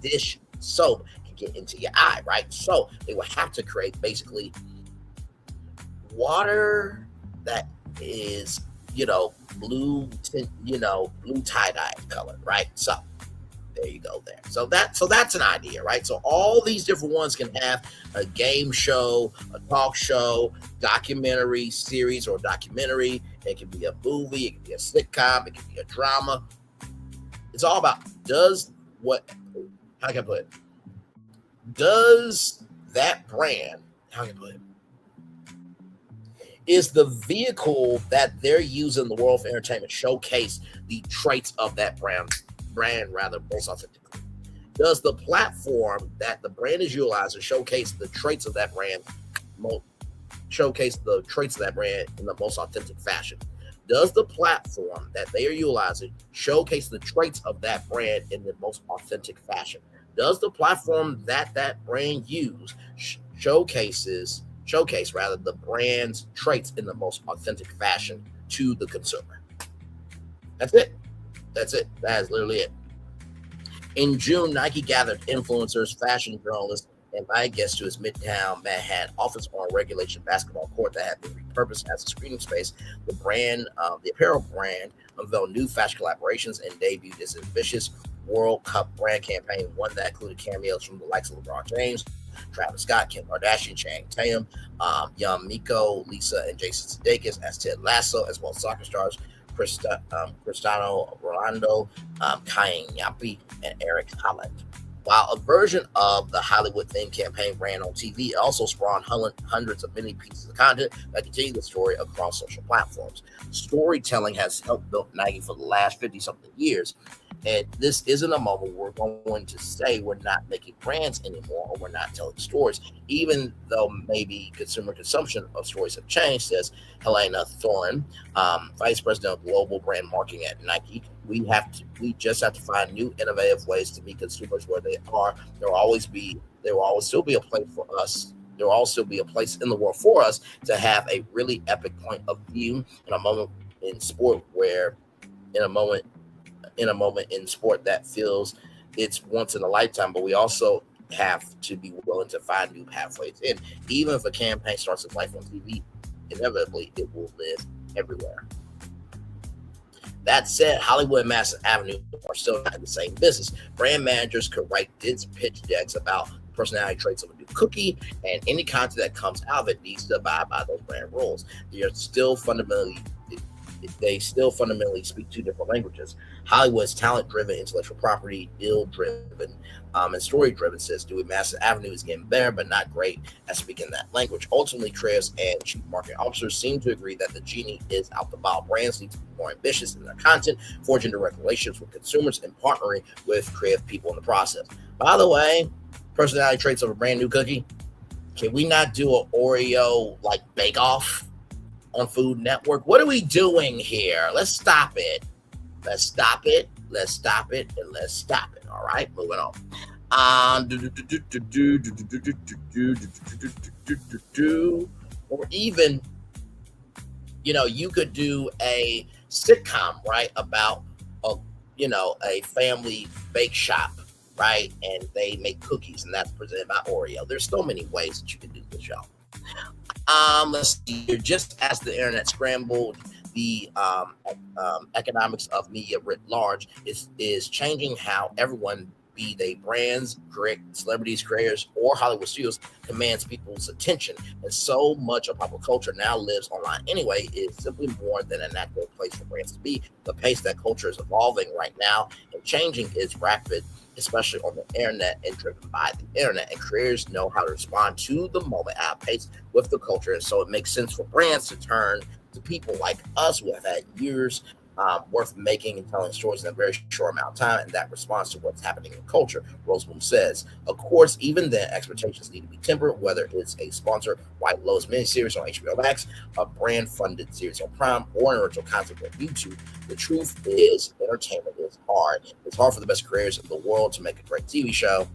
dish soap can get into your eye, right? So they would have to create basically water that is, blue tie-dye color, right? So there you go there. So that's an idea, right? So all these different ones can have a game show, a talk show, documentary series or documentary. It can be a movie, it can be a sitcom, it can be a drama. It's all about how can I put it? Does that brand, how can I put it? Is the vehicle that they're using the world of entertainment showcase the traits of that brand rather most authentically? Does the platform that the brand is utilizing showcase the traits of that brand in the most authentic fashion? Does the platform that they are utilizing showcase the traits of that brand in the most authentic fashion? Does the platform that brand showcase the brand's traits in the most authentic fashion to the consumer. That's it. That is literally it. In June, Nike gathered influencers, fashion journalists, and invited guests to its Midtown Manhattan office on a regulation basketball court that had been repurposed as a screening space. The apparel brand, unveiled new fashion collaborations and debuted its ambitious World Cup brand campaign, one that included cameos from the likes of LeBron James, Travis Scott, Kim Kardashian, Channing Tatum, Young Miko, Lisa and Jason Sudeikis as Ted Lasso, as well as soccer stars Cristiano Ronaldo, Kylian Mbappe, and Eric Haaland. While a version of the Hollywood-themed campaign ran on TV, it also spawned hundreds of mini pieces of content that continue the story across social platforms. Storytelling has helped build Nike for the last 50-something years, and this isn't a moment where we're going to say we're not making brands anymore or we're not telling stories, even though maybe consumer consumption of stories have changed, says Helena Thorin, Vice President of Global Brand Marketing at Nike. We just have to find new innovative ways to meet consumers where they are. There will always still be a place for us. There will also be a place in the world for us to have a really epic point of view in a moment in sport in sport that feels it's once in a lifetime, but we also have to be willing to find new pathways in. Even if a campaign starts its life on TV, inevitably it will live everywhere. That said, Hollywood and Madison Avenue are still not in the same business. Brand managers could write dense pitch decks about personality traits of a new cookie, and any content that comes out of it needs to abide by those brand rules. They still fundamentally speak two different languages. Hollywood's talent-driven, intellectual property, deal-driven, and story-driven, says Dewey Madison Avenue is getting better, but not great at speaking that language. Ultimately, creators and chief marketing officers seem to agree that the genie is out the bottle. Brands need to be more ambitious in their content, forging direct relationships with consumers, and partnering with creative people in the process. By the way, personality traits of a brand new cookie. Can we not do an Oreo bake-off on Food Network? What are we doing here? Let's stop it. And let's stop it. All right, moving on. Or even, you could do a sitcom, right, about a family bake shop, right, and they make cookies, and that's presented by Oreo. There's so many ways that you can do the show. Let's see here. Just as the internet scrambled, the economics of media writ large is changing how everyone, be they brands, celebrities, creators, or Hollywood studios, commands people's attention. And so much of pop culture now lives online anyway. It's simply more than a natural place for brands to be. The pace that culture is evolving right now and changing is rapid, especially on the internet and driven by the internet. And creators know how to respond to the moment at pace with the culture. And so it makes sense for brands to turn to people like us who have had years worth making and telling stories in a very short amount of time, and that responds to what's happening in culture, Roseboom says. Of course, even then, expectations need to be tempered, whether it's a sponsored White Lotus miniseries on HBO Max, a brand-funded series on Prime, or an original concept on YouTube. The truth is, entertainment is hard. It's hard for the best creators in the world to make a great TV show.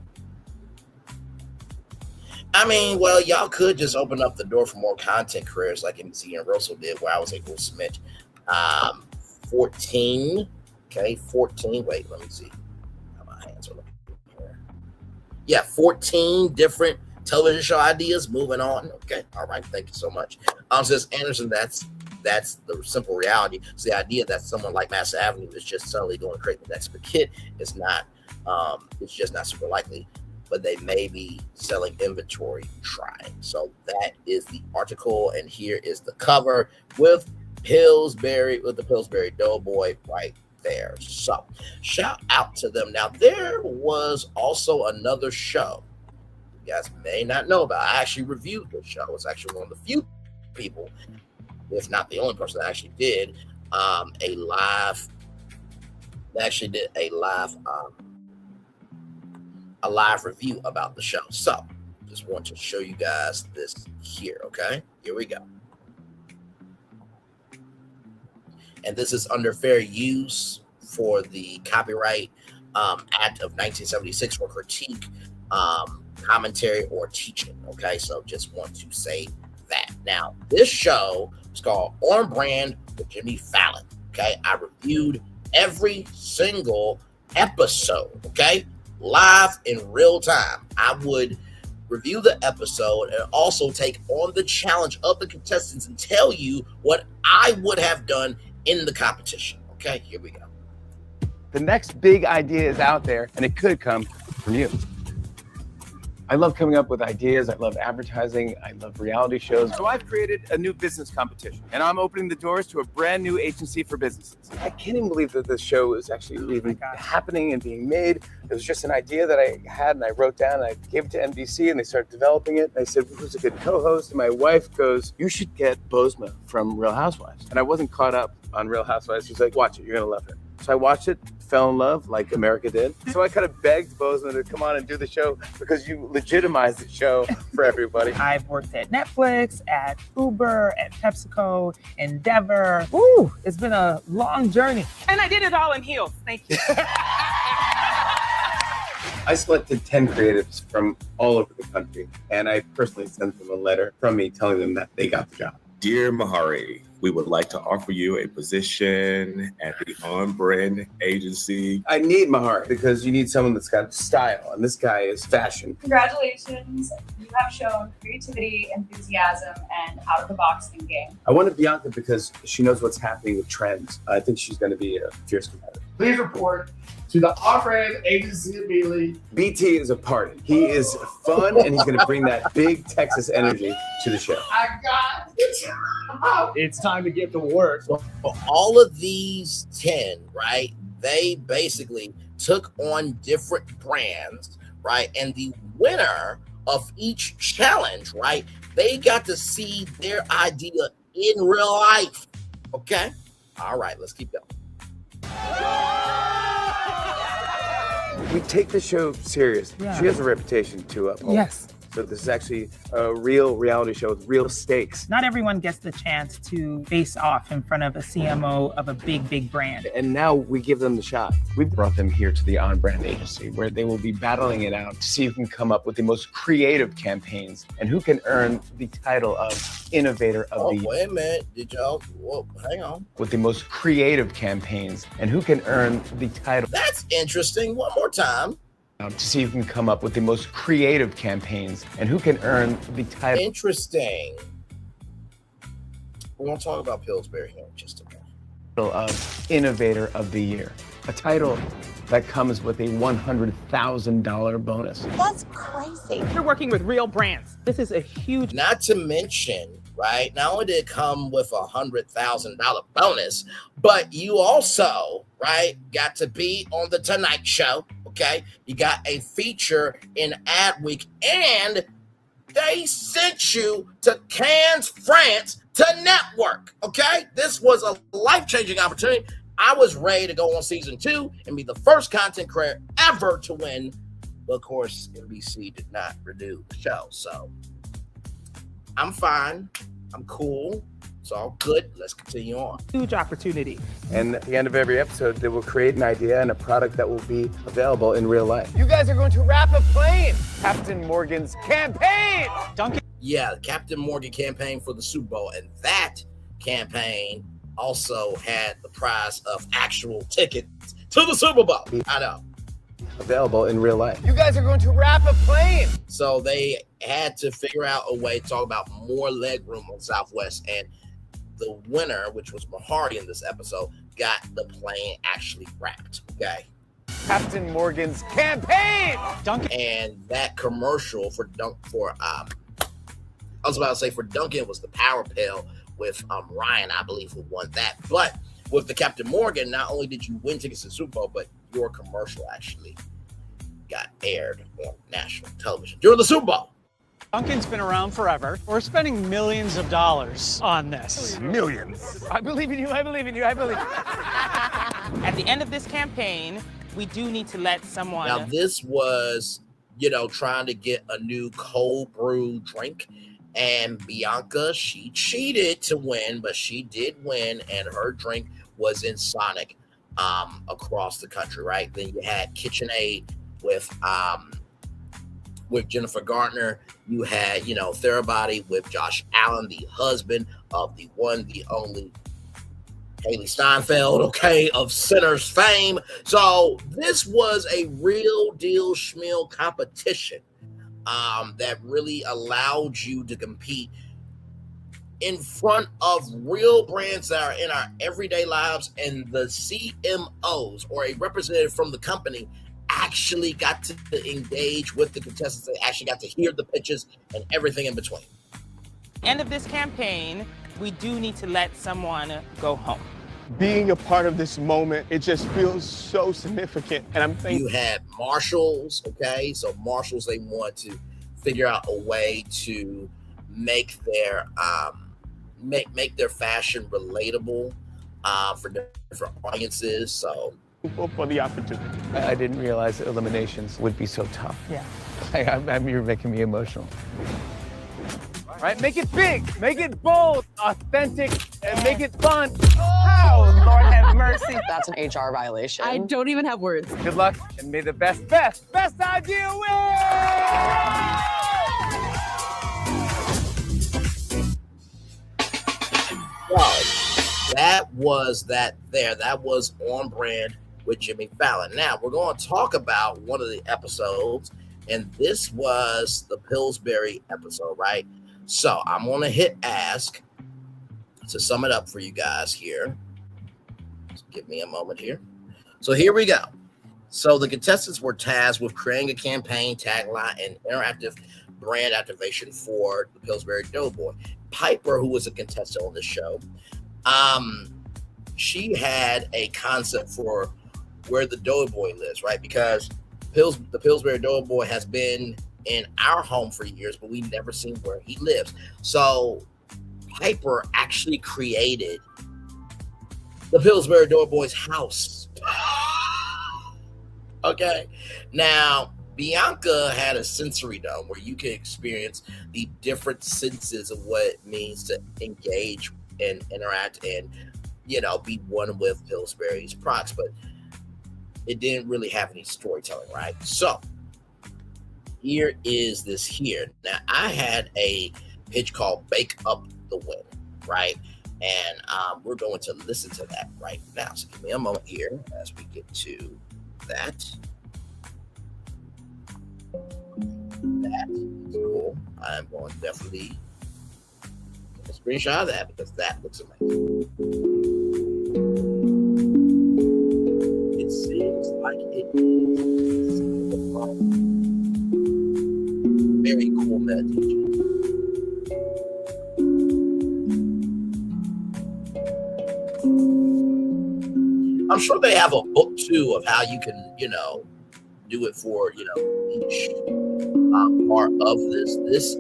I mean, well, y'all could just open up the door for more content creators like NBC and Russell did, where I was able to submit 14. Wait, let me see. My hands are looking here. Yeah, 14 different television show ideas. Moving on. Okay, all right. Thank you so much. Says Anderson, that's the simple reality. It's the idea that someone like Madison Avenue is just suddenly going to create the next big hit is not. It's just not super likely. But they may be selling inventory trying. So that is the article, and here is the cover with the Pillsbury Doughboy right there. So shout out to them. Now there was also another show you guys may not know about. I actually reviewed this show. It's actually one of the few people, if not the only person that actually did a live review about the show. So just want to show you guys this here. Okay, here we go. And this is under fair use for the Copyright Act of 1976 for critique, commentary, or teaching. Okay, so just want to say that. Now, this show is called On Brand with Jimmy Fallon. Okay, I reviewed every single episode. Okay, live in real time. I would review the episode and also take on the challenge of the contestants and tell you what I would have done in the competition. Okay, here we go.
The next big idea is out there, and it could come from you. I love coming up with ideas. I love advertising. I love reality shows. So I've created a new business competition, and I'm opening the doors to a brand new agency for businesses. I can't even believe that this show is actually even happening and being made. It was just an idea that I had, and I wrote down, and I gave it to NBC, and they started developing it. And I said, who's a good co-host? And my wife goes, you should get Bozma from Real Housewives. And I wasn't caught up on Real Housewives. She's like, watch it. You're going to love it. So I watched it, fell in love like America did. So I kind of begged Bozma to come on and do the show because you legitimized the show for everybody.
I've worked at Netflix, at Uber, at PepsiCo, Endeavor. Ooh, it's been a long journey. And I did it all in heels. Thank you.
I selected 10 creatives from all over the country, and I personally sent them a letter from me telling them that they got the job.
Dear Mahari, we would like to offer you a position at the On Brand agency.
I need Mahari because you need someone that's got style, and this guy is fashion.
Congratulations. You have shown creativity, enthusiasm, and out-of-the-box thinking.
I wanted Bianca because she knows what's happening with trends. I think she's going to be a fierce competitor.
Please report to the On Brand agency immediately.
BT is a party. He is fun, and he's going to bring that big Texas energy to the show.
I got it.
It's time to get to work.
So for all of these 10, right, they basically took on different brands, right? And the winner of each challenge, right, they got to see their idea in real life. Okay? All right, let's keep going.
We take the show serious.
Yeah.
She has a reputation to uphold.
Yes.
So this is actually a real reality show with real stakes.
Not everyone gets the chance to face off in front of a CMO of a big, big brand.
And now we give them the shot. We brought them here to the On Brand agency where they will be battling it out to see who can come up with the most creative campaigns and who can earn the title of Innovator of the Year.
Wait a minute. Did y'all, whoa, hang on.
With the most creative campaigns and who can earn the title.
That's interesting. One more time.
To see who can come up with the most creative campaigns and who can earn the title.
Interesting. We're going to talk about Pillsbury here in just a minute.
Of Innovator of the Year, a title that comes with a $100,000 bonus.
That's crazy. You're working with real brands. This is a huge.
Not to mention, right, not only did it come with a $100,000 bonus, but you also, right, got to be on the Tonight Show. Okay, you got a feature in Ad Week, and they sent you to Cannes, France to network. Okay, this was a life-changing opportunity. I was ready to go on season 2 and be the first content creator ever to win. But of course, NBC did not renew the show, so I'm fine. I'm cool. It's all good. Let's continue on.
Huge opportunity.
And at the end of every episode, they will create an idea and a product that will be available in real life.
You guys are going to wrap a plane. Captain Morgan's campaign. Duncan.
Yeah, the Captain Morgan campaign for the Super Bowl. And that campaign also had the prize of actual tickets to the Super Bowl. I know.
Available in real life.
You guys are going to wrap a plane.
So they had to figure out a way to talk about more leg room on Southwest, and the winner, which was Mahari in this episode, got the plane actually wrapped. Okay.
Captain Morgan's campaign. Duncan.
And that commercial for I was about to say for Duncan was the Power Pill with Ryan, I believe, who won that. But with the Captain Morgan, not only did you win tickets to the Super Bowl, but your commercial actually got aired on national television during the Super Bowl.
Duncan's been around forever. We're spending millions of dollars on this.
Millions.
I believe in you. I believe in you. I believe. At the end of this campaign, we do need to let someone.
Now, this was, trying to get a new cold brew drink. And Bianca, she cheated to win, but she did win. And her drink was in Sonic across the country, right? Then you had KitchenAid with Jennifer Garner. You had, Therabody with Josh Allen, the husband of the one, the only Haley Steinfeld, okay, of Sinners fame. So this was a real deal schmeal competition that really allowed you to compete in front of real brands that are in our everyday lives, and the CMOs, or a representative from the company, actually got to engage with the contestants. They actually got to hear the pitches and everything in between.
End of this campaign, we do need to let someone go home.
Being a part of this moment, it just feels so significant. And I'm thankful.
You had Marshalls, okay? So Marshalls, they want to figure out a way to make their make their fashion relatable for different audiences. So
for the opportunity. I didn't realize that eliminations would be so tough.
Yeah.
You're making me emotional. All right, make it big, make it bold, authentic, and make it fun.
Oh, Lord have mercy.
That's an HR violation.
I don't even have words.
Good luck, and may the best idea win!
Well, that was that there. That was On Brand with Jimmy Fallon. Now, we're going to talk about one of the episodes, and this was the Pillsbury episode, right? So I'm going to hit ask to sum it up for you guys here. Just give me a moment here. So here we go. So the contestants were tasked with creating a campaign, tagline, and interactive brand activation for the Pillsbury Doughboy. Piper, who was a contestant on the show, she had a concept for where the Doughboy lives, right? Because the Pillsbury Doughboy has been in our home for years, but we've never seen where he lives. So Piper actually created the Pillsbury Doughboy's house. Okay. Now, Bianca had a sensory dome where you can experience the different senses of what it means to engage and interact and, be one with Pillsbury's products, but it didn't really have any storytelling, right? So here is this here. Now, I had a pitch called Bake Up the Win, right? And we're going to listen to that right now. So give me a moment here as we get to that. That is cool. I'm going to definitely take a screenshot of that because that looks amazing. It seems like it is very cool meditation. I'm sure they have a book too of how you can, do it for, each part of this. This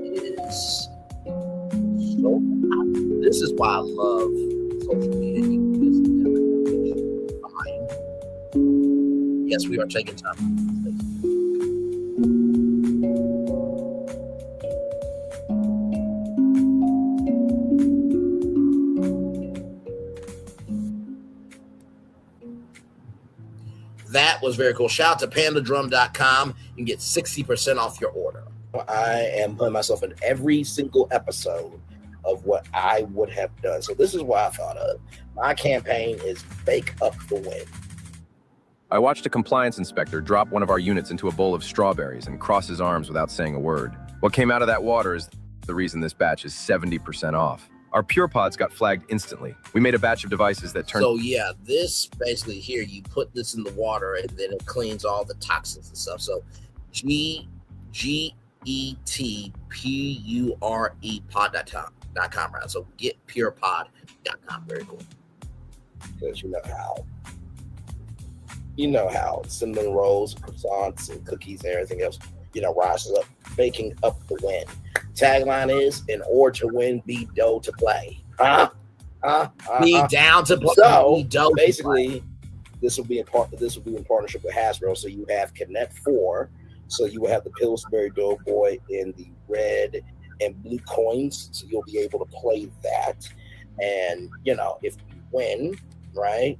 is why I love social media. You can just find. Yes, we are taking time. That was very cool. Shout out to pandadrum.com. You can get 60% off your order. I am putting myself in every single episode of what I would have done. So this is what I thought of. My campaign is Bake Up the Win.
I watched a compliance inspector drop one of our units into a bowl of strawberries and cross his arms without saying a word. What came out of that water is the reason this batch is 70% off. Our Pure Pods got flagged instantly. We made a batch of devices that turned...
So yeah, this basically here, you put this in the water and then it cleans all the toxins and stuff. So GETPURE pod.com, right? So getpurepod.com. Very cool. Because you know how cinnamon rolls, croissants, and cookies and everything else, rises up, baking up the win. Tagline is, in order to win, be dough to play. Be down to play. So basically, this will be in partnership with Hasbro. So you have Connect 4. So you will have the Pillsbury Doughboy in the red and blue coins. So you'll be able to play that. And if you win, right,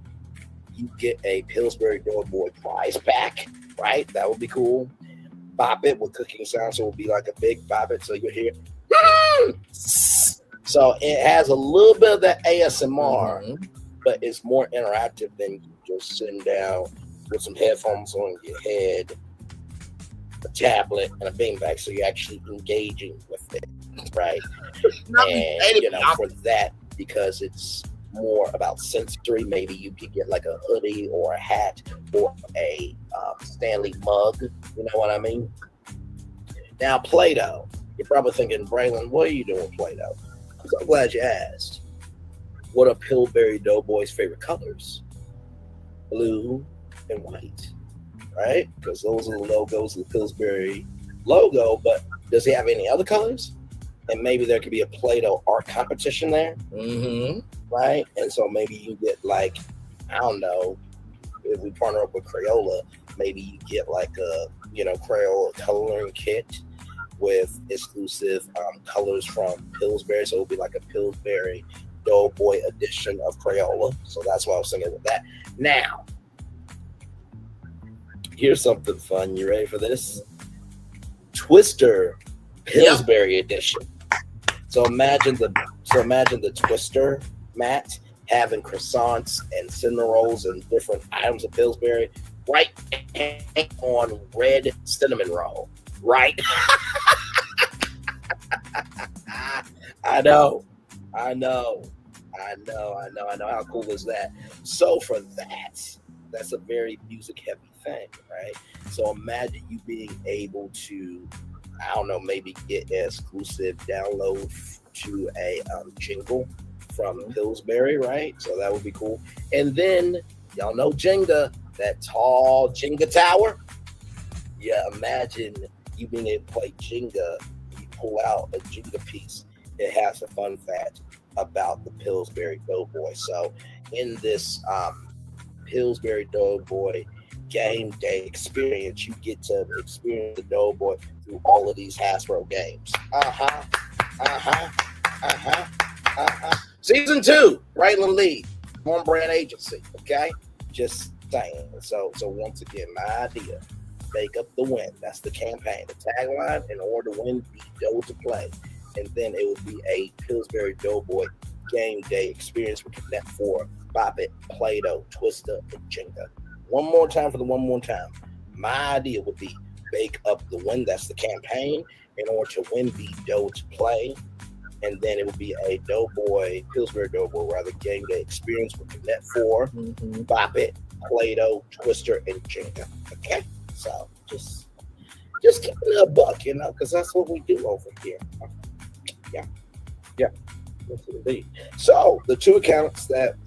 you get a Pillsbury Doughboy prize pack, right? That would be cool. Bop it with cooking sound, so it will be like a big bop it. So you'll hear, so it has a little bit of that ASMR but it's more interactive than you just sitting down with some headphones on your head, a tablet, and a beanbag. So you're actually engaging with it, right? And for that, because it's more about sensory, maybe you could get like a hoodie or a hat or a Stanley mug. You know what I mean? Now, Play-Doh. You're probably thinking, Braylon, what are you doing with Play-Doh? I'm so glad you asked. What are Pillsbury Doughboy's favorite colors? Blue and white, right? Because those are the logos of the Pillsbury logo, but does he have any other colors? And maybe there could be a Play-Doh art competition there, right? And so maybe you get like, I don't know, if we partner up with Crayola, maybe you get like a, Crayola coloring kit with exclusive colors from Pillsbury. So it'll be like a Pillsbury Doughboy edition of Crayola. So that's why I was thinking with that. Now, here's something fun. You ready for this? Twister Pillsbury edition. So imagine the Twister, Matt, having croissants and cinnamon rolls and different items of Pillsbury right on red cinnamon roll, right? I know. How cool is that? So for that's a very music heavy thing, right? So imagine you being able to, I don't know, maybe get an exclusive download to a jingle from Pillsbury, right? So that would be cool. And then y'all know Jenga, that tall Jenga tower. Yeah, imagine you being able to play Jenga. You pull out a Jenga piece. It has a fun fact about the Pillsbury Doughboy. So in this Pillsbury Doughboy game day experience, you get to experience the Doughboy through all of these Hasbro games. Season 2, Braylon Lee, on brand agency. Okay, just saying. So once again, my idea: bake up the win. That's the campaign. The tagline: in order to win, be dough to play. And then it would be a Pillsbury Doughboy game day experience with Connect 4, Bop It, Play-Doh, Twister, and Jenga. One more time. My idea would be bake up the win. That's the campaign. In order to win, be dough to play. And then it would be a Pillsbury Doughboy, game day experience with Connect 4, Bop It, Play-Doh, Twister, and Jenga. Okay? So just keep it a buck, because that's what we do over here. Yeah. That's indeed. So the two accounts that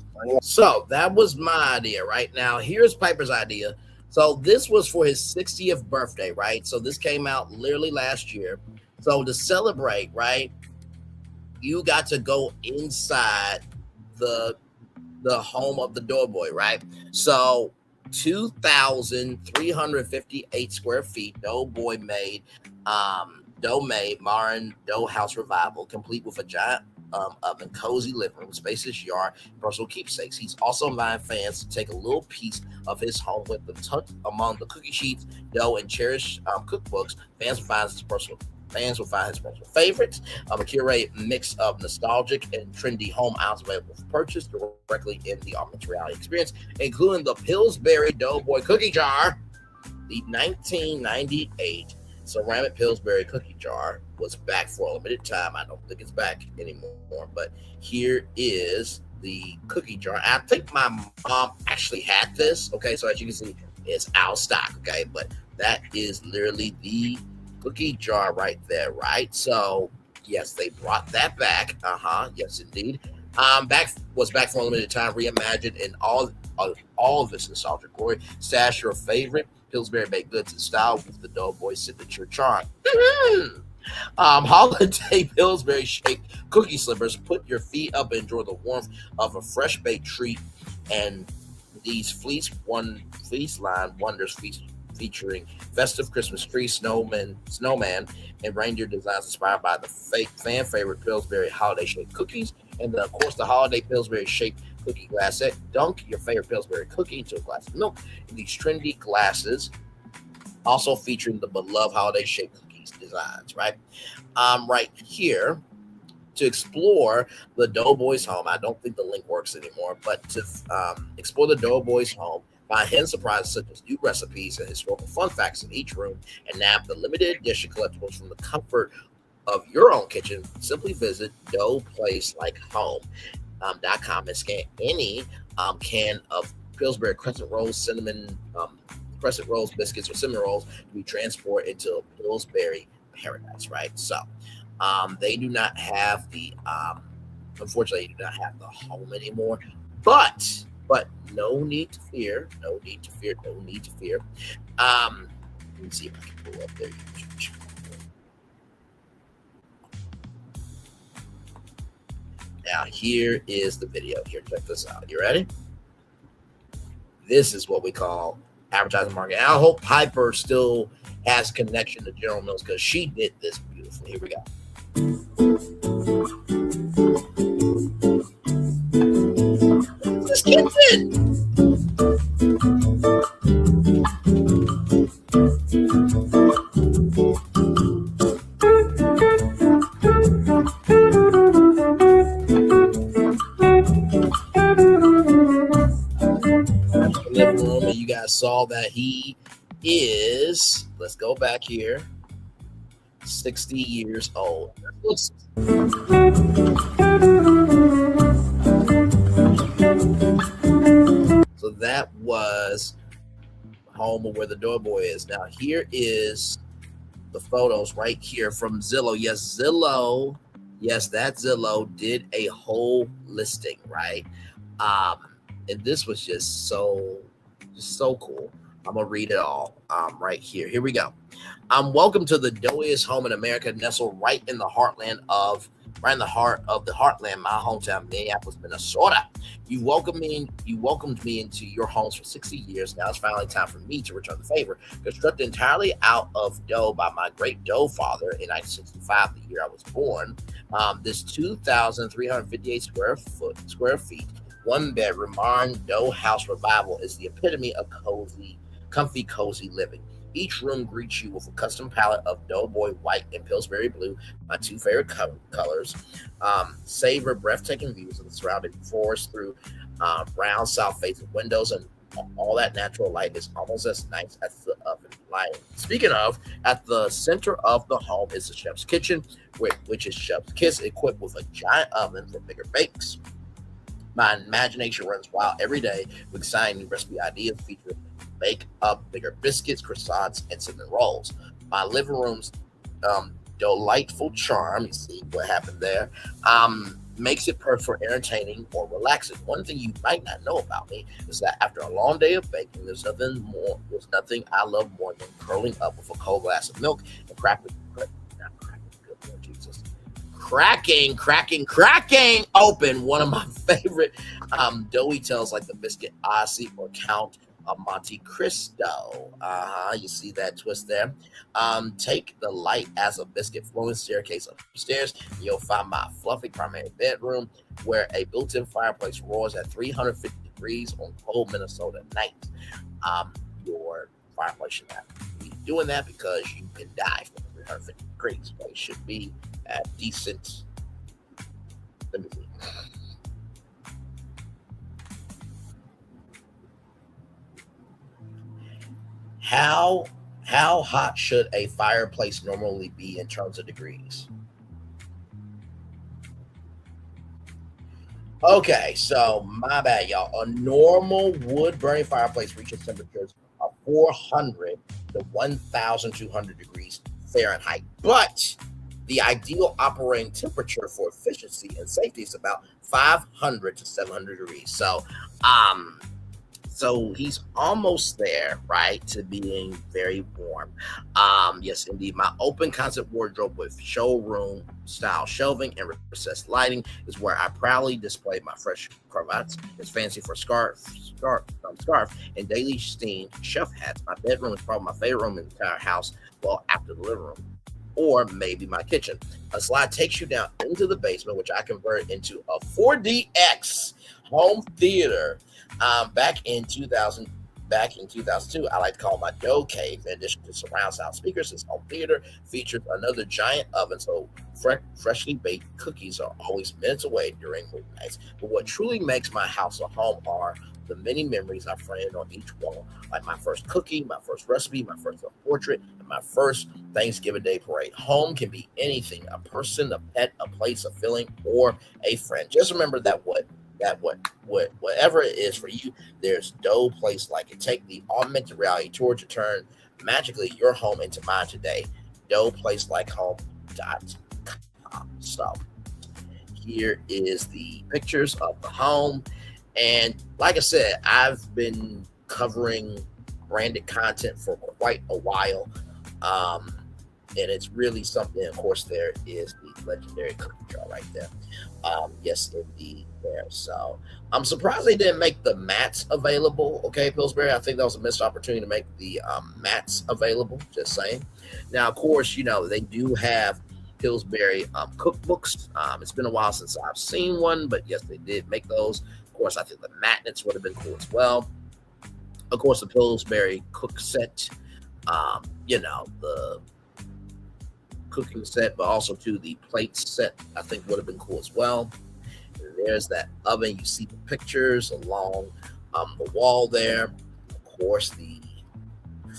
was my idea. Right now, here's Piper's idea. So this was for his 60th birthday, right? So this came out literally last year. So to celebrate, right, you got to go inside the home of the Doughboy, right? So 2,358 square feet, Doughboy made modern dough house revival, complete with a giant oven, cozy living room, spacious yard, personal keepsakes. He's also inviting fans to take a little piece of his home with them tucked among the cookie sheets, dough, and cherished cookbooks. Fans will find his personal favorites. A curated mix of nostalgic and trendy home items available for purchase directly in the augmented reality experience, including the Pillsbury Doughboy cookie jar. The 1998 ceramic Pillsbury cookie jar was back for a limited time. I don't think it's back anymore, but here is the cookie jar. I think my mom actually had this. Okay, so as you can see, it's out of stock. Okay, but that is literally the cookie jar right there, right? So yes, they brought that back. Yes, indeed. Back for a limited time, reimagined in all of its nostalgic glory. Stash your favorite Pillsbury baked goods in style with the Doughboy signature charm. Holiday Pillsbury shaped cookie slippers. Put your feet up and enjoy the warmth of a fresh baked treat. And these fleece line wonders featuring festive Christmas tree, snowman, and reindeer designs inspired by the fan favorite Pillsbury holiday shaped cookies. And then, of course, the holiday Pillsbury shaped cookie glass set. Dunk your favorite Pillsbury cookie into a glass of milk in these trendy glasses, also featuring the beloved holiday shaped cookies designs, right? Right here, to explore the Doughboy's home. I don't think the link works anymore, but to explore the Doughboy's home, find hidden surprises such as new recipes and historical fun facts in each room, and nab the limited edition collectibles from the comfort of your own kitchen. Simply visit doughplacelikeHome.com and scan any can of Pillsbury crescent rolls, cinnamon crescent rolls, biscuits, or cinnamon rolls to be transported into Pillsbury paradise, right? So they do not have the unfortunately they do not have the home anymore, but no need to fear. Let me see if I can pull up their YouTube channel. Now here is the video. Here, check this out. You ready? This is what we call advertising marketing. I hope Piper still has connection to General Mills because she did this beautifully. Here we go. This kitchen. Living room, and you guys saw that he is, let's go back here, 60 years old. So that was home of where the Doughboy is. Now here is the photos right here from Zillow. Yes, Zillow. Yes, that Zillow did a whole listing, right? And this was just so cool. I'm gonna read it all right here. Here we go. Welcome to the doughiest home in America, nestled right in the heart of the heartland, my hometown, Minneapolis, Minnesota. You welcomed me into your homes for 60 years. Now it's finally time for me to return the favor. Constructed entirely out of dough by my great dough father in 1965, the year I was born. This 2,358 square feet, one bedroom modern dough house revival is the epitome of comfy, cozy living. Each room greets you with a custom palette of Doughboy white and Pillsbury blue, my two favorite colors. Savor breathtaking views of the surrounding forest through brown south-facing windows, and all that natural light is almost as nice as the oven lighting. Speaking of, at the center of the home is the chef's kitchen, which is Chef's Kiss, equipped with a giant oven for bigger bakes. My imagination runs wild every day with exciting new recipe ideas featuring bake up bigger biscuits, croissants, and cinnamon rolls. My living room's delightful charm, you see what happened there, makes it perfect for entertaining or relaxing. One thing you might not know about me is that after a long day of baking, there's nothing I love more than curling up with a cold glass of milk and cracking open one of my favorite doughy tails like the biscuit Aussie or Count Monte Cristo. You see that twist there. Take the light as a biscuit flowing staircase upstairs. You'll find my fluffy primary bedroom where a built-in fireplace roars at 350 degrees on cold Minnesota nights. Your fireplace should not be doing that because you can die from 350 degrees. But it should be at decent. Let me see. How hot should a fireplace normally be in terms of degrees? Okay, so my bad, y'all. A normal wood burning fireplace reaches temperatures of 400 to 1,200 degrees Fahrenheit, but the ideal operating temperature for efficiency and safety is about 500 to 700 degrees. So he's almost there, right, to being very warm. Yes, indeed. My open concept wardrobe with showroom style shelving and recessed lighting is where I proudly display my fresh cravats. It's fancy for scarf, and daily steamed chef hats. My bedroom is probably my favorite room in the entire house. Well, after the living room, or maybe my kitchen. A slide takes you down into the basement, which I converted into a 4DX home theater back in 2000. back in 2002, I like to call my dough cave. In addition to surround sound speakers, this home theater features another giant oven, so freshly baked cookies are always minutes away during weeknights. But what truly makes my house a home are the many memories I framed on each wall, like my first cookie, my first recipe, my first portrait, and my first Thanksgiving Day parade. Home can be anything: a person, a pet, a place, a feeling, or a friend. Just remember that whatever it is for you, there's no place like it. Take the augmented reality tour to turn magically your home into mine today. No place like home.com. So here is the pictures of the home. And like I said, I've been covering branded content for quite a while. And it's really something. Of course, there is the legendary cookie jar right there. Yes, indeed, there. So I'm surprised they didn't make the mats available. Okay, Pillsbury, I think that was a missed opportunity to make the mats available. Just saying. Now, of course, you know, they do have Pillsbury cookbooks. It's been a while since I've seen one, but yes, they did make those. Of course, I think the magnets would have been cool as well. Of course, the Pillsbury cook set, you know, the cooking set, but also to the plate set, I think would have been cool as well. And there's that oven. You see the pictures along the wall there. Of course, the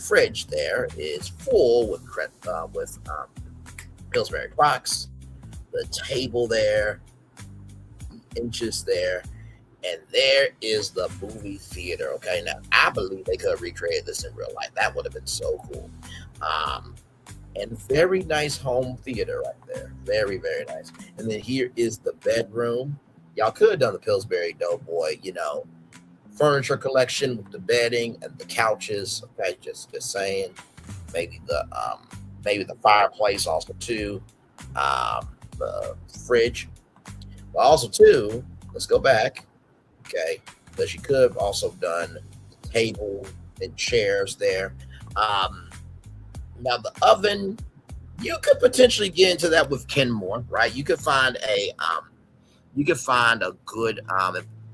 fridge there is full with Pillsbury Crocs. The table there, the inches there. And there is the movie theater. Okay, now I believe they could have recreated this in real life. That would have been so cool. And very nice home theater right there. Very, very nice. And then here is the bedroom. Y'all could have done the Pillsbury Doughboy, you know, furniture collection with the bedding and the couches. Okay, just saying. Maybe the fireplace also too. The fridge. But also too, let's go back. Okay, because you could have also done the table and chairs there. Now the oven, you could potentially get into that with Kenmore, right? You could find a good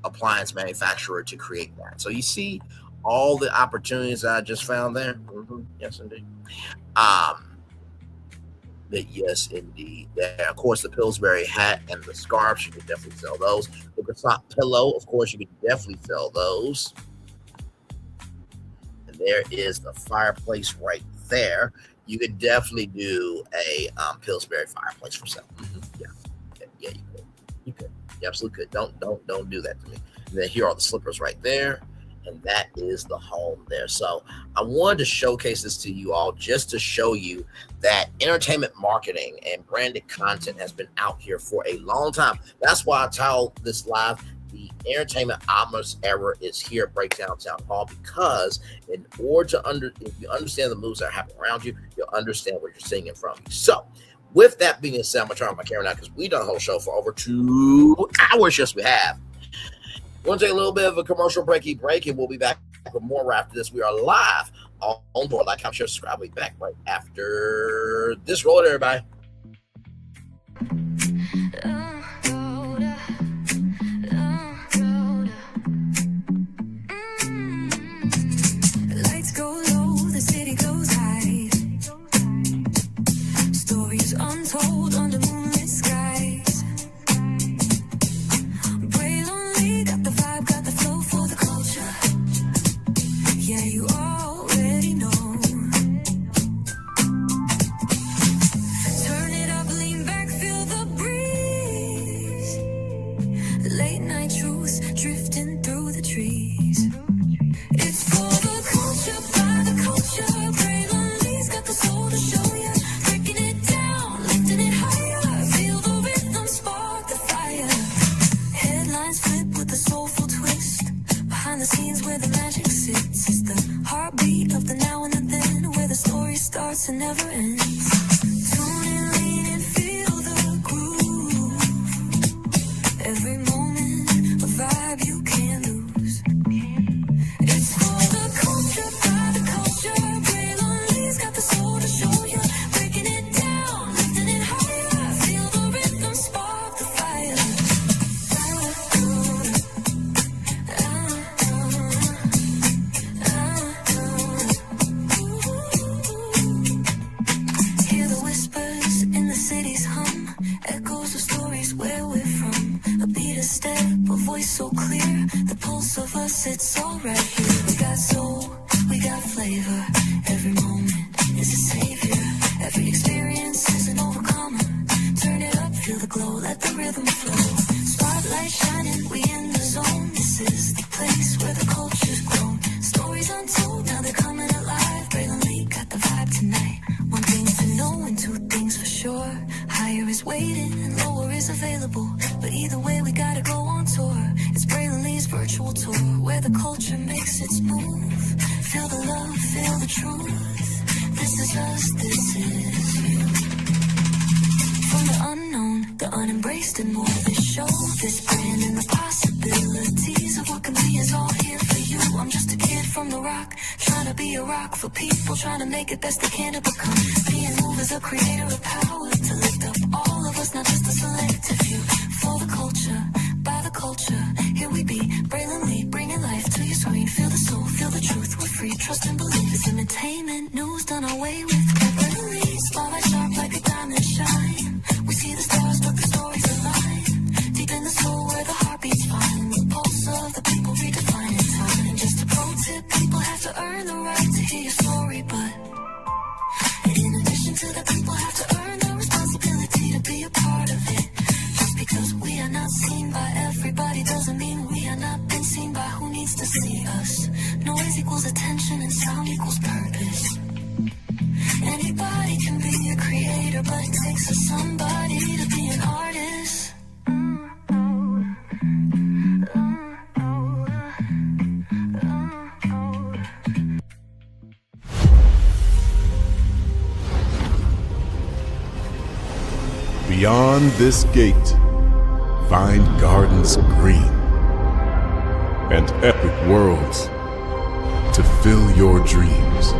appliance manufacturer to create that. So you see all the opportunities I just found there. Yes, indeed. Yes, indeed. There, of course, the Pillsbury hat and the scarves, you could definitely sell those. The croissant pillow, of course, you could definitely sell those. And there is the fireplace right there. You could definitely do a Pillsbury fireplace for sale. Yeah, you could. You could. You absolutely could. Don't do that to me. And then here are the slippers right there. And that is the home there. So I wanted to showcase this to you all just to show you that entertainment marketing and branded content has been out here for a long time. That's why I titled this live, The Entertainmentommerence Era is Here at Breakdown Townhall, because in order to if you understand the moves that are happening around you, you'll understand what you're seeing in front of you. So with that being said, I'm going to turn on my camera now because we've done a whole show for over 2 hours. Yes, we have. We're going to take a little bit of a commercial breaky break, and we'll be back with more right after this. We are live on board. Like, comment, share, subscribe. We'll be back right after this. Roll it, everybody.
Lights go low, the city goes high. Stories untold under moonlit skies. Braylon got the vibe, got the flow for the culture. Yeah, you already know. Turn it up, lean back, feel the breeze. Late night truths drifting through the trees. It's for the culture, by the culture. Braylon's got the soul to show ya. Breaking it down, lifting it higher. Feel the rhythm, spark the fire. Headlines flip with a soulful twist. Behind the scenes where the magic sits. It's the heartbeat of the now and the then, where the story starts and never ends. Tune in, lean and feel the groove. Every moment, a vibe you can't lose. It's for the culture, by the culture. Braylon's got the soul to show ya. Breaking it down, lifting it higher. Feel the rhythm, spark the fire. Every moment is a savior. Every experience is an overcomer. Turn it up, feel the glow, let the rhythm flow. Spotlight shining, we in the zone. This is the place where the culture's grown. Stories untold, now they're coming alive. Braylon Lee got the vibe tonight. One thing to know and two things for sure. Higher is waiting and lower is available. But either way, we gotta go on tour. It's Braylon Lee's virtual tour, where the culture makes its move. Feel the love, feel the truth. This is us, this is you. From the unknown, the unembraced and more. This show, this brand and the possibilities of what can be is all here for you. I'm just a kid from the rock, trying to be a rock for people, trying to make it best they can to become. Being moved as a creator of power to lift up all of us, not just a selective few. For the culture, by the culture, here we be. Braylon Lee, bringing life to your screen. Feel the soul, feel the truth. We're free, trust and believe. It's entertainment news done our way with Braylon Lee. Spotlight sharp like a diamond shine. We see the stars, but the stories align. Deep in the soul where the heartbeats find. The pulse of the people redefining time. And just a pro tip, people have to earn the right to hear your story. But in addition to that, people have to earn the responsibility to be a part of it. Just because we are not seen by everybody doesn't mean we are not been seen by who needs to see us. Noise equals attention and sound equals purpose. Anybody can be a creator, but it takes a somebody to be an artist.
Beyond this gate, find gardens green and epic worlds to fill your dreams.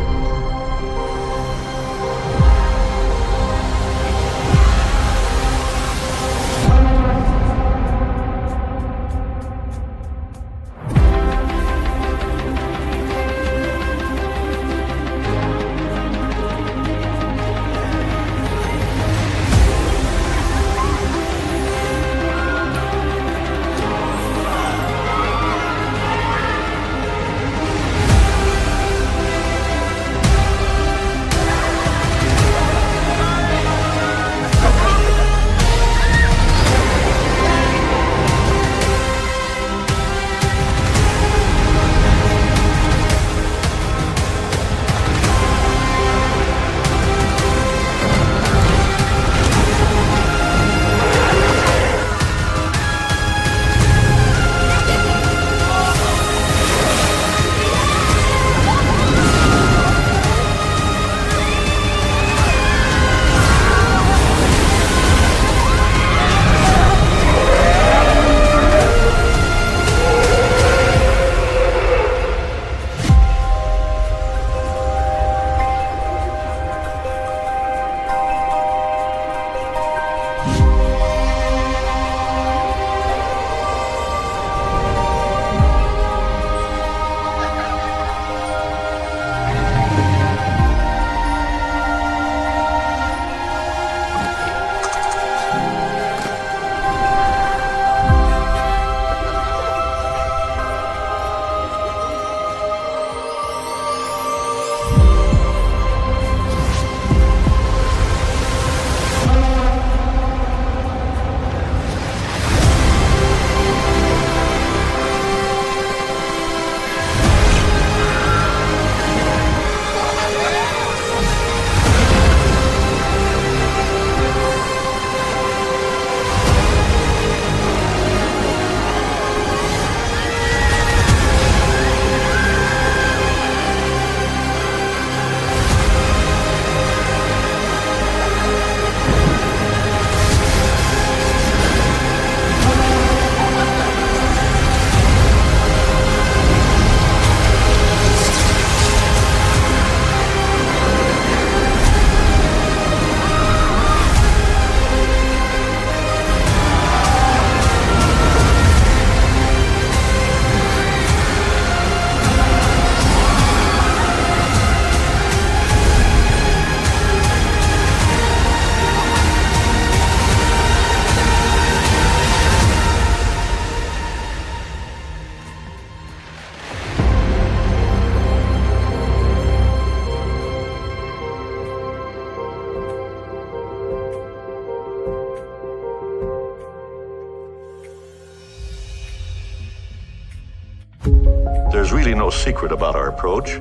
no secret about our approach.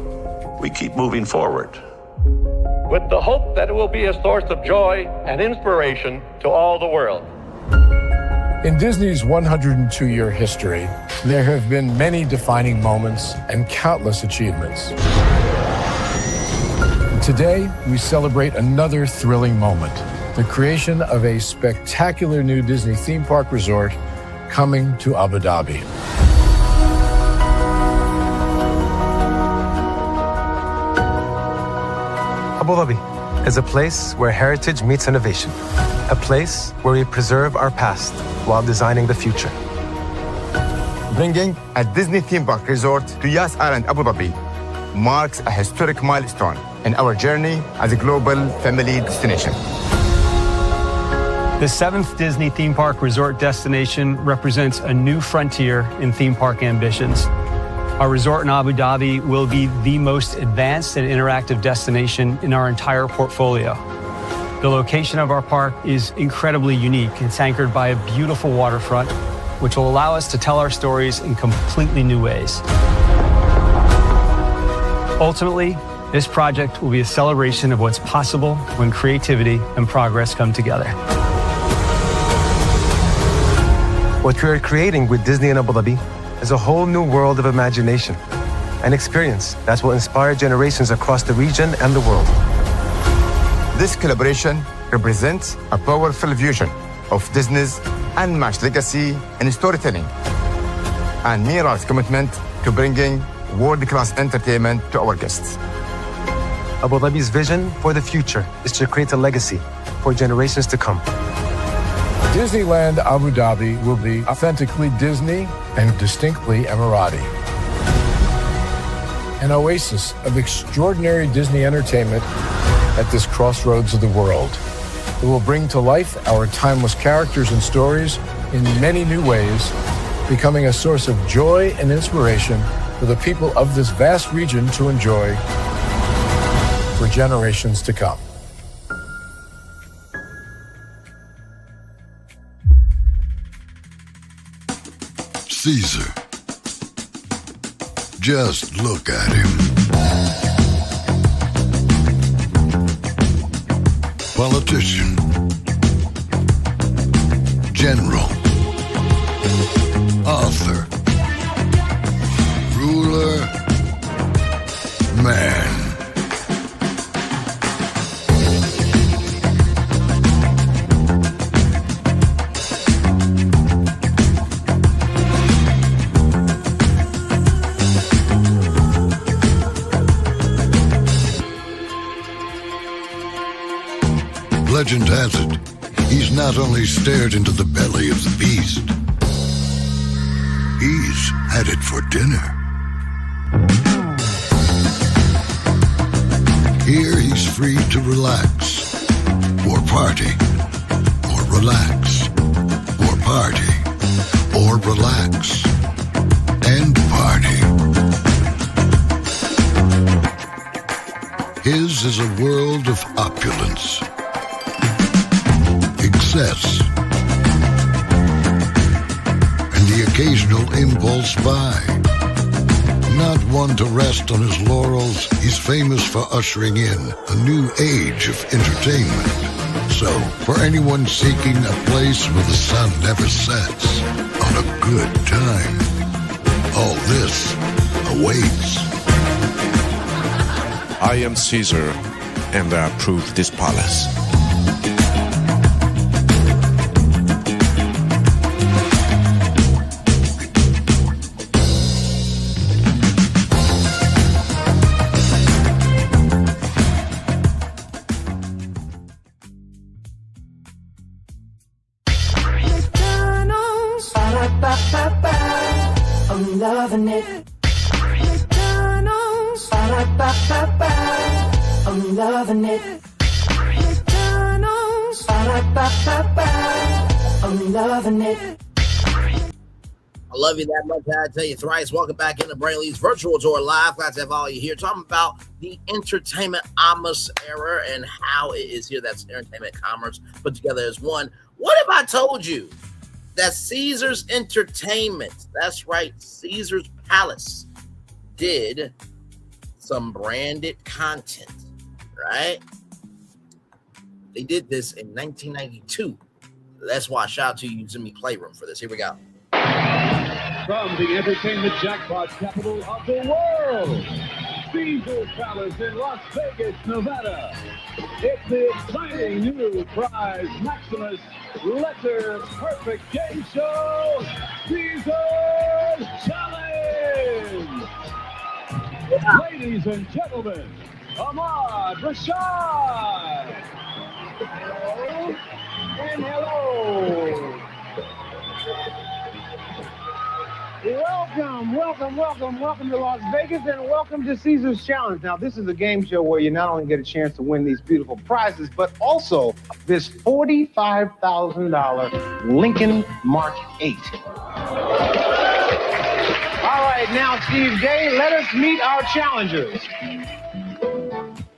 We keep moving forward.
With the hope that it will be a source of joy and inspiration to all the world.
In Disney's 102-year history, there have been many defining moments and countless achievements. Today, we celebrate another thrilling moment, the creation of a spectacular new Disney theme park resort coming to Abu Dhabi.
Abu Dhabi is a place where heritage meets innovation, a place where we preserve our past while designing the future.
Bringing a Disney theme park resort to Yas Island, Abu Dhabi, marks a historic milestone in our journey as a global family destination.
The 7th Disney theme park resort destination represents a new frontier in theme park ambitions. Our resort in Abu Dhabi will be the most advanced and interactive destination in our entire portfolio. The location of our park is incredibly unique. It's anchored by a beautiful waterfront, which will allow us to tell our stories in completely new ways. Ultimately, this project will be a celebration of what's possible when creativity and progress come together.
What we are creating with Disney in Abu Dhabi is a whole new world of imagination, an experience that will inspire generations across the region and the world.
This collaboration represents a powerful fusion of Disney's unmatched legacy in storytelling and Miral's commitment to bringing world-class entertainment to our guests.
Abu Dhabi's vision for the future is to create a legacy for generations to come.
Disneyland Abu Dhabi will be authentically Disney and distinctly Emirati. An oasis of extraordinary Disney entertainment at this crossroads of the world. It will bring to life our timeless characters and stories in many new ways, becoming a source of joy and inspiration for the people of this vast region to enjoy for generations to come.
Caesar. Just look at him. Politician. General. Author. Ruler. Man. Legend has it, he's not only stared into the belly of the beast, he's had it for dinner. Here he's free to relax, or party, or relax, or party, or relax, and party. His is a world of opulence, excess, and the occasional impulse buy. Not one to rest on his laurels, he's famous for ushering in a new age of entertainment. So, for anyone seeking a place where the sun never sets on a good time, all this awaits.
I am Caesar, and I approve this palace.
I'm loving it. McDonald's. Ba-da-ba-ba-ba. I'm loving it. McDonald's. Ba-da-ba-ba-ba. I'm loving it.
I love you that much. I tell you thrice. Welcome back into Braylon's virtual tour live. Glad to have all you here talking about the Entertainmentommerence era and how it is here. That's entertainment commerce put together as one. What if I told you that Caesar's Entertainment, that's right, Caesar's Palace, did some branded content, right? They did this in 1992. That's why shout out to Usumi Playroom for this. Here we go.
From the entertainment jackpot capital of the world, Caesar's Palace in Las Vegas, Nevada. It's the exciting new prize Maximus Letter Perfect Game Show, Caesar's Challenge. Ladies and gentlemen, Ahmad Rashad. Hello and hello.
Welcome to Las Vegas, and welcome to Caesar's Challenge. Now, this is a game show where you not only get a chance to win these beautiful prizes, but also this $45,000 Lincoln Mark 8. All right, now, Steve Gay, let us meet our challengers.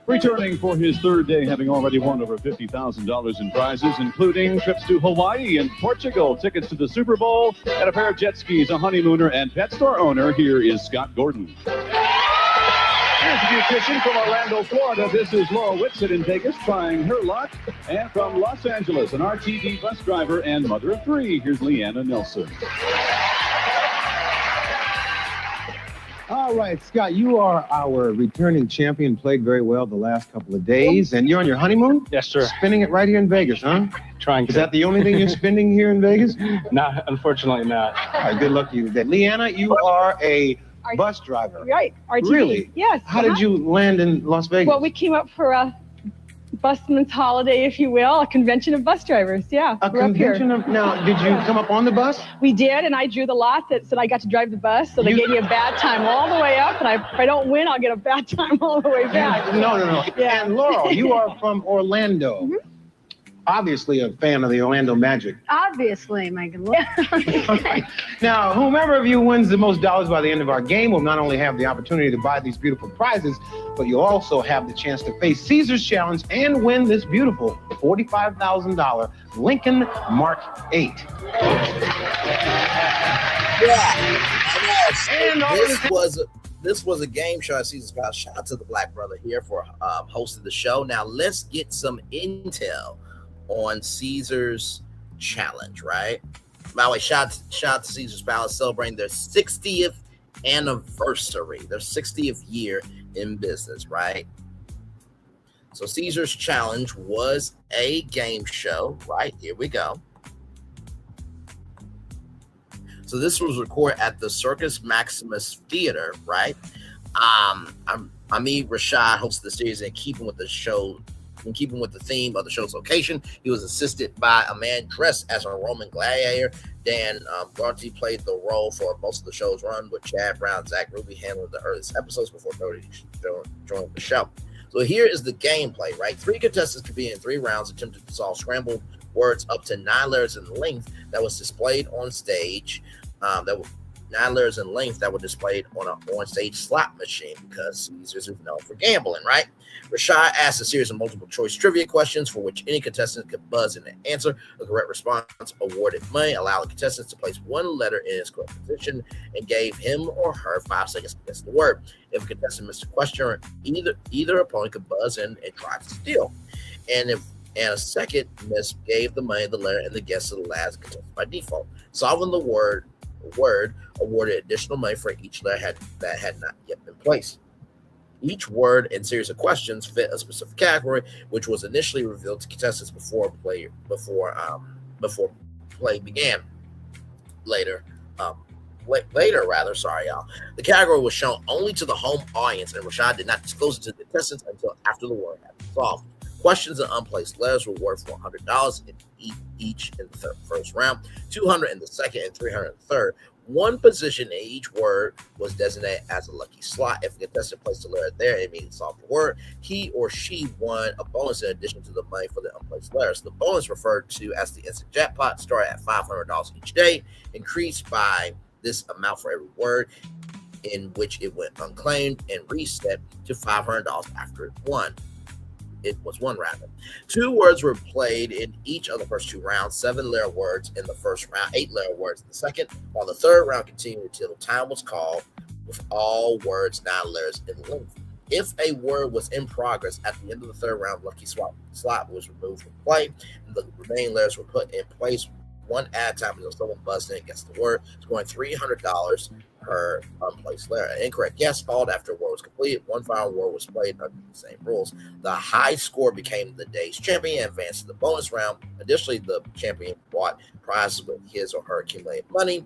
Returning for his third day, having already won over $50,000 in prizes, including trips to Hawaii and Portugal, tickets to the Super Bowl, and a pair of jet skis, a honeymooner, and pet store owner. Here is Scott Gordon. Here's the beautician from Orlando, Florida. This is Laura Whitsett in Vegas, trying her luck. And from Los Angeles, an RTV bus driver and mother of three. Here's Leanna Nelson.
All right, Scott, you are our returning champion, played very well the last couple of days, and you're on your honeymoon?
Yes, sir.
Spending it right here in Vegas, huh?
Trying to.
Is that the only thing you're spending here in Vegas?
No, unfortunately not.
All right, good luck to you today. Leanna, you are a bus driver.
Right, RTV.
Really?
Yes.
How did you land in Las Vegas?
Well, we came up for a busman's holiday, if you will, a convention of bus drivers. Yeah,
A
we're up here.
convention of, now, did you come up on the bus?
We did, and I drew the lot that said I got to drive the bus, so they gave me a bad time all the way up, and if I don't win, I'll get a bad time all the way back.
No.
Yeah.
And Laurel, you are from Orlando. Obviously a fan of the Orlando Magic.
Obviously, my good Lord.
Now, whomever of you wins the most dollars by the end of our game will not only have the opportunity to buy these beautiful prizes, but you'll also have the chance to face Caesar's Challenge and win this beautiful $45,000 Lincoln Mark 8.
This was a game show at Caesar's Palace. Shout out to the Black Brother here for hosting the show. Now let's get some intel on Caesar's Challenge, right? By the way, shout out to Caesar's Palace celebrating their 60th anniversary, their 60th year in business, right? So Caesar's Challenge was a game show, right? Here we go. So this was recorded at the Circus Maximus Theater, right? Amit Rashad hosted the series in keeping with the theme of the show's location. He was assisted by a man dressed as a Roman gladiator. Dan Garty played the role for most of the show's run, with Chad Brown, Zach Ruby handling the earliest episodes before Cody joined the show. So here is the gameplay, right? 3 contestants could be in 3 rounds attempting to solve scrambled words up to 9 letters in length that was displayed on stage. That were 9 letters in length that were displayed on an on-stage slot machine, because Caesars is known for gambling, right? Rashad asked a series of multiple choice trivia questions for which any contestant could buzz in an answer. The correct response awarded money, allowed the contestants to place 1 letter in its correct position, and gave him or her 5 seconds to guess the word. If a contestant missed a question, either opponent could buzz in and try to steal. And a second miss gave the money, the letter, and the guess to the last contestant by default. Solving the word awarded additional money for each letter that had not yet been placed. Each word and series of questions fit a specific category, which was initially revealed to contestants before play began. Later, the category was shown only to the home audience, and Rashad did not disclose it to the contestants until after the word had been solved. Questions and unplaced letters were worth $100 in each in the first round, $200 in the second, and $300 in the third. 1 position in each word was designated as a lucky slot. If a contestant placed a letter there, it means solved the word. He or she won a bonus in addition to the money for the unplaced letters. The bonus, referred to as the instant jackpot, started at $500 each day, increased by this amount for every word in which it went unclaimed, and reset to $500 after it was won rather. 2 words were played in each of the first 2 rounds, 7-letter words in the first round, 8-letter words in the second, while the third round continued until time was called with all words 9 letters in length. If a word was in progress at the end of the third round, lucky slot was removed from play, and the remaining letters were put in place one at a time until someone buzzed in against the word, scoring $300 per unplaced letter. An incorrect guess followed after a word was completed. One final word was played under the same rules. The high score became the day's champion and advanced to the bonus round. Additionally, the champion bought prizes with his or her accumulated money.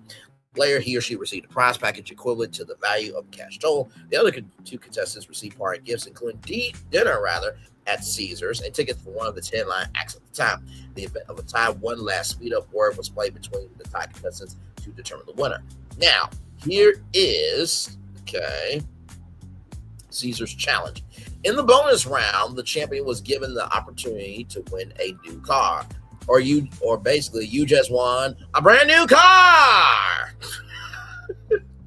Player, he or she received a prize package equivalent to the value of the cash total. The other 2 contestants received party gifts, including dinner at Caesars and tickets for one of the 10 line acts at the time. In the event of a tie, one last speed up word was played between the tie contestants to determine the winner. Now, here is Caesar's challenge. In the bonus round, the champion was given the opportunity to win a new car. Or basically you just won a brand new car.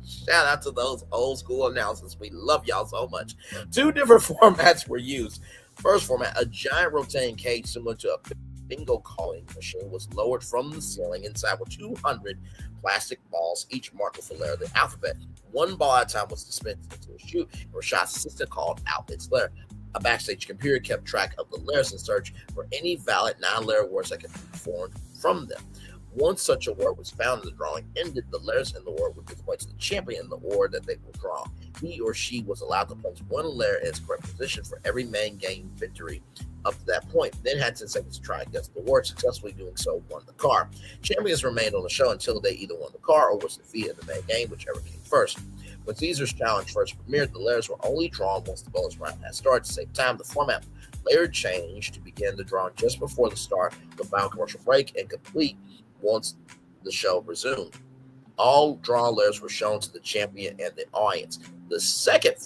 Shout out to those old school announcers. We love y'all so much. 2 different formats were used. First format, a giant rotating cage similar to a bingo calling machine was lowered from the ceiling. Inside were 200 plastic balls, each marked with a letter of the alphabet. 1 ball at a time was dispensed into a chute, and Rashad's assistant called out its letter. A backstage computer kept track of the letters and searched for any valid 9-letter words that could be formed from them. Once such a word was found, the drawing ended. The letters in the word were displayed to the champion in the order that they were drawn. He or she was allowed to place 1 letter in its correct position for every man gained victory up to that point. Then had 10 seconds to try and guess the word. Successfully doing so won the car. Champions remained on the show until they either won the car or was defeated in the main game, whichever came first. When Caesar's challenge first premiered, the letters were only drawn once the bonus round had started. To save time, the format later changed to begin the drawing just before the start of the final commercial break and complete once the show resumed. All drawn letters were shown to the champion and the audience. The second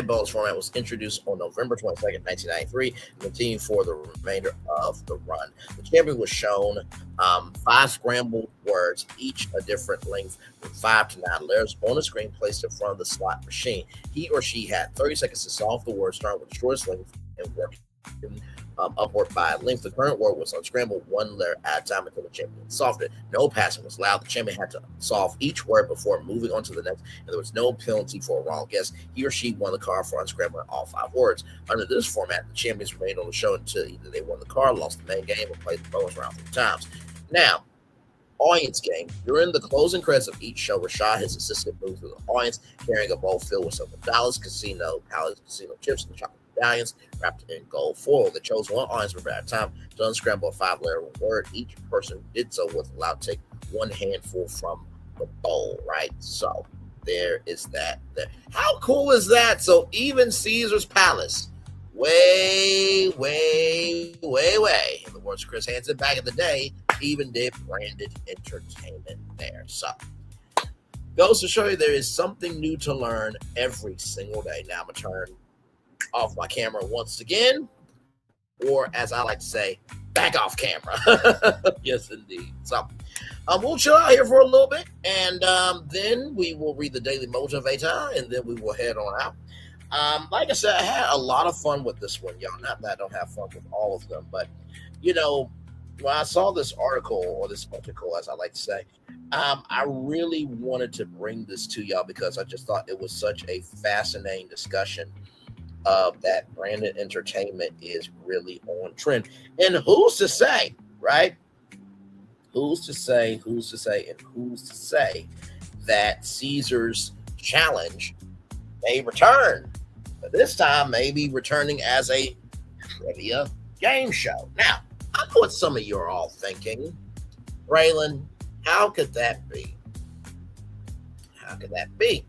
bonus format was introduced on November 22nd, 1993, and continued for the remainder of the run. The champion was shown 5 scrambled words, each a different length, from 5 to 9 letters, on a screen placed in front of the slot machine. He or she had 30 seconds to solve the word, starting with the shortest length and working upward by length. The current word was unscrambled 1 letter at a time until the champion solved it. No passing was allowed. The champion had to solve each word before moving on to the next, and there was no penalty for a wrong guess. He or she won the car for unscrambling all 5 words. Under this format, the champions remained on the show until either they won the car, lost the main game, or played the bonus round 3 times. Now, audience game. During the closing credits of each show, Rashad, his assistant, moved through the audience carrying a bowl filled with several dollars, casino chips, and chocolate medallions wrapped in gold foil. They chose 1 audience member at a time to unscramble a 5-letter word. Each person who did so was allowed to take 1 handful from the bowl, right? So there is that. How cool is that? So even Caesar's Palace, way, in the words of Chris Hansen back in the day, even did branded entertainment there. So goes to show you there is something new to learn every single day. Now I'm going to turn off my camera once again, or as I like to say, back off camera. Yes, indeed. So we'll chill out here for a little bit, and then we will read the Daily Motivator, and then we will head on out. Like I said, I had a lot of fun with this one, y'all. Not that I don't have fun with all of them, but, you know, when I saw this article, or this article, as I like to say, I really wanted to bring this to y'all because I just thought it was such a fascinating discussion of that branded entertainment is really on trend. And who's to say, right? Who's to say that Caesar's challenge may return? But this time, maybe returning as a trivia game show. Now, I know what some of you are all thinking. Braylon, how could that be? How could that be?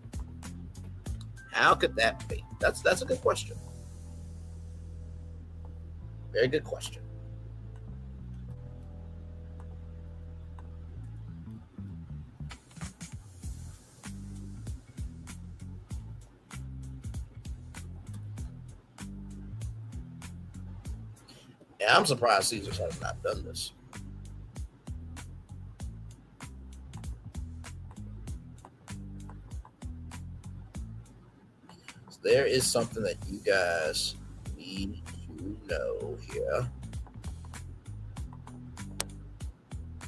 How could that be? That's a good question. Very good question. Yeah, I'm surprised Caesars has not done this. So there is something that you guys need to know here.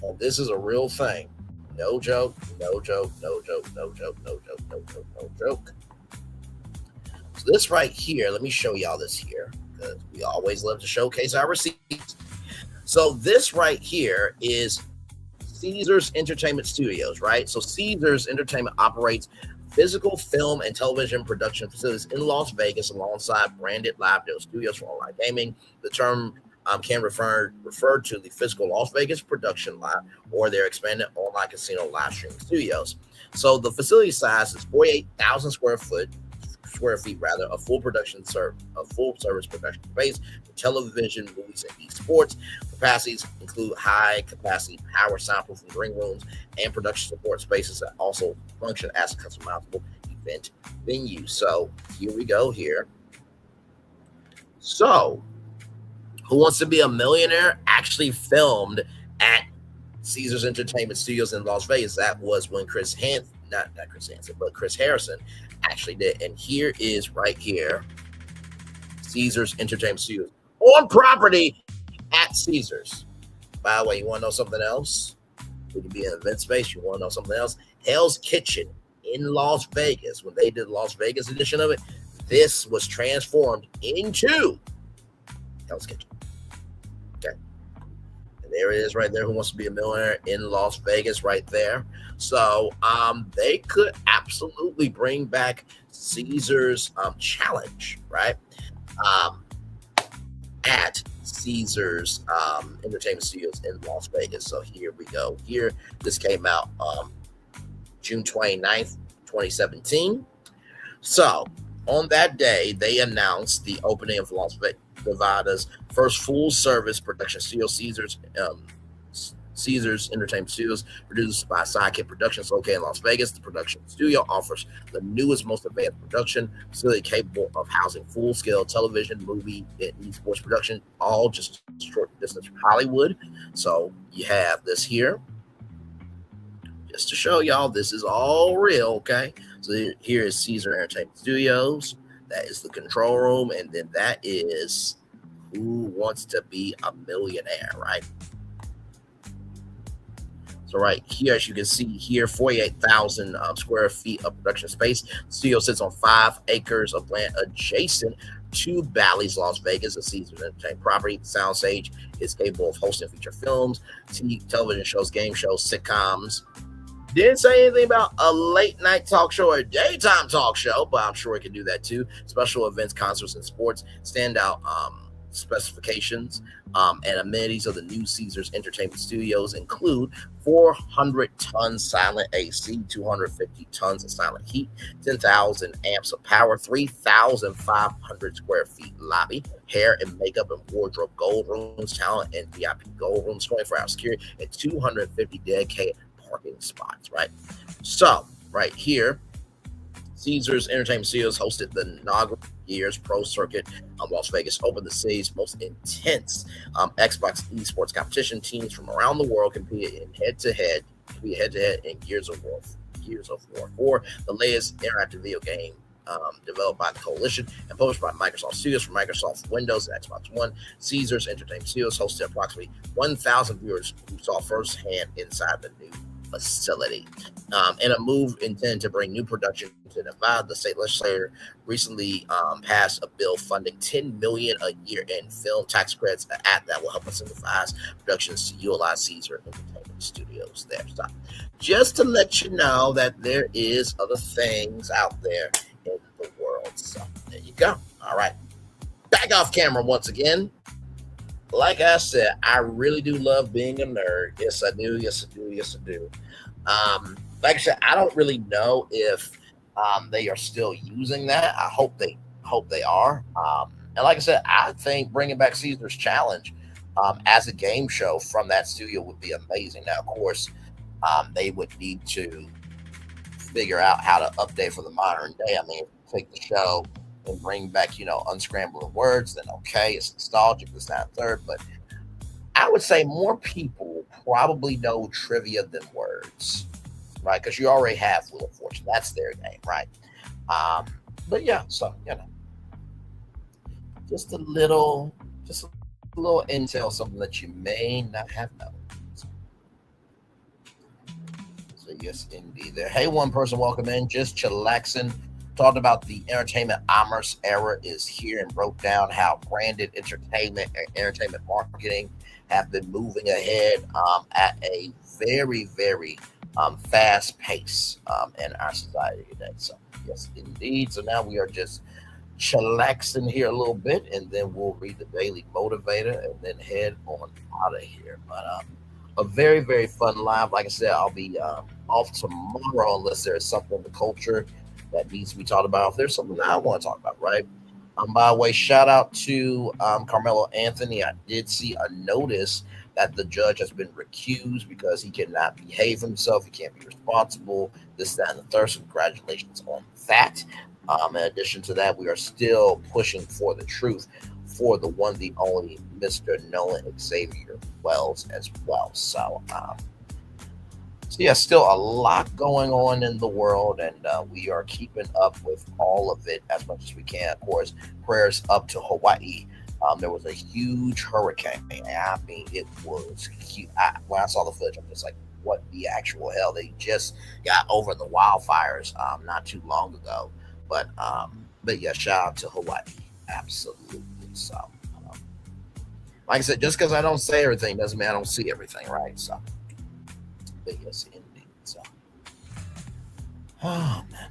And this is a real thing. No joke, no joke, no joke, no joke, no joke, no joke, no joke. So this right here, let me show y'all this here, because we always love to showcase our receipts. So this right here is Caesars Entertainment Studios, right? So Caesars Entertainment operates physical film and television production facilities in Las Vegas alongside branded live studios for online gaming. The term can refer to the physical Las Vegas production line or their expanded online casino live streaming studios. So the facility size is 48,000 square feet, a full service production space for television, movies, and esports. Capacities include high capacity power soundproofing ring rooms and production support spaces that also function as a customizable event venue. So here we go here. So Who Wants to Be a Millionaire actually filmed at Caesars Entertainment Studios in Las Vegas. That was when Chris Harrison actually did. And here is right here, Caesars Entertainment Studios on property at Caesars. By the way, you want to know something else? We can be in an event space. You want to know something else? Hell's Kitchen in Las Vegas, when they did the Las Vegas edition of it, this was transformed into Hell's Kitchen. Okay. And there it is right there. Who Wants to Be a Millionaire in Las Vegas right there. So they could absolutely bring back Caesars Challenge, right? At Caesars Entertainment Studios in Las Vegas. So here we go. Here, this came out June 29th, 2017. So on that day, they announced the opening of Las Vegas, Nevada's first full-service production studio, Caesars Entertainment Studios, produced by Sidekick Productions, located in Las Vegas. The production studio offers the newest, most advanced production facility capable of housing full-scale television, movie, and esports production, all just short distance from Hollywood. So you have this here, just to show y'all this is all real, okay? So here is Caesars Entertainment Studios. That is the control room, and then that is Who Wants to Be a Millionaire, right? So right here, as you can see here, 48,000 square feet of production space. The studio sits on 5 acres of land adjacent to Bally's Las Vegas, a Caesars Entertainment property. The soundstage is capable of hosting feature films, television shows, game shows, sitcoms. Didn't say anything about a late night talk show or a daytime talk show, but I'm sure it can do that too. Special events, concerts, and sports. Standout specifications and amenities of the new Caesars Entertainment Studios include 400-ton silent AC, 250 tons of silent heat, 10,000 amps of power, 3,500 square feet lobby, hair and makeup and wardrobe gold rooms, talent and VIP gold rooms, 24-hour security, and 250 dedicated parking spots, right? So right here, Caesars Entertainment Studios hosted the inaugural Year's Pro Circuit. Las Vegas opened the city's most intense Xbox esports competition. Teams from around the world competed in head-to-head in Gears of War 4, the latest interactive video game developed by the Coalition and published by Microsoft Studios for Microsoft Windows and Xbox One. Caesars Entertainment Studios hosted approximately 1,000 viewers who saw firsthand inside the new facility. In a move intended to bring new production to Nevada, the state legislature recently passed a bill funding $10 million a year in film tax credits, an act that will help incentivize productions to utilize Caesars Entertainment Studios there. So, just to let you know that there is other things out there in the world. So there you go. All right. Back off camera once again. Like I said, I really do love being a nerd. Yes, I do. Yes, I do. Yes, I do. Like I said, I don't really know if they are still using that. I hope they are. And like I said, I think bringing back Caesars Challenge as a game show from that studio would be amazing. Now, of course, they would need to figure out how to update for the modern day. I mean, take the show and bring back, unscrambling words, then okay, it's nostalgic, this, that, and third. But I would say more people probably know trivia than words, right? Because you already have Wheel of Fortune. That's their game, right? But yeah, so, just a little intel, something that you may not have known. Yes, indeed. There. Hey, one person, welcome in. Just chillaxing. Talked about the entertainment-ommerce era is here and broke down how branded entertainment and entertainment marketing have been moving ahead at a very, very fast pace in our society today. So, yes, indeed. So now we are just chillaxing here a little bit, and then we'll read the Daily Motivator and then head on out of here. But a very, very fun live. Like I said, I'll be off tomorrow unless there's something in the culture that needs to be talked about. If there's something that I want to talk about, right? By the way, shout out to Carmelo Anthony. I did see a notice that the judge has been recused because he cannot behave himself. He can't be responsible. This, that, and the third. So congratulations on that. In addition to that, we are still pushing for the truth for the one, the only Mr. Nolan Xavier Wells as well. So yeah, still a lot going on in the world, and we are keeping up with all of it as much as we can. Of course, prayers up to Hawaii. There was a huge hurricane. I mean, it was huge. When I saw the footage, I'm just like, what the actual hell? They just got over the wildfires not too long ago. But yeah, shout out to Hawaii. Absolutely. So, like I said, just because I don't say everything doesn't mean I don't see everything, right? So, but yes, indeed. So, oh man.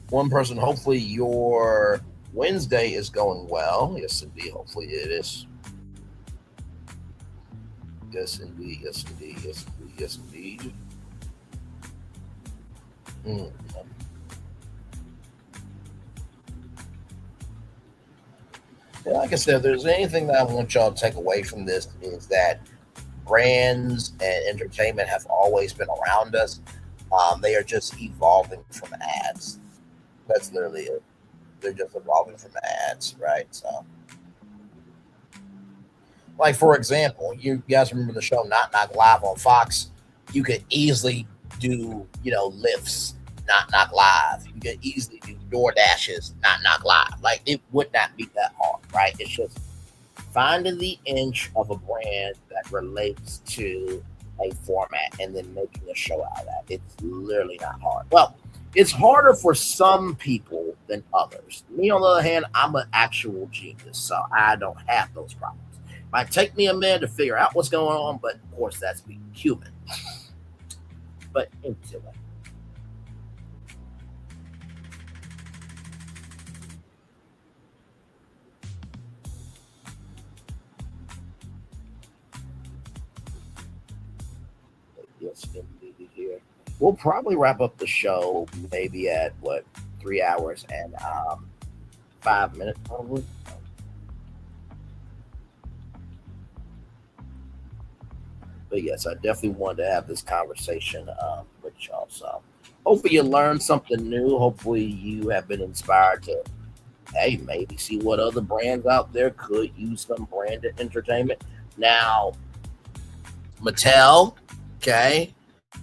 One person, hopefully your Wednesday is going well. Yes, indeed. Hopefully it is. Yes, indeed. Yes, indeed. Yes, indeed. Yes, indeed. Yeah, like I said, if there's anything that I want y'all to take away from this is that brands and entertainment have always been around us. They are just evolving from ads. That's literally it. They're just evolving from ads, right? So, like, for example, you guys remember the show Knock Knock Live on Fox? You could easily do, lifts, Knock Knock Live. You could easily do DoorDashes, Knock Knock Live. Like, it would not be that hard, right? It's just finding the inch of a brand that relates to a format and then making a show out of that. It's literally not hard. Well, it's harder for some people than others. Me, on the other hand, I'm an actual genius, so I don't have those problems. Might take me a minute to figure out what's going on, but of course that's being human. But until then. Yes, indeed here. We'll probably wrap up the show maybe at 3 hours and 5 minutes probably. But yes, I definitely wanted to have this conversation with y'all. So hopefully you learned something new. Hopefully you have been inspired to, hey, maybe see what other brands out there could use some branded entertainment. Now, Mattel, okay,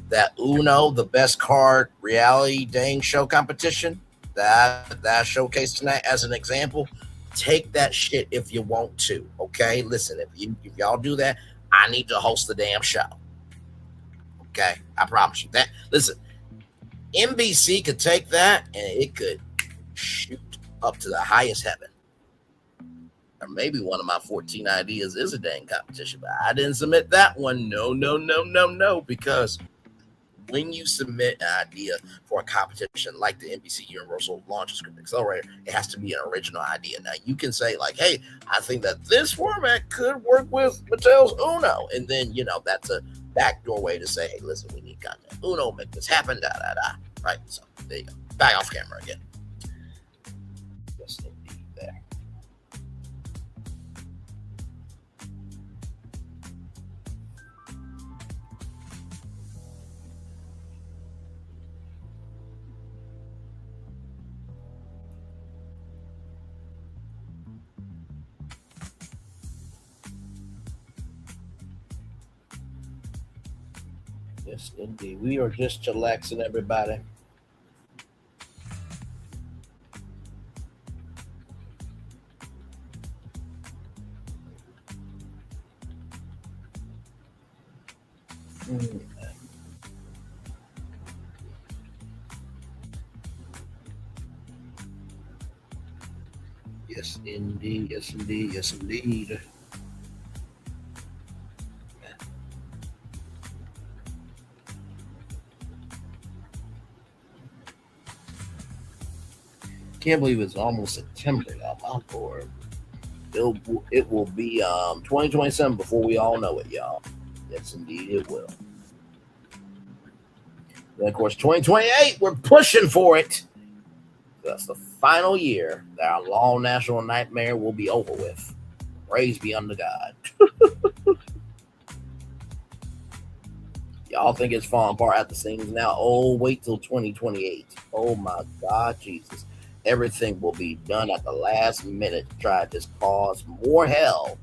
that Uno, the best card reality dang show competition that I showcased tonight as an example. Take that shit if you want to, okay? Listen, if y'all do that, I need to host the damn show. Okay, I promise you that. Listen, NBC could take that and it could shoot up to the highest heaven. Or maybe one of my 14 ideas is a dang competition, but I didn't submit that one. No, because when you submit an idea for a competition like the NBC Universal Launch Script Accelerator, it has to be an original idea. Now, you can say, like, hey, I think that this format could work with Mattel's Uno. And then, that's a backdoor way to say, hey, listen, we need content. Uno, make this happen, Right? So, there you go. Back off camera again. Yes, indeed, there. Yes, indeed. We are just chillaxing, everybody. Yes, indeed. Yes, indeed. Yes, indeed. Can't believe it's almost September now. My lord. It will be 2027 before we all know it, y'all. Yes, indeed, it will. And of course, 2028, we're pushing for it. That's the final year that our long national nightmare will be over with. Praise be unto God. Y'all think it's falling apart at the seams now? Oh, wait till 2028. Oh my God, Jesus. Everything will be done at the last minute to try to just cause more hell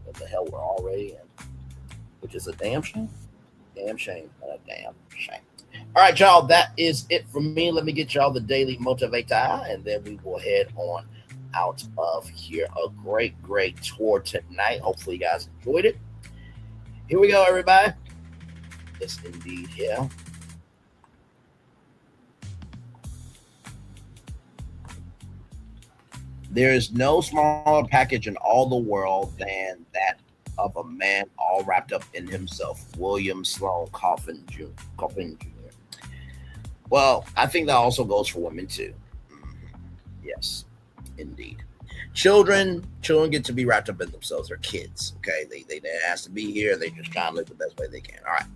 than the hell we're already in. Which is a damn shame. Damn shame. A damn shame. All right, y'all, that is it from me. Let me get y'all the daily motivator, and then we will head on out of here. A great, great tour tonight. Hopefully you guys enjoyed it. Here we go, everybody. Yes, indeed, yeah. There is no smaller package in all the world than that of a man all wrapped up in himself. William Sloane Coffin Jr. Well, I think that also goes for women too. Yes, indeed. Children get to be wrapped up in themselves. They're kids, okay? They didn't ask to be here. They just try to live the best way they can. All right.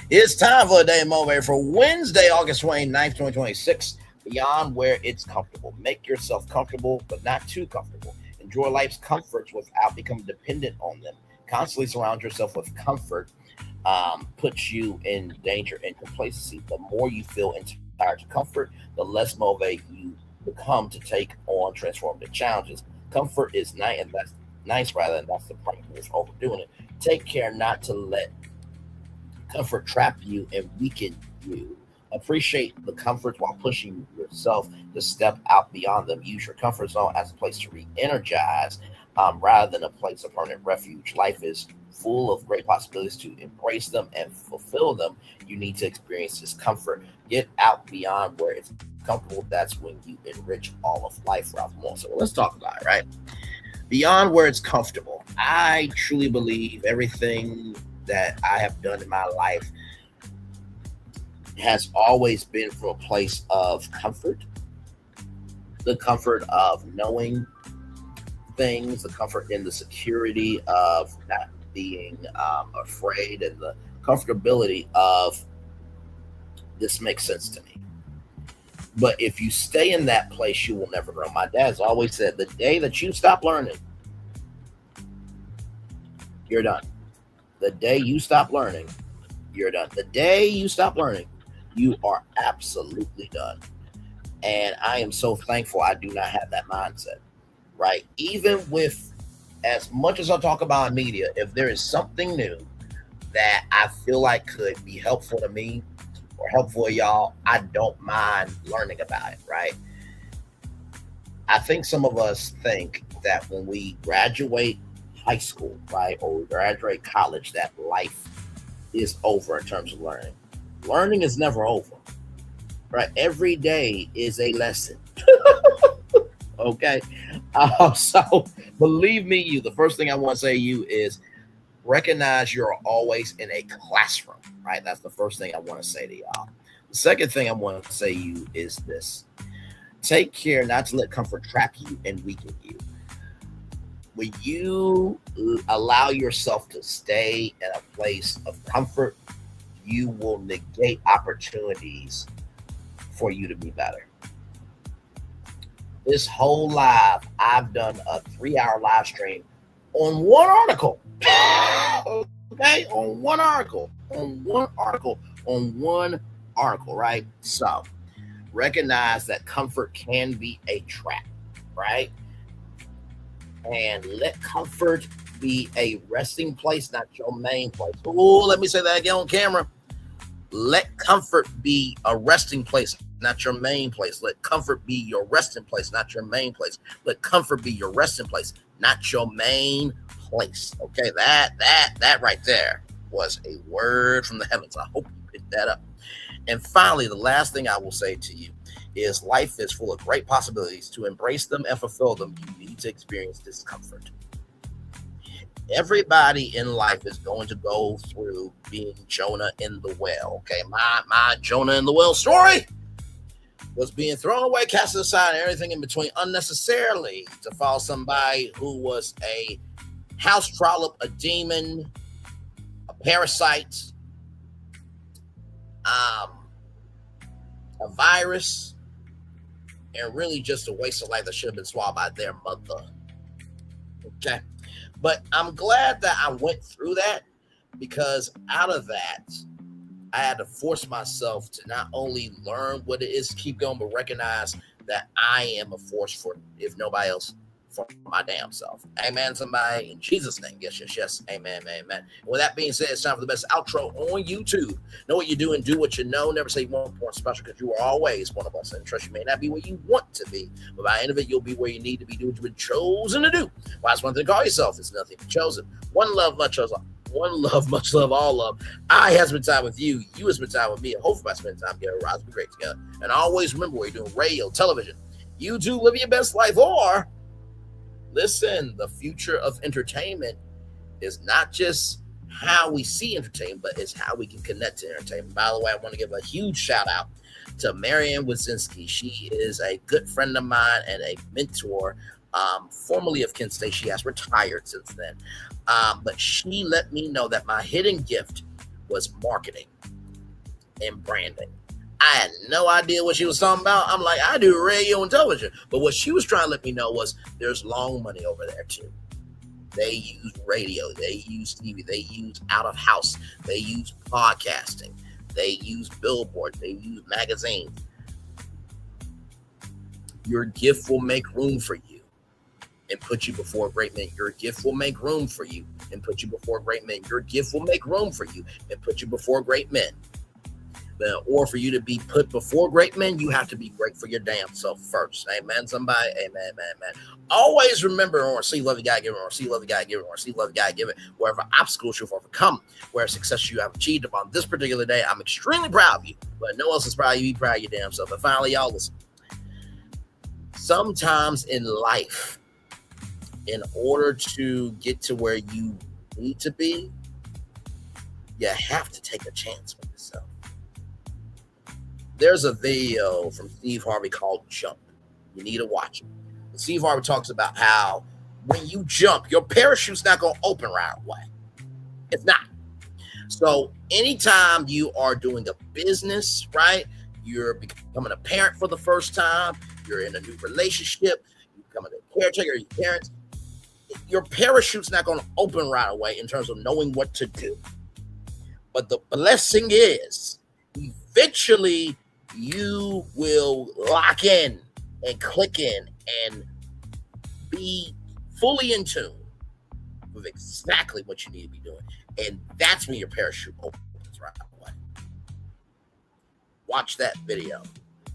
It's time for a day motivator for Wednesday, August 29th, 2026. Beyond where it's comfortable. Make yourself comfortable, but not too comfortable. Enjoy life's comforts without becoming dependent on them. Constantly surround yourself with comfort puts you in danger and complacency. The more you feel inspired to comfort, the less motivated you become to take on transformative challenges. Comfort is nice, and that's nice rather than that's the problem is overdoing it. Take care not to let comfort trap you and weaken you. Appreciate the comforts while pushing yourself to step out beyond them. Use your comfort zone as a place to re-energize rather than a place of permanent refuge. Life is full of great possibilities. To embrace them and fulfill them, you need to experience discomfort. Get out beyond where it's comfortable. That's when you enrich all of life, Ralph Moore. So let's talk about it, right? Beyond where it's comfortable. I truly believe everything that I have done in my life has always been from a place of comfort. The comfort of knowing things, the comfort in the security of not being afraid, and the comfortability of this makes sense to me. But if you stay in that place, you will never grow. My dad's always said, the day that you stop learning, you're done. The day you stop learning, you're done. The day you stop learning, you are absolutely done. And I am so thankful I do not have that mindset, right? Even with as much as I talk about media, if there is something new that I feel like could be helpful to me or helpful to y'all, I don't mind learning about it, right? I think some of us think that when we graduate high school, right, or we graduate college, that life is over in terms of learning. Learning is never over, right? Every day is a lesson. Okay. So believe me, the first thing I want to say to you is recognize you're always in a classroom, right? That's the first thing I want to say to y'all. The second thing I want to say to you is this. Take care not to let comfort trap you and weaken you. When you allow yourself to stay in a place of comfort, you will negate opportunities for you to be better. This whole live, I've done a 3-hour live stream on one article. Okay, on one article, right? So recognize that comfort can be a trap, right? And let comfort be a resting place, not your main place. Oh, let me say that again on camera. Let comfort be a resting place, not your main place. Let comfort be your resting place, not your main place. Let comfort be your resting place, not your main place. Okay, that right there was a word from the heavens. I hope you picked that up. And finally, the last thing I will say to you is life is full of great possibilities. To embrace them and fulfill them, you need to experience discomfort. Everybody in life is going to go through being Jonah in the whale. Okay, my Jonah in the whale story was being thrown away, cast aside, and everything in between unnecessarily to follow somebody who was a house trollop, a demon, a parasite, a virus, and really just a waste of life that should have been swallowed by their mother. Okay. But I'm glad that I went through that, because out of that, I had to force myself to not only learn what it is to keep going, but recognize that I am a force for, if nobody else, for my damn self. Amen, somebody. In Jesus' name. Yes. Amen. And with that being said, it's time for the best outro on YouTube. Know what you do and do what you know. Never say you weren't born special, because you are always one of us. And trust, you may not be where you want to be, but by the end of it, you'll be where you need to be. Do what you've been chosen to do. Why, it's one thing to call yourself. It's nothing but chosen. One love, much love. One love, much love, all love. I have spent time with you. You have spent time with me. And hopefully by spending time together, rise be great together. And always remember, where you're doing radio, television, YouTube, living your best life, or listen, the future of entertainment is not just how we see entertainment, but it's how we can connect to entertainment. By the way, I want to give a huge shout out to Marianne Wazinski. She is a good friend of mine and a mentor, formerly of Kent State. She has retired since then. But she let me know that my hidden gift was marketing and branding. I had no idea what she was talking about. I'm like, I do radio and television. But what she was trying to let me know was there's long money over there too. They use radio. They use TV. They use out of house. They use podcasting. They use billboards. They use magazines. Your gift will make room for you and put you before great men. Your gift will make room for you and put you before great men. Your gift will make room for you and put you before great men. Or for you to be put before great men, you have to be great for your damn self first. Amen, somebody. Amen. Always remember, or see love you gotta give it, or see love you gotta give it, or see love you gotta give it. Wherever obstacles you've overcome, where success you have achieved upon this particular day, I'm extremely proud of you. But no one else is proud of you. Be proud of your damn self. And finally, y'all, listen. Sometimes in life, in order to get to where you need to be, you have to take a chance with yourself. There's a video from Steve Harvey called Jump. You need to watch it. Steve Harvey talks about how when you jump, your parachute's not going to open right away. It's not. So anytime you are doing a business, right? You're becoming a parent for the first time. You're in a new relationship. You're becoming a caretaker of your parents. Your parachute's not going to open right away in terms of knowing what to do. But the blessing is, eventually, you will lock in and click in and be fully in tune with exactly what you need to be doing. And that's when your parachute opens right away. Watch that video.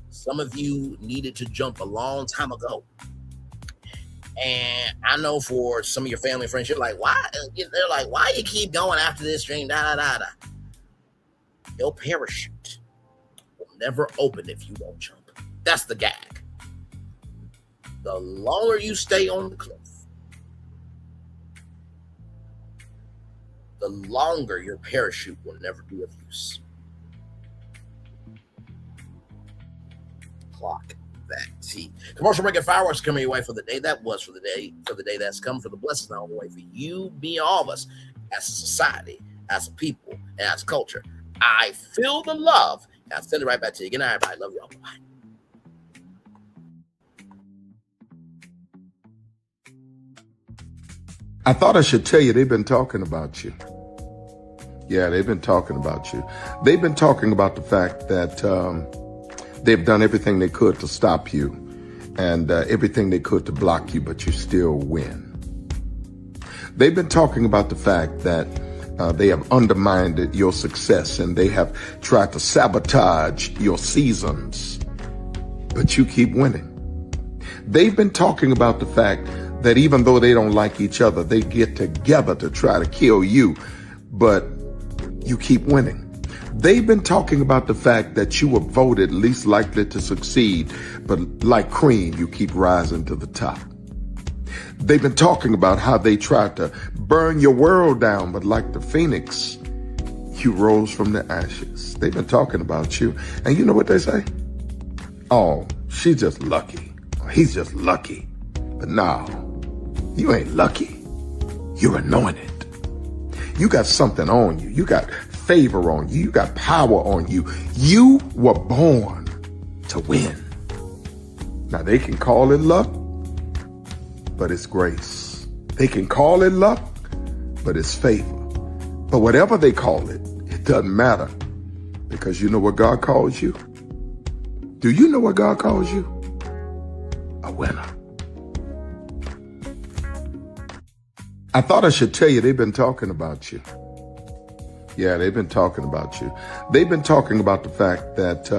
Some of you needed to jump a long time ago. And I know for some of your family and friends, you're like, why? They're like, why you keep going after this dream? Your parachute will never open if you won't jump. That's the gag. The longer you stay on the cliff, the longer your parachute will never be of use. Clock that T. Commercial break and fireworks coming your way for the day that was, for the day that's come, for the blessings on the way for you, me, all of us, as a society, as a people, and as a culture. I feel the love. I'll send it right back to you. Good night, everybody. Love y'all. Bye.
I thought I should tell you, they've been talking about you. Yeah, they've been talking about you. They've been talking about the fact that they've done everything they could to stop you and everything they could to block you, but you still win. They've been talking about the fact that they have undermined your success and they have tried to sabotage your seasons, but you keep winning. They've been talking about the fact that even though they don't like each other, they get together to try to kill you, but you keep winning. They've been talking about the fact that you were voted least likely to succeed, but like cream, you keep rising to the top. They've been talking about how they tried to burn your world down, but like the phoenix, you rose from the ashes. They've been talking about you. And you know what they say? Oh, she's just lucky. He's just lucky. But no, you ain't lucky. You're anointed. You got something on you. You got favor on you. You got power on you. You were born to win. Now they can call it luck, but it's grace. They can call it luck, but it's favor. But whatever they call it, it doesn't matter, because you know what God calls you? Do you know what God calls you? A winner. I thought I should tell you, they've been talking about you. Yeah, they've been talking about you. They've been talking about the fact that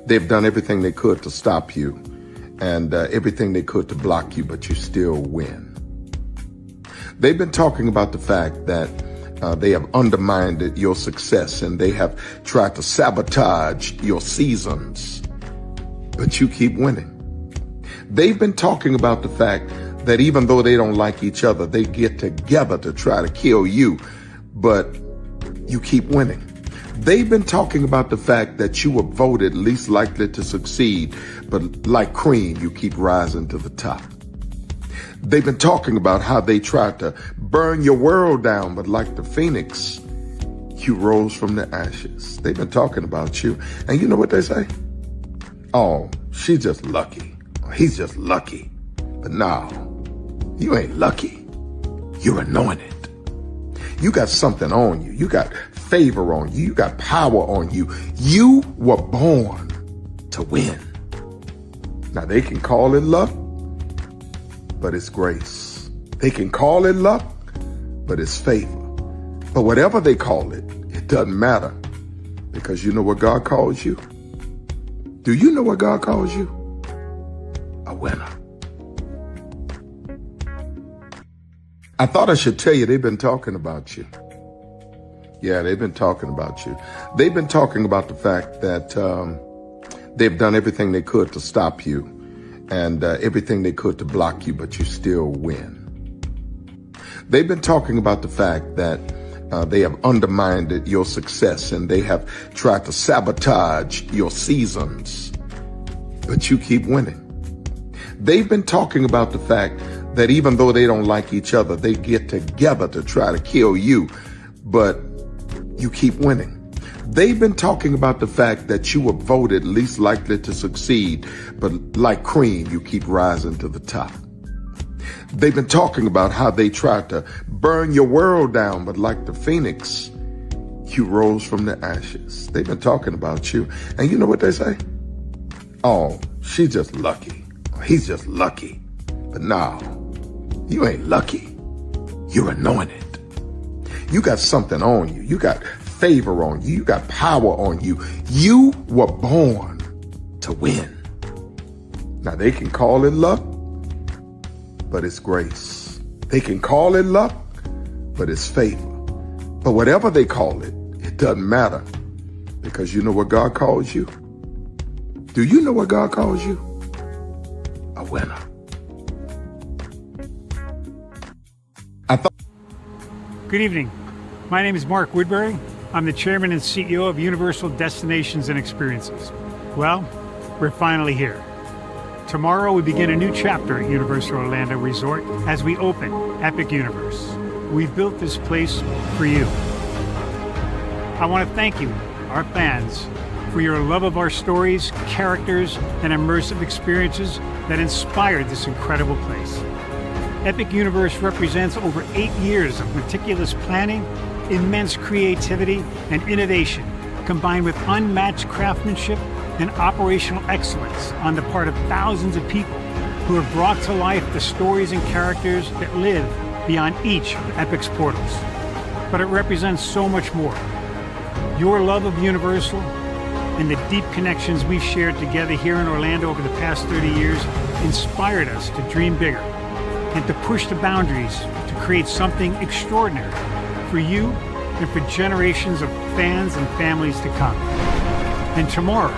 they've done everything they could to stop you and everything they could to block you, but you still win. They've been talking about the fact that they have undermined your success and they have tried to sabotage your seasons, but you keep winning. They've been talking about the fact that even though they don't like each other, they get together to try to kill you, but you keep winning. They've been talking about the fact that you were voted least likely to succeed, but like cream, you keep rising to the top. They've been talking about how they tried to burn your world down, but like the phoenix, you rose from the ashes. They've been talking about you. And you know what they say? Oh, she's just lucky. He's just lucky. But no, you ain't lucky. You're anointed. You got something on you. You got favor on you. You got power on you. You were born to win. Now they can call it luck, but it's grace. They can call it luck, but it's favor. But whatever they call it, it doesn't matter, because you know what God calls you? Do you know what God calls you? A winner. I thought I should tell you, they've been talking about you. Yeah, they've been talking about you. They've been talking about the fact that they've done everything they could to stop you and everything they could to block you, but you still win. They've been talking about the fact that they have undermined your success and they have tried to sabotage your seasons, but you keep winning. They've been talking about the fact that even though they don't like each other, they get together to try to kill you, but you keep winning. They've been talking about the fact that you were voted least likely to succeed, but like cream, you keep rising to the top. They've been talking about how they tried to burn your world down, but like the phoenix, you rose from the ashes. They've been talking about you. And you know what they say? Oh, she's just lucky. He's just lucky. But no, you ain't lucky. You're anointed. You got something on you. You got favor on you. You got power on you. You were born to win. Now they can call it luck, but it's grace. They can call it luck, but it's favor. But whatever they call it, it doesn't matter, because you know what God calls you? Do you know what God calls you? A winner.
Good evening. My name is Mark Woodbury. I'm the chairman and CEO of Universal Destinations and Experiences. Well, we're finally here. Tomorrow we begin a new chapter at Universal Orlando Resort as we open Epic Universe. We've built this place for you. I want to thank you, our fans, for your love of our stories, characters, and immersive experiences that inspired this incredible place. Epic Universe represents over 8 years of meticulous planning, immense creativity, and innovation, combined with unmatched craftsmanship and operational excellence on the part of thousands of people who have brought to life the stories and characters that live beyond each of Epic's portals. But it represents so much more. Your love of Universal and the deep connections we've shared together here in Orlando over the past 30 years inspired us to dream bigger and to push the boundaries to create something extraordinary for you and for generations of fans and families to come. And tomorrow,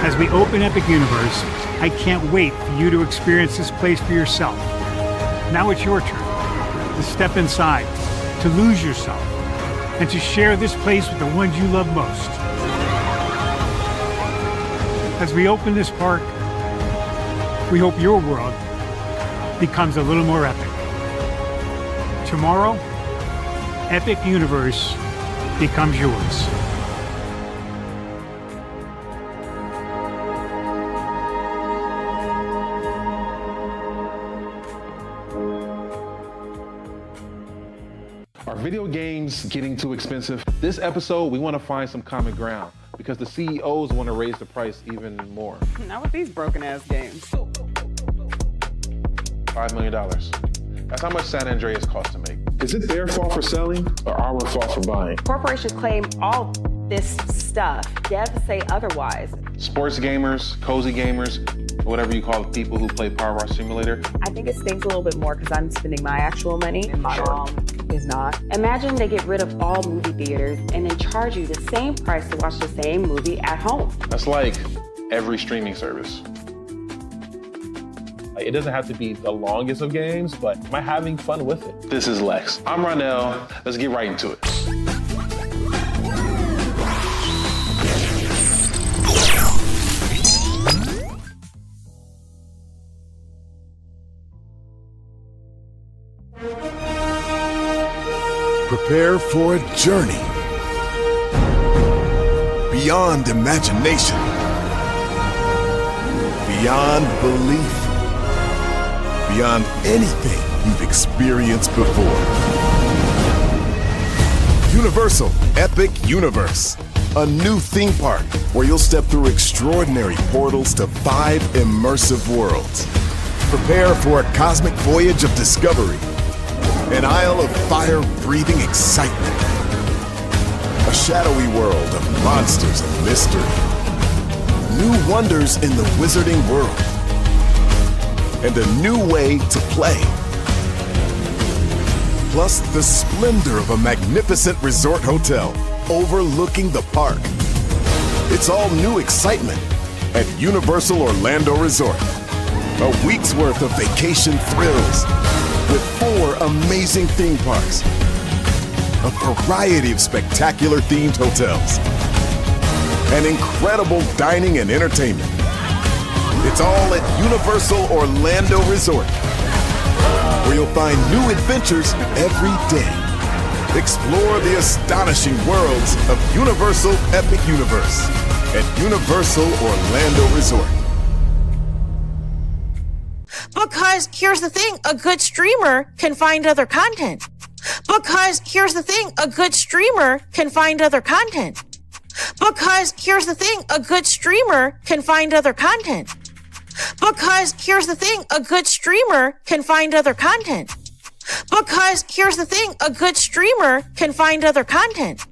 as we open Epic Universe, I can't wait for you to experience this place for yourself. Now it's your turn to step inside, to lose yourself, and to share this place with the ones you love most. As we open this park, we hope your world becomes a little more epic. Tomorrow, Epic Universe becomes yours.
Are video games getting too expensive? This episode, we want to find some common ground because the CEOs want to raise the price even more.
Not with these broken-ass games.
$5 million. That's how much San Andreas costs to make. Is it their fault for selling or our fault for buying?
Corporations claim all this stuff. Devs say otherwise.
Sports gamers, cozy gamers, whatever you call the people who play Power Wash Simulator.
I think it stings a little bit more because I'm spending my actual money and my mom is not. Imagine they get rid of all movie theaters and then charge you the same price to watch the same movie at home.
That's like every streaming service. It doesn't have to be the longest of games, but am I having fun with it? This is Lex. I'm Ronell. Let's get right into it.
Prepare for a journey beyond imagination, beyond belief, beyond anything you've experienced before. Universal Epic Universe, a new theme park where you'll step through extraordinary portals to 5 immersive worlds. Prepare for a cosmic voyage of discovery, an isle of fire-breathing excitement, a shadowy world of monsters and mystery, new wonders in the wizarding world, and a new way to play. Plus the splendor of a magnificent resort hotel overlooking the park. It's all new excitement at Universal Orlando Resort. A week's worth of vacation thrills with 4 amazing theme parks, a variety of spectacular themed hotels, and incredible dining and entertainment. It's all at Universal Orlando Resort, where you'll find new adventures every day. Explore the astonishing worlds of Universal Epic Universe at Universal Orlando Resort.
Because here's the thing, a good streamer can find other content. Because here's the thing, a good streamer can find other content. Because here's the thing, a good streamer can find other content. Because here's the thing, a good streamer can find other content. Because here's the thing, a good streamer can find other content.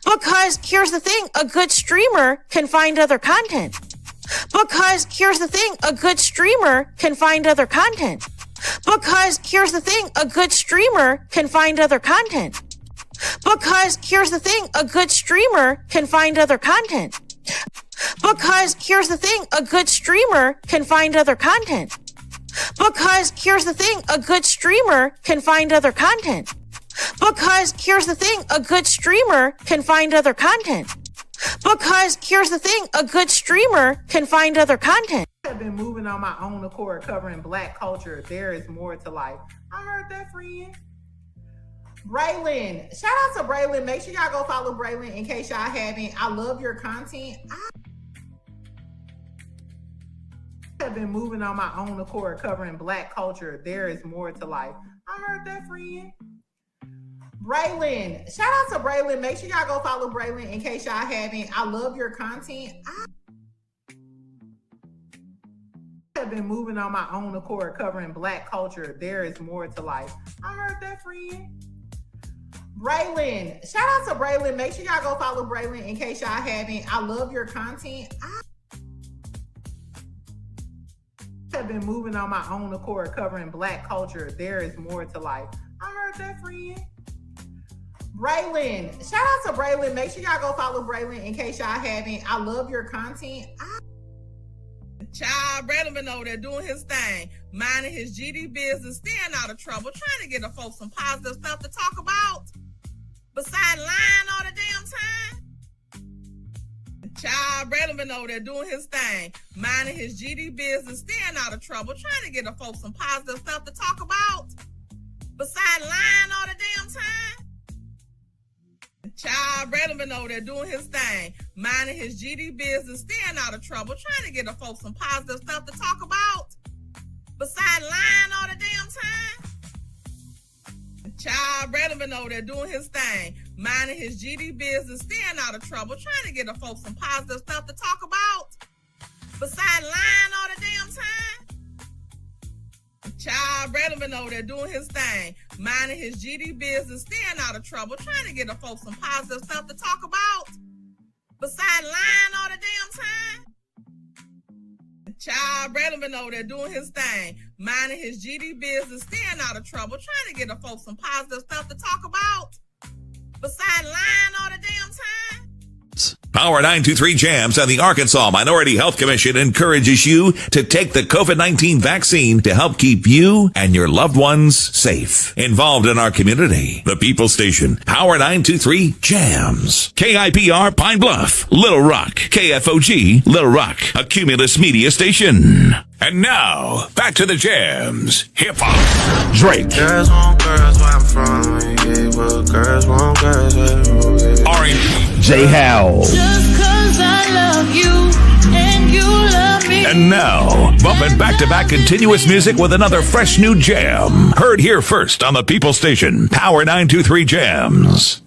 Because here's the thing, a good streamer can find other content. Because here's the thing, a good streamer can find other content. Because here's the thing, a good streamer can find other content. Because here's the thing, a good streamer can find other content. Because here's the thing, a good streamer can find other content. Because here's the thing, a good streamer can find other content. Because here's the thing, a good streamer can find other content. Because here's the thing, a good streamer can find other content.
I've been moving on my own accord, covering Black culture. There is more to life. I heard that, friend. Braylon, shout out to Braylon. Make sure y'all go follow Braylon in case y'all haven't. I love your content. I have been moving on my own accord, covering Black culture. There is more to life. I heard that, friend. Braylon, shout out to Braylon. Make sure y'all go follow Braylon in case y'all haven't. I love your content. I have been moving on my own accord, covering Black culture. There is more to life. I heard that, friend. Braylon, shout out to Braylon. Make sure y'all go follow Braylon in case y'all haven't. I love your content. I have been moving on my own accord, covering Black culture. There is more to life. I heard that, friend.
Braylon. Shout out to Braylon. Make sure y'all go follow Braylon in case y'all haven't. I love your content.
Child, Braylon been over there doing his thing, minding his GD business, staying out of trouble, trying to get the folks some positive stuff to talk about. Besides lying all the damn time. Child, Braylon been over there doing his thing, minding his GD business, staying out of trouble, trying to get the folks some positive stuff to talk about. Besides lying all the damn time. Child, Braylon been over there doing his thing, minding his GD business, staying out of trouble, trying to get the folks some positive stuff to talk about. Besides lying all the damn time. Child, Braylon been over there doing his thing, minding his GD business, staying out of trouble, trying to get the folks some positive stuff to talk about. Besides lying all the damn time. Child, Braylon been over there doing his thing, minding his GD business, staying out of trouble, trying to get the folks some positive stuff to talk about. Besides lying all the damn time. Child, Braylon been over there doing his thing, minding his GD business, staying out of trouble, trying to get the folks some positive stuff to talk about. Besides lying all the damn time.
Power 923 Jams and the Arkansas Minority Health Commission encourages you to take the COVID-19 vaccine to help keep you and your loved ones safe. Involved in our community, the People Station, Power 923 Jams. KIPR Pine Bluff, Little Rock, KFOG, Little Rock, a Cumulus media station. And now, back to the jams. Hip-hop. Drake.
Girls want girls where I'm from. Yeah, well, girls want girls where
R&B. J. Howell.
Just 'cause I love you and you love me.
And now, bumping back-to-back continuous music with another fresh new jam. Heard here first on the People Station, Power 923 Jams.